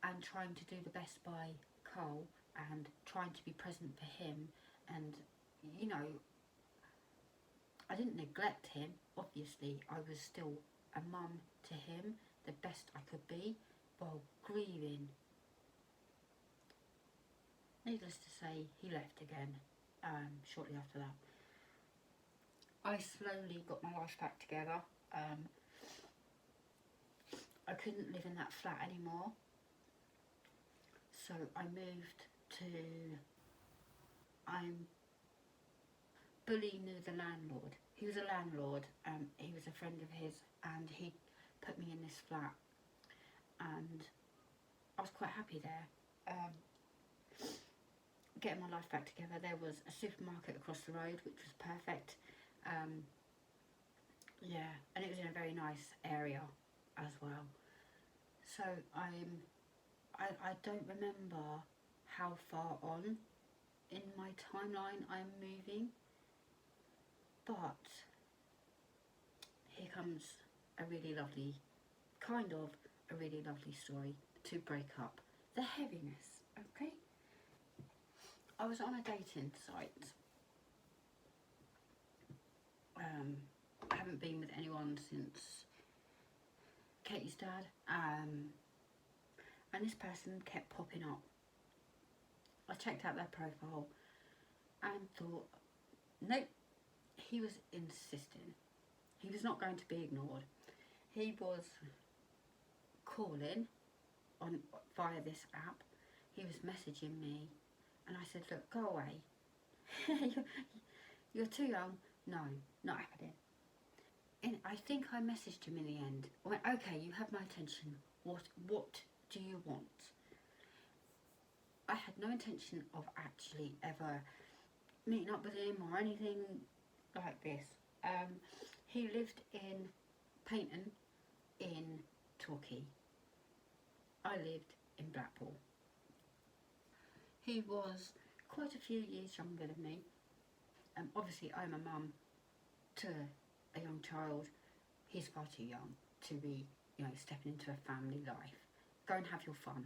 Speaker 1: and trying to do the best by Carl and trying to be present for him, and, you know, I didn't neglect him, obviously. I was still a mum to him, the best I could be, while grieving. Needless to say, he left again shortly after that. I slowly got my life back together. I couldn't live in that flat anymore, so I moved to... Bully knew the landlord. He was a landlord, he was a friend of his, and he put me in this flat, and I was quite happy there. Getting my life back together. There was a supermarket across the road, which was perfect. Yeah, and it was in a very nice area as well. So I don't remember how far on in my timeline I'm moving, but here comes a really lovely story to break up the heaviness, okay? I was on a dating site. I haven't been with anyone since Katie's dad, and this person kept popping up. I checked out their profile and thought, nope, he was insisting. He was not going to be ignored. He was calling via this app. He was messaging me, and I said, look, go away. You're too young. No, not happening. And I think I messaged him in the end. I went, okay, you have my attention. What do you want? I had no intention of actually ever meeting up with him or anything like this. He lived in Paynton in Torquay. I lived in Blackpool. He was quite a few years younger than me. Obviously, I'm a mum to a young child. He's far too young to be, stepping into a family life. Go and have your fun,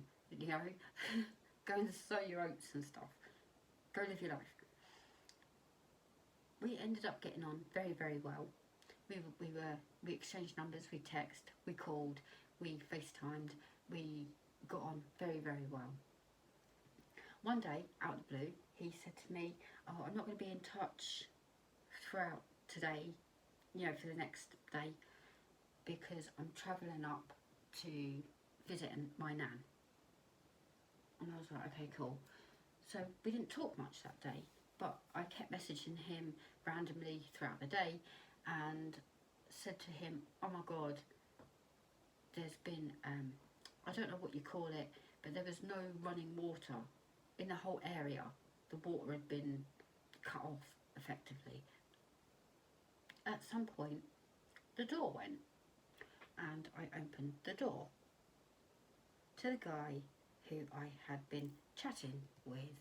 Speaker 1: Go and sow your oats and stuff. Go live your life. We ended up getting on very, very well. We exchanged numbers, we texted, we called, we FaceTimed, we got on very, very well. One day, out of the blue, he said to me, "Oh, I'm not going to be in touch throughout today, you know, for the next day, because I'm travelling up to visit my nan." And I was like, okay, cool. So we didn't talk much that day, but I kept messaging him randomly throughout the day and said to him, "Oh my God, there's been, I don't know what you call it, but there was no running water in the whole area. The water had been cut off, effectively." At some point, the door went, and I opened the door to the guy who I had been chatting with.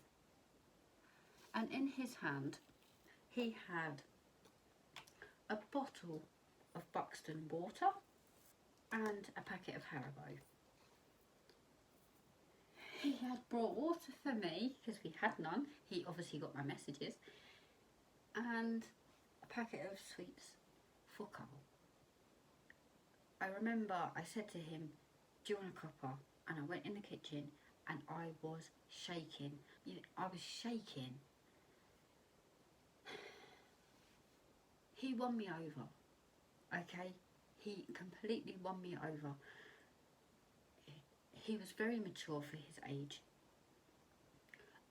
Speaker 1: And in his hand, he had a bottle of Buxton water and a packet of Haribo. He had brought water for me, because we had none. He obviously got my messages. And a packet of sweets for Carl. I remember I said to him, "Do you want a cuppa?" And I went in the kitchen and I was shaking. I was shaking. He won me over, okay? He completely won me over. He was very mature for his age.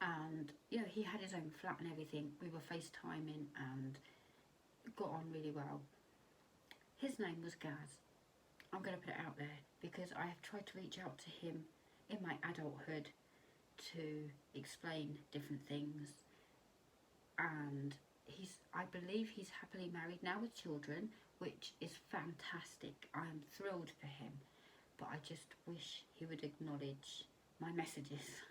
Speaker 1: And, you know, he had his own flat and everything. We were FaceTiming and got on really well. His name was Gaz. I'm going to put it out there because I have tried to reach out to him in my adulthood to explain different things. And I believe he's happily married now with children, which is fantastic. I am thrilled for him. But I just wish he would acknowledge my messages.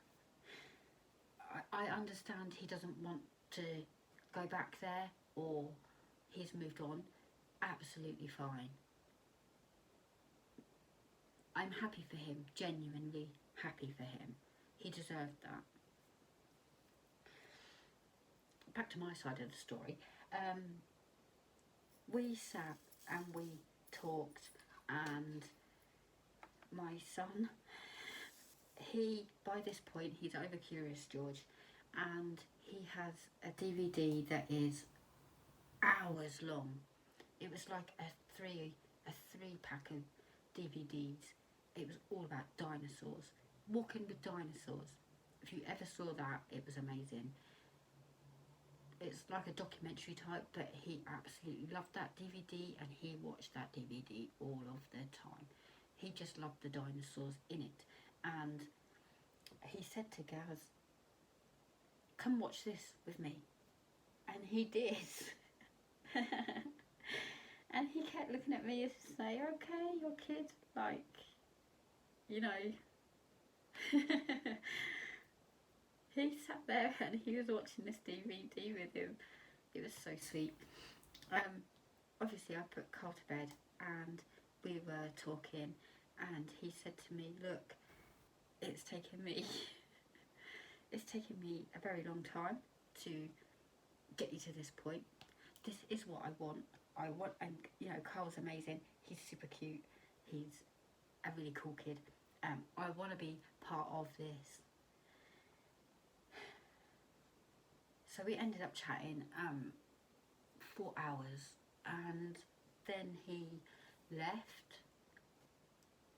Speaker 1: I understand he doesn't want to go back there, or he's moved on. Absolutely fine. I'm happy for him, genuinely happy for him. He deserved that. Back to my side of the story. We sat and we talked, and my son, by this point, he's over Curious George, and he has a DVD that is hours long. It was like a three pack of DVDs. It was all about dinosaurs, walking with dinosaurs. If you ever saw that, it was amazing. It's like a documentary type, but he absolutely loved that DVD, and he watched that DVD all of the time. He just loved the dinosaurs in it. And he said to Gaz, "Come watch this with me." And he did. And he kept looking at me as to say, "Okay, your kid, like, you know." He sat there and he was watching this DVD with him. It was so sweet. Obviously I put Carl to bed and we were talking, and he said to me, "Look, it's taken me a very long time to get you to this point. This is what I want. And you know, Carl's amazing. He's super cute. He's a really cool kid. I want to be part of this." So we ended up chatting for hours, and then he left.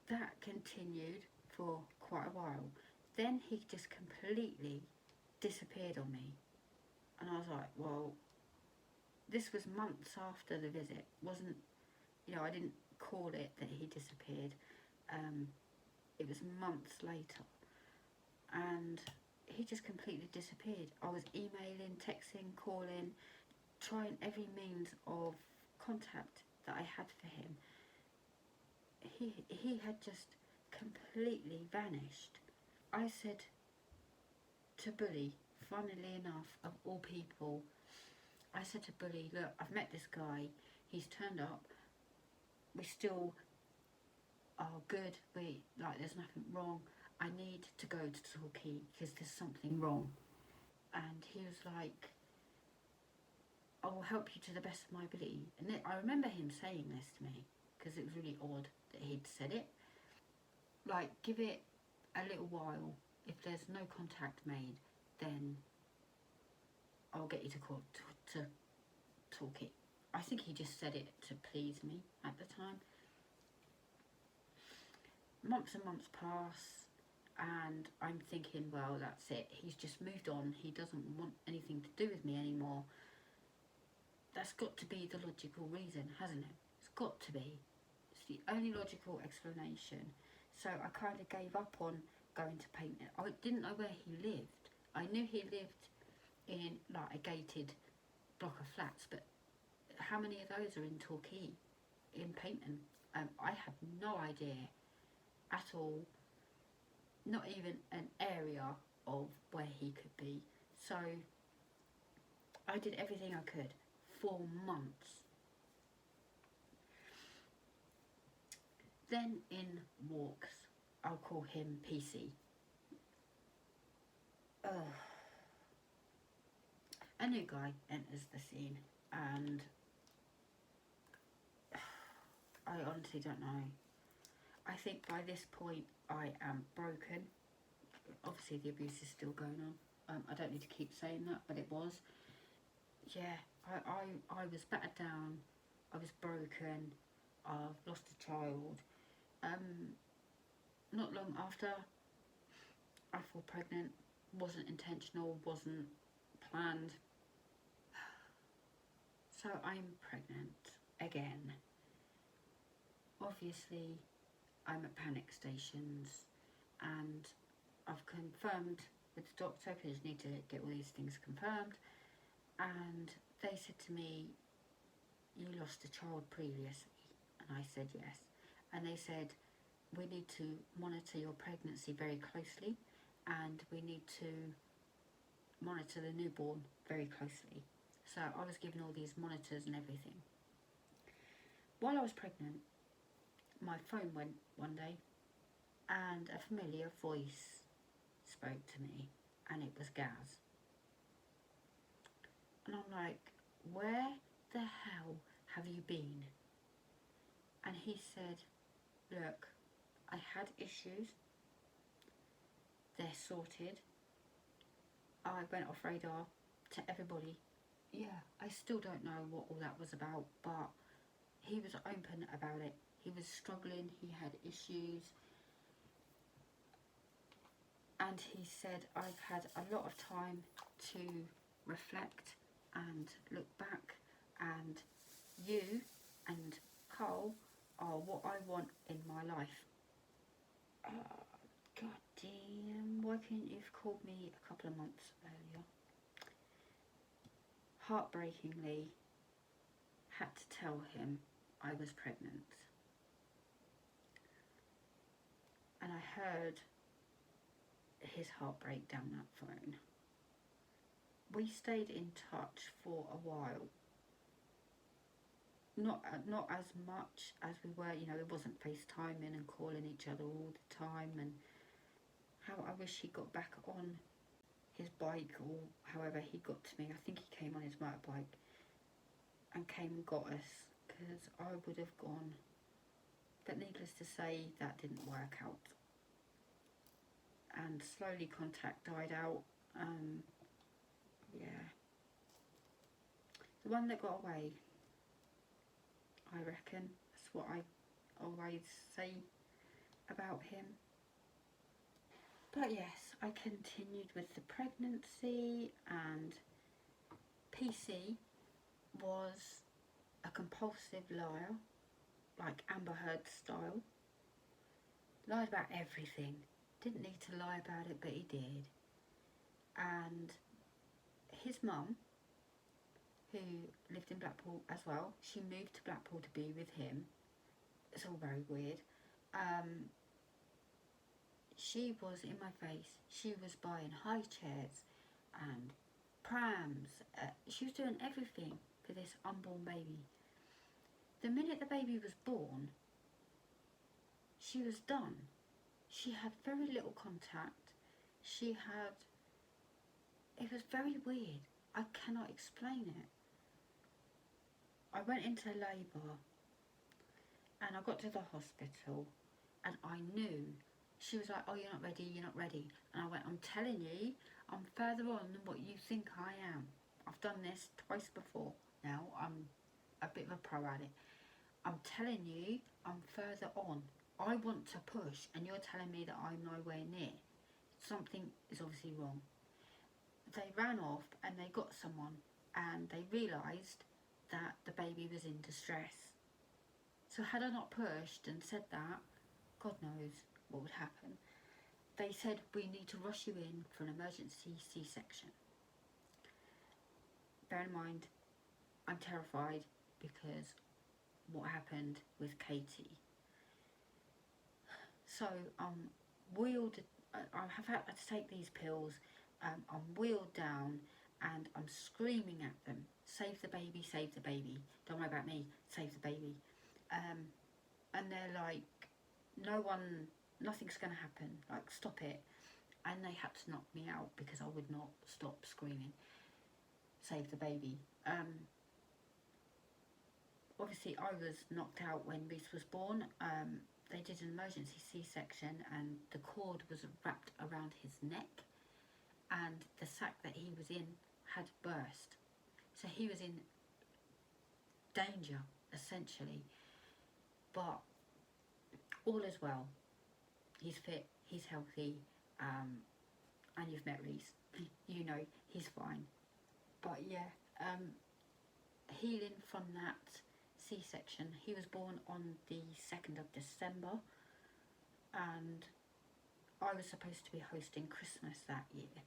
Speaker 1: That continued for quite a while. Then he just completely disappeared on me, and I was like, well, this was months after the visit. Wasn't, you know, I didn't call it that he disappeared. It was months later, and he just completely disappeared. I was emailing, texting, calling, trying every means of contact that I had for him. He had just completely vanished. I said to Bully, funnily enough, of all people, I said to Bully, "Look, I've met this guy. He's turned up. We still are good. There's nothing wrong. I need to go to Torquay because there's something wrong. And he was like, I will help you to the best of my ability. And then, I remember him saying this to me because it was really odd that he'd said it. Like, give it a little while. If there's no contact made, then I'll get you to Torquay. I think he just said it to please me at the time. Months and months pass, and I'm thinking, well, that's it. He's just moved on. He doesn't want anything to do with me anymore. That's got to be the logical reason, hasn't it? It's got to be. It's the only logical explanation. So I kind of gave up on going to paint it. I didn't know where he lived. I knew he lived in like a gated block of flats, but how many of those are in Torquay, in Paynton? I had no idea at all, not even an area of where he could be. So I did everything I could for months. Then in walks, I'll call him PC. A new guy enters the scene, and I honestly don't know. I think by this point I am broken. Obviously the abuse is still going on. I don't need to keep saying that, but it was. Yeah, I was battered down. I was broken. I've lost a child. Not long after, I fall pregnant. Wasn't intentional, wasn't planned. So I'm pregnant again. Obviously, I'm at panic stations, and I've confirmed with the doctor because you need to get all these things confirmed, and they said to me, you lost a child previously, and I said yes, and they said we need to monitor your pregnancy very closely, and we need to monitor the newborn very closely. So I was given all these monitors and everything. While I was pregnant, my phone went one day, and a familiar voice spoke to me, and it was Gaz. And I'm like, where the hell have you been? And he said, look, I had issues, they're sorted, I went off radar to everybody. Yeah, I still don't know what all that was about, but he was open about it. He was struggling, he had issues, and he said, I've had a lot of time to reflect and look back, and you and Carl are what I want in my life. God damn, why couldn't you have called me a couple of months earlier? Heartbreakingly, had to tell him I was pregnant. And I heard his heartbreak down that phone. We stayed in touch for a while. Not as much as we were, you know, it wasn't FaceTiming and calling each other all the time, and how I wish he got back on his bike, or however he got to me. I think he came on his motorbike and came and got us, because I would have gone. But needless to say, that didn't work out. And slowly contact died out. Yeah. The one that got away, I reckon. That's what I always say about him. But yes, I continued with the pregnancy, and PC was a compulsive liar, like Amber Heard style. Lied about everything. Didn't need to lie about it, but he did. And his mum, who lived in Blackpool as well, she moved to Blackpool to be with him. It's all very weird. She was in my face. She was buying high chairs and prams. She was doing everything for this unborn baby. The minute the baby was born, she was done. She had very little contact. It was very weird. I cannot explain it. I went into labour and I got to the hospital and I knew. She was like, oh, you're not ready. And I went, I'm telling you, I'm further on than what you think I am. I've done this twice before now. I'm a bit of a pro at it. I'm telling you, I'm further on. I want to push and you're telling me that I'm nowhere near. Something is obviously wrong. They ran off and they got someone and they realised that the baby was in distress. So had I not pushed and said that, God knows what would happen. They said, we need to rush you in for an emergency C-section. Bear in mind, I'm terrified because what happened with Katie. So I'm wheeled, I have had to take these pills, I'm wheeled down and I'm screaming at them, save the baby, don't worry about me, save the baby. And they're like, nothing's going to happen, like stop it. And they had to knock me out because I would not stop screaming, save the baby. Obviously I was knocked out when Reese was born. They did an emergency C-section and the cord was wrapped around his neck and the sac that he was in had burst. So he was in danger, essentially. But all is well. He's fit, he's healthy, and you've met Reese. You know, he's fine. But yeah, healing from that C-section. He was born on the 2nd of December and I was supposed to be hosting Christmas that year.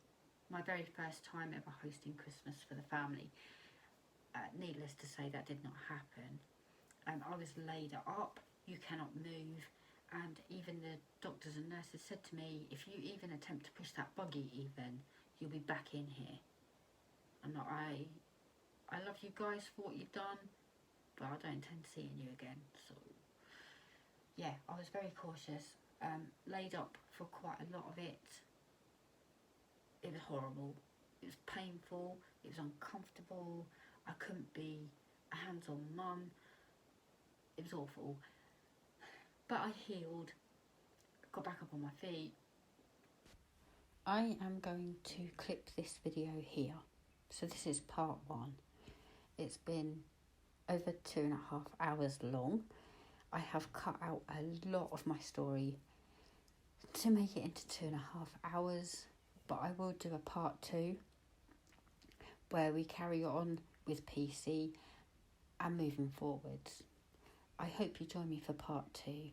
Speaker 1: My very first time ever hosting Christmas for the family. Needless to say, that did not happen. I was laid up, you cannot move, and even the doctors and nurses said to me, if you even attempt to push that buggy even, you'll be back in here. And I love you guys for what you've done, but I don't intend seeing you again. So yeah, I was very cautious. Laid up for quite a lot of it. It was horrible. It was painful. It was uncomfortable. I couldn't be a hands-on mum. It was awful. But I healed. Got back up on my feet. I am going to clip this video here. So this is part 1. It's been over 2.5 hours long. I have cut out a lot of my story to make it into 2.5 hours, but I will do a part 2 where we carry on with PC and moving forwards. I hope you join me for part 2.